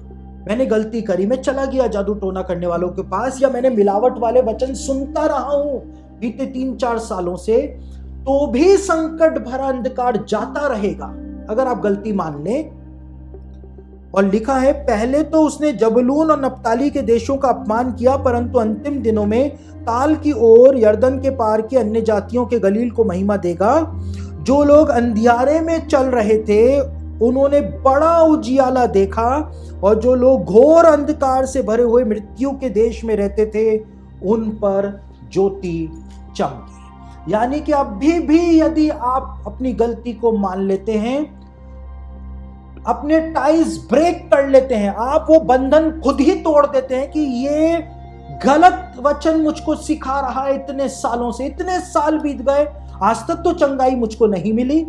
मैंने गलती करी, मैं चला गया जादू टोना करने वालों के पास, या मैंने मिलावट वाले वचन सुनता रहा हूं बीते 3-4 सालों से, तो भी संकट भरा अंधकार जाता रहेगा। अगर आप गलती मान लें, और लिखा है, पहले तो उसने जबलून और नप्ताली के देशों का अपमान किया, परंतु अंतिम दिनों में ताल की ओर यर्दन के पार की अन्य जातियों के गलील को महिमा देगा। जो लोग अंधियारे में चल रहे थे उन्होंने बड़ा उजियाला देखा, और जो लोग घोर अंधकार से भरे हुए मृत्यु के देश में रहते थे उन पर ज्योति चमकी। यानी कि अभी भी यदि आप अपनी गलती को मान लेते हैं, अपने टाइज ब्रेक कर लेते हैं, आप वो बंधन खुद ही तोड़ देते हैं कि ये गलत वचन मुझको सिखा रहा है इतने सालों से, इतने साल बीत गए, आज तक तो चंगाई मुझको नहीं मिली,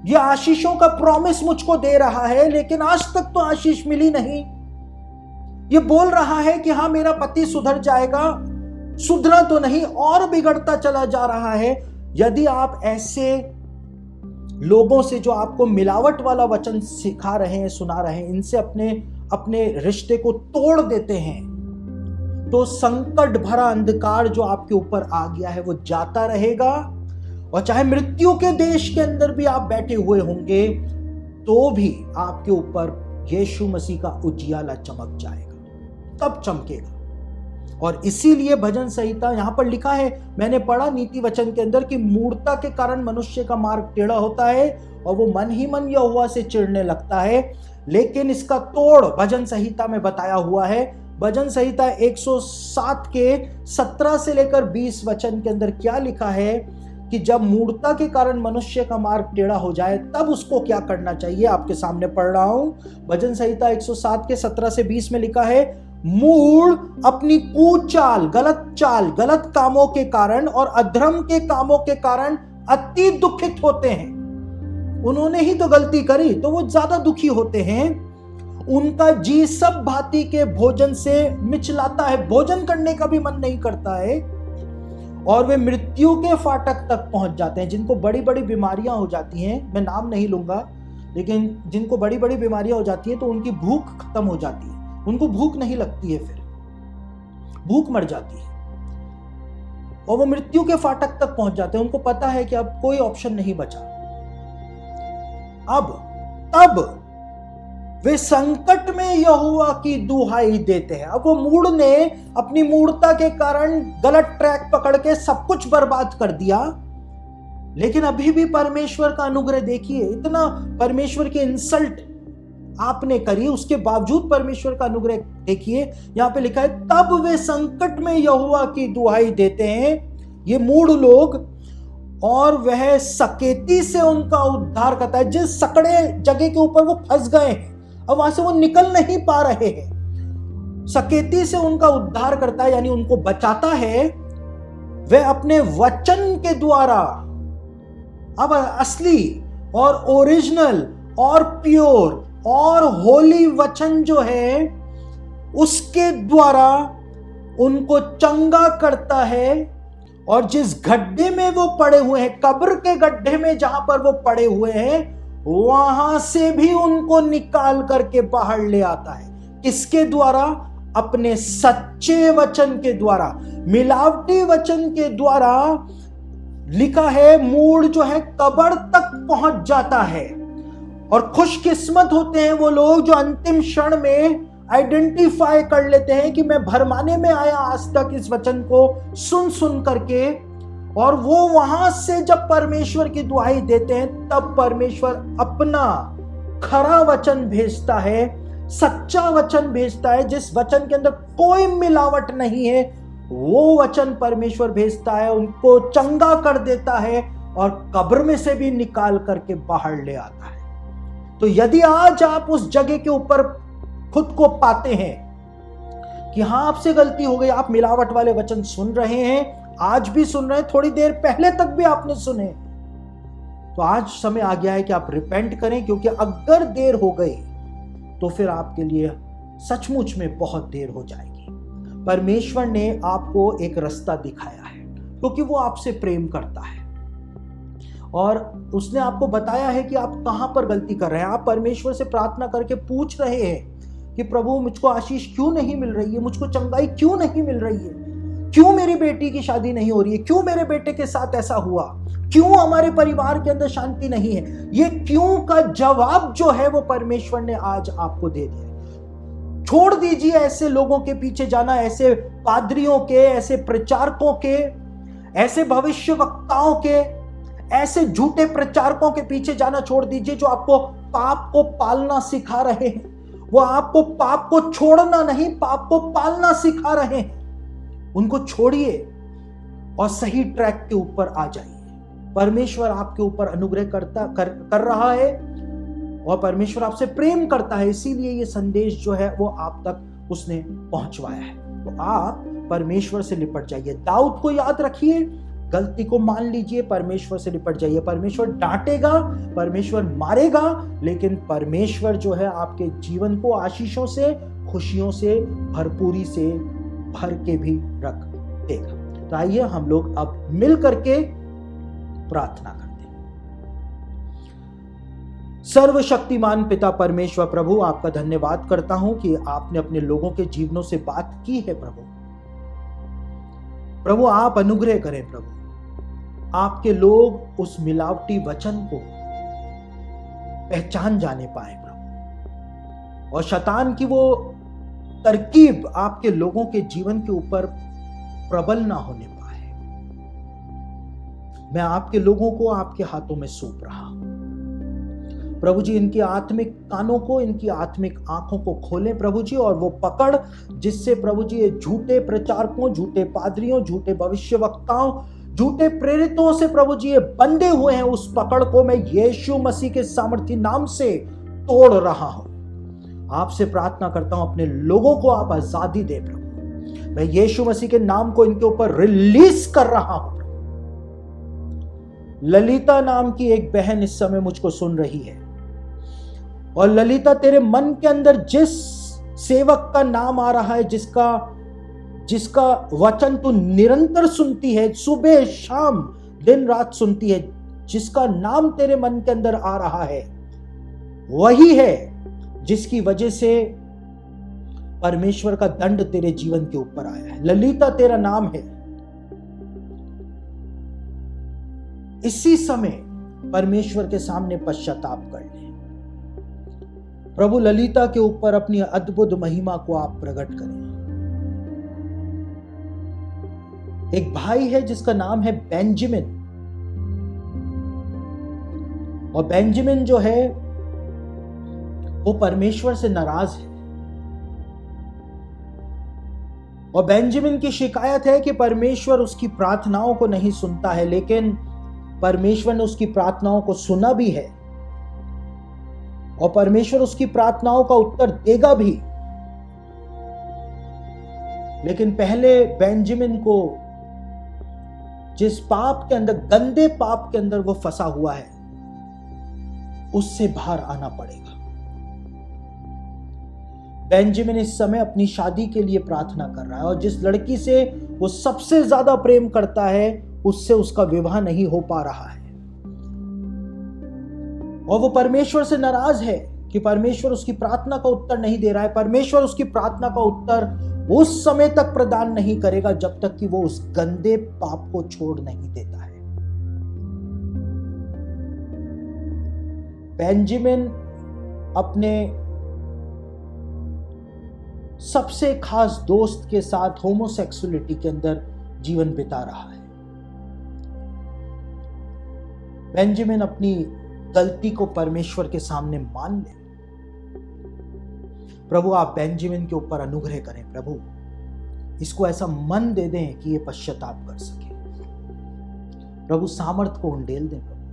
ये आशीषों का प्रॉमिस मुझको दे रहा है लेकिन आज तक तो आशीष मिली नहीं, ये बोल रहा है कि हाँ मेरा पति सुधर जाएगा, सुधरा तो नहीं, और बिगड़ता चला जा रहा है। यदि आप ऐसे लोगों से, जो आपको मिलावट वाला वचन सिखा रहे हैं, सुना रहे हैं, इनसे अपने रिश्ते को तोड़ देते हैं, तो संकट भरा अंधकार जो आपके ऊपर आ गया है वो जाता रहेगा। और चाहे मृत्यु के देश के अंदर भी आप बैठे हुए होंगे, तो भी आपके ऊपर यीशु मसीह का उजियाला चमक जाएगा, तब चमकेगा। और इसीलिए भजन संहिता यहां पर लिखा है, मैंने पढ़ा नीति वचन के अंदर, कि मूढ़ता के कारण मनुष्य का मार्ग टेढ़ा होता है और वो मन ही मन यहोवा से चिढ़ने लगता है, लेकिन इसका तोड़ भजन संहिता में बताया हुआ है। भजन संहिता 107 के 17 से लेकर 20 वचन के अंदर क्या लिखा है कि जब मूढ़ता के कारण मनुष्य का मार्ग टेढ़ा हो जाए तब उसको क्या करना चाहिए। आपके सामने पढ़ रहा हूं, भजन संहिता 107 के 17 से 20 में लिखा है, मूढ़ अपनी कुचाल, गलत कामों के कारण और अधर्म के कामों के कारण अति दुखित होते हैं। उन्होंने ही तो गलती करी तो वो ज्यादा दुखी होते हैं। उनका जी सब भांति के भोजन से मिचलाता है, भोजन करने का भी मन नहीं करता है, और वे मृत्यु के फाटक तक पहुंच जाते हैं। जिनको बड़ी बड़ी बीमारियां हो जाती हैं, मैं नाम नहीं लूंगा, लेकिन जिनको बड़ी बड़ी बीमारियां हो जाती हैं तो उनकी भूख खत्म हो जाती है, उनको भूख नहीं लगती है, फिर भूख मर जाती है और वो मृत्यु के फाटक तक पहुंच जाते हैं। उनको पता है कि अब कोई ऑप्शन नहीं बचा। तब वे संकट में यहोवा की दुहाई देते हैं। अब वो मूढ़ ने अपनी मूढ़ता के कारण गलत ट्रैक पकड़ के सब कुछ बर्बाद कर दिया, लेकिन अभी भी परमेश्वर का अनुग्रह देखिए, इतना परमेश्वर की इंसल्ट आपने करी, उसके बावजूद परमेश्वर का अनुग्रह देखिए। यहां पे लिखा है, तब वे संकट में यहोवा की दुहाई देते हैं, ये मूढ़ लोग, और वह सकेती से उनका उद्धार करता है। जिस सकड़े जगह के ऊपर वो फंस गए हैं, अब वहां से वो निकल नहीं पा रहे हैं, सकेती से उनका उद्धार करता है, यानी उनको बचाता है। वह अपने वचन के द्वारा, अब असली और ओरिजिनल और प्योर और होली वचन जो है, उसके द्वारा उनको चंगा करता है। और जिस गड्ढे में वो पड़े हुए हैं, कब्र के गड्ढे में जहां पर वो पड़े हुए हैं, वहां से भी उनको निकाल करके बाहर ले आता है। किसके द्वारा? अपने सच्चे वचन के द्वारा। मिलावटी वचन के द्वारा लिखा है मूड जो है कब्र तक पहुंच जाता है। और खुशकिस्मत होते हैं वो लोग जो अंतिम क्षण में आइडेंटिफाई कर लेते हैं कि मैं भरमाने में आया आज तक इस वचन को सुन करके, और वो वहां से जब परमेश्वर की दुहाई देते हैं, तब परमेश्वर अपना खरा वचन भेजता है, सच्चा वचन भेजता है, जिस वचन के अंदर कोई मिलावट नहीं है। वो वचन परमेश्वर भेजता है, उनको चंगा कर देता है और कब्र में से भी निकाल करके बाहर ले आता है। तो यदि आज आप उस जगह के ऊपर खुद को पाते हैं कि हां आपसे गलती हो गई, आप मिलावट वाले वचन सुन रहे हैं, आज भी सुन रहे हैं, थोड़ी देर पहले तक भी आपने सुने, तो आज समय आ गया है कि आप रिपेंट करें, क्योंकि अगर देर हो गई तो फिर आपके लिए सचमुच में बहुत देर हो जाएगी। परमेश्वर ने आपको एक रास्ता दिखाया है, क्योंकि वो आपसे प्रेम करता है और उसने आपको बताया है कि आप कहां पर गलती कर रहे हैं। आप परमेश्वर से प्रार्थना करके पूछ रहे हैं कि प्रभु मुझको आशीष क्यों नहीं मिल रही है, मुझको चंगाई क्यों नहीं मिल रही है, क्यों मेरी बेटी की शादी नहीं हो रही है, क्यों मेरे बेटे के साथ ऐसा हुआ, क्यों हमारे परिवार के अंदर शांति नहीं है। ये क्यों का जवाब जो है वो परमेश्वर ने आज आपको दे दिया। छोड़ दीजिए ऐसे लोगों के पीछे जाना, ऐसे पादरियों के, ऐसे प्रचारकों के, ऐसे भविष्य वक्ताओं के, ऐसे झूठे प्रचारकों के पीछे जाना छोड़ दीजिए जो आपको पाप को पालना सिखा रहे हैं। वो आपको पाप को छोड़ना नहीं, पाप को पालना सिखा रहे हैं। उनको छोड़िए और सही ट्रैक के ऊपर आ जाइए। परमेश्वर आपके ऊपर अनुग्रह कर रहा है और परमेश्वर आपसे प्रेम करता है, इसीलिए ये संदेश जो है वो आप तक उसने पहुंचवाया है। तो आप परमेश्वर से लिपट जाइए। दाऊद को याद रखिए, गलती को मान लीजिए, परमेश्वर से लिपट जाइए। परमेश्वर डांटेगा, परमेश्वर मारेगा, लेकिन परमेश्वर जो है आपके जीवन को आशीषों से, खुशियों से, भरपूरी से भर के भी रख देगा। तो आइए हम लोग अब मिल करके प्रार्थना करते हैं। सर्वशक्तिमान पिता परमेश्वर प्रभु, आपका धन्यवाद करता हूं कि आपने अपने लोगों के जीवनों से बात की है। प्रभु आप अनुग्रह करें। प्रभु आपके लोग उस मिलावटी वचन को पहचान जाने पाए प्रभु, और शैतान की वो तरकीब आपके लोगों के जीवन के ऊपर प्रबल ना होने पाए। मैं आपके लोगों को आपके हाथों में सौंप रहा हूं प्रभु जी। इनकी आत्मिक कानों को, इनकी आत्मिक आंखों को खोलें प्रभु जी, और वो पकड़ जिससे प्रभु जी ये झूठे प्रचारकों, झूठे पादरियों, झूठे भविष्यवक्ताओं, झूठे प्रेरितों से प्रभु जी ये बंधे हुए हैं, उस पकड़ को मैं यीशु मसीह के सामर्थी नाम से तोड़ रहा हूं। आपसे प्रार्थना करता हूं अपने लोगों को आप आजादी दे प्रभु। मैं यीशु मसीह के नाम को इनके ऊपर रिलीज कर रहा हूं। ललिता नाम की एक बहन इस समय मुझको सुन रही है, और ललिता तेरे मन के अंदर जिस सेवक का नाम आ रहा है, जिसका वचन तू निरंतर सुनती है, सुबह शाम दिन रात सुनती है, जिसका नाम तेरे मन के अंदर आ रहा है, वही है जिसकी वजह से परमेश्वर का दंड तेरे जीवन के ऊपर आया है। ललिता तेरा नाम है। इसी समय परमेश्वर के सामने पश्चाताप कर ले प्रभु। ललिता के ऊपर अपनी अद्भुत महिमा को आप प्रकट करें। एक भाई है जिसका नाम है बेंजामिन, और बेंजामिन जो है वो परमेश्वर से नाराज है, और बेंजामिन की शिकायत है कि परमेश्वर उसकी प्रार्थनाओं को नहीं सुनता है। लेकिन परमेश्वर ने उसकी प्रार्थनाओं को सुना भी है और परमेश्वर उसकी प्रार्थनाओं का उत्तर देगा भी। लेकिन पहले बेंजामिन को जिस पाप के अंदर, गंदे पाप के अंदर वो फंसा हुआ है, उससे बाहर आना पड़ेगा। बेंजामिन इस समय अपनी शादी के लिए प्रार्थना कर रहा है और जिस लड़की से वो सबसे ज्यादा प्रेम करता है उससे उसका विवाह नहीं हो पा रहा है और वो परमेश्वर से नाराज है कि परमेश्वर उसकी प्रार्थना का उत्तर नहीं दे रहा है। परमेश्वर उसकी प्रार्थना का उत्तर उस समय तक प्रदान नहीं करेगा जब तक कि वो उस गंदे पाप को छोड़ नहीं देता है। बेंजामिन अपने सबसे खास दोस्त के साथ होमोसेक्सुअलिटी के अंदर जीवन बिता रहा है। बेंजामिन अपनी गलती को परमेश्वर के सामने मान ले। प्रभु आप बेंजामिन के ऊपर अनुग्रह करें। प्रभु इसको ऐसा मन दे दें कि ये पश्चाताप कर सके। प्रभु सामर्थ को उंडेल दें। प्रभु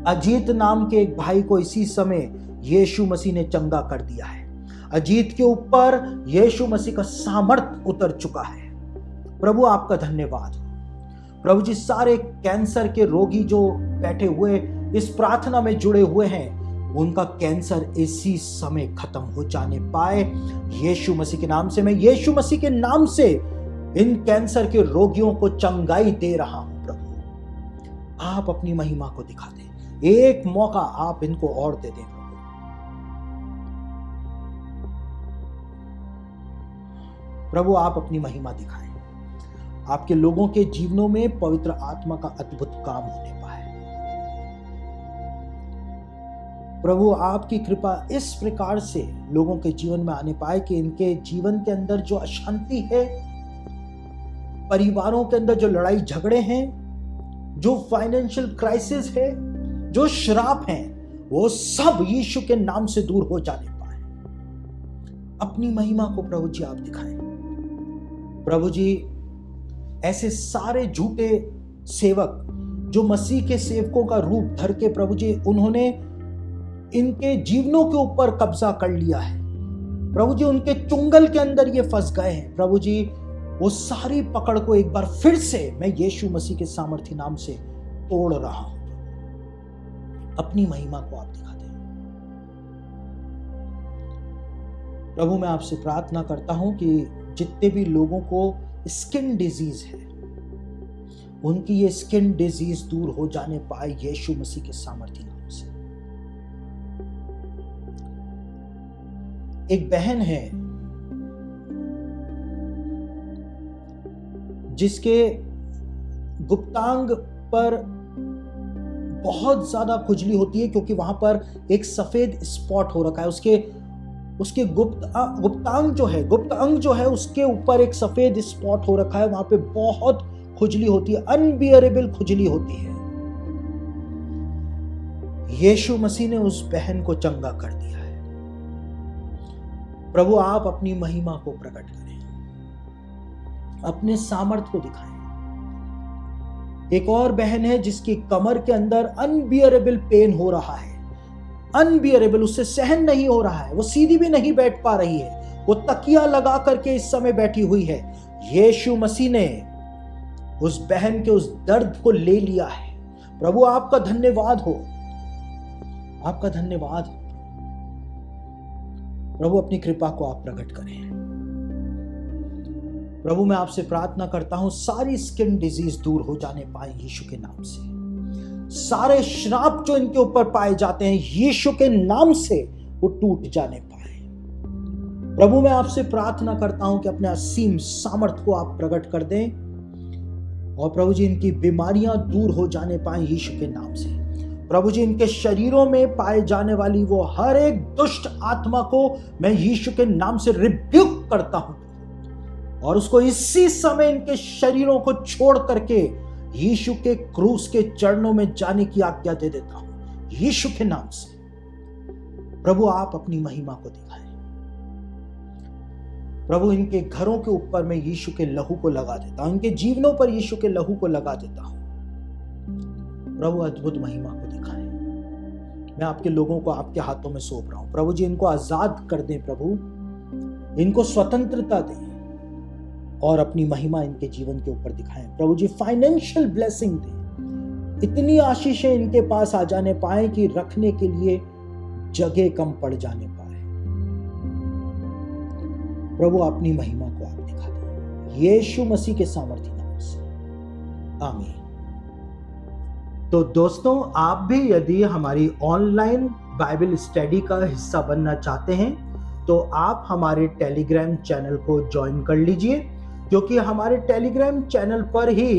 अजीत नाम के एक भाई को इसी समय यीशु मसीह ने चंगा कर दिया है। अजीत के ऊपर यीशु मसीह का सामर्थ उतर चुका है। प्रभु आपका धन्यवाद। प्रभु जी सारे कैंसर के रोगी जो बैठे हुए इस प्रार्थना में जुड़े हुए हैं, उनका कैंसर इसी समय खत्म हो जाने पाए यीशु मसीह के नाम से। मैं यीशु मसीह के नाम से इन कैंसर के रोगियों को चंगाई दे रहा हूं। प्रभु आप अपनी महिमा को दिखा दें। एक मौका आप इनको और दे दें। प्रभु आप अपनी महिमा दिखाएं। आपके लोगों के जीवनों में पवित्र आत्मा का अद्भुत काम होने पाए। प्रभु आपकी कृपा इस प्रकार से लोगों के जीवन में आने पाए कि इनके जीवन के अंदर जो अशांति है, परिवारों के अंदर जो लड़ाई झगड़े हैं, जो फाइनेंशियल क्राइसिस है, जो श्राप हैं, वो सब यीशु के नाम से दूर हो जाने पाए। अपनी महिमा को प्रभु जी आप दिखाएं। प्रभु जी ऐसे सारे झूठे सेवक जो मसीह के सेवकों का रूप धर के प्रभु जी उन्होंने इनके जीवनों के ऊपर कब्जा कर लिया है, प्रभु जी उनके चुंगल के अंदर ये फंस गए हैं। प्रभु जी वो सारी पकड़ को एक बार फिर से मैं यीशु मसीह के सामर्थी नाम से तोड़ रहा हूं। अपनी महिमा को आप दिखा दें। प्रभु मैं आपसे प्रार्थना करता हूं कि जितने भी लोगों को स्किन डिजीज है, उनकी ये स्किन डिजीज दूर हो जाने पाए यीशु मसीह के सामर्थी नाम से। एक बहन है जिसके गुप्तांग पर बहुत ज्यादा खुजली होती है क्योंकि वहां पर एक सफेद स्पॉट हो रखा है। उसके गुप्तांग जो है उसके ऊपर एक सफेद स्पॉट हो रखा है। वहां पे बहुत खुजली होती है, अनबियरेबल खुजली होती है। यीशु मसीह ने उस बहन को चंगा कर दिया है। प्रभु आप अपनी महिमा को प्रकट करें, अपने सामर्थ को दिखाएं। एक और बहन है जिसकी कमर के अंदर अनबियरेबल पेन हो रहा है, अनबियरेबल, उससे सहन नहीं हो रहा है, वो सीधी भी नहीं बैठ पा रही है, वो तकिया लगा करके इस समय बैठी हुई है। यीशु मसीह ने उस बहन के उस दर्द को ले लिया है। प्रभु आपका धन्यवाद हो, आपका धन्यवाद हो। प्रभु अपनी कृपा को आप प्रकट करें। प्रभु मैं आपसे प्रार्थना करता हूं सारी स्किन डिजीज दूर हो जाने पाए यीशु के नाम से। सारे श्राप जो इनके ऊपर पाए जाते हैं यीशु के नाम से वो टूट जाने पाए। प्रभु मैं आपसे प्रार्थना करता हूं कि अपने असीम सामर्थ को आप प्रकट कर दें और प्रभु जी इनकी बीमारियां दूर हो जाने पाए यीशु के नाम से। प्रभु जी इनके शरीरों में पाए जाने वाली वो हर एक दुष्ट आत्मा को मैं यीशु के नाम से रिब्यूक करता हूं और उसको इसी समय इनके शरीरों को छोड़ करके यीशु के क्रूस के चरणों में जाने की आज्ञा दे देता हूं यीशु के नाम से। प्रभु आप अपनी महिमा को दिखाएं। प्रभु इनके घरों के ऊपर मैं यीशु के लहू को लगा देता हूं, इनके जीवनों पर यीशु के लहू को लगा देता हूं। प्रभु अद्भुत महिमा को दिखाएं। मैं आपके लोगों को आपके हाथों में सौंप रहा हूं। प्रभु जी, इनको आजाद कर दें प्रभु, इनको स्वतंत्रता दें और अपनी महिमा इनके जीवन के ऊपर दिखाएं। प्रभु जी, फाइनेंशियल ब्लेसिंग दें, इतनी आशीषें इनके पास आ जाने पाए कि रखने के लिए जगह कम पड़ जाने पाए। प्रभु, अपनी महिमा को आप दिखा दें, यीशु मसीह के सामर्थी नाम से, आमीन। तो दोस्तों, आप भी यदि हमारी ऑनलाइन बाइबल स्टडी का हिस्सा बनना चाहते हैं तो आप हमारे टेलीग्राम चैनल को ज्वाइन कर लीजिए, क्योंकि हमारे टेलीग्राम चैनल पर ही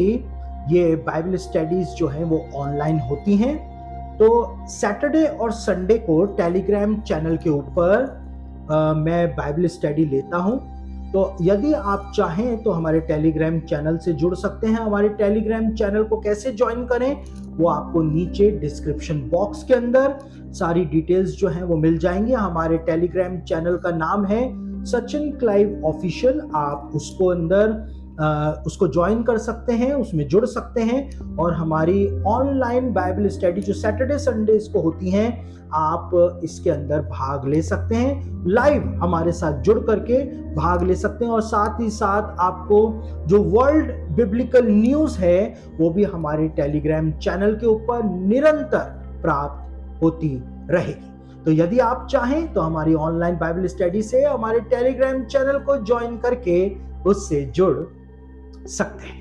ये बाइबल स्टडीज जो हैं वो ऑनलाइन होती हैं। तो सैटरडे और संडे को टेलीग्राम चैनल के ऊपर मैं बाइबल स्टडी लेता हूं। तो यदि आप चाहें तो हमारे टेलीग्राम चैनल से जुड़ सकते हैं। हमारे टेलीग्राम चैनल को कैसे ज्वाइन करें, वो आपको नीचे डिस्क्रिप्शन बॉक्स के अंदर सारी डिटेल्स जो हैं वो मिल जाएंगी। हमारे टेलीग्राम चैनल का नाम है सचिन क्लाइव ऑफिशियल। आप उसको ज्वाइन कर सकते हैं, उसमें जुड़ सकते हैं और हमारी ऑनलाइन बाइबल स्टडी जो सैटरडे संडे को होती हैं, आप इसके अंदर भाग ले सकते हैं। लाइव हमारे साथ जुड़ करके भाग ले सकते हैं और साथ ही साथ आपको जो वर्ल्ड बिब्लिकल न्यूज़ है वो भी हमारे टेलीग्राम चैनल के ऊपर निरंतर प्राप्त होती रहेगी। तो यदि आप चाहें तो हमारी ऑनलाइन बाइबल स्टडी से हमारे टेलीग्राम चैनल को ज्वाइन करके उससे जुड़ सकते हैं।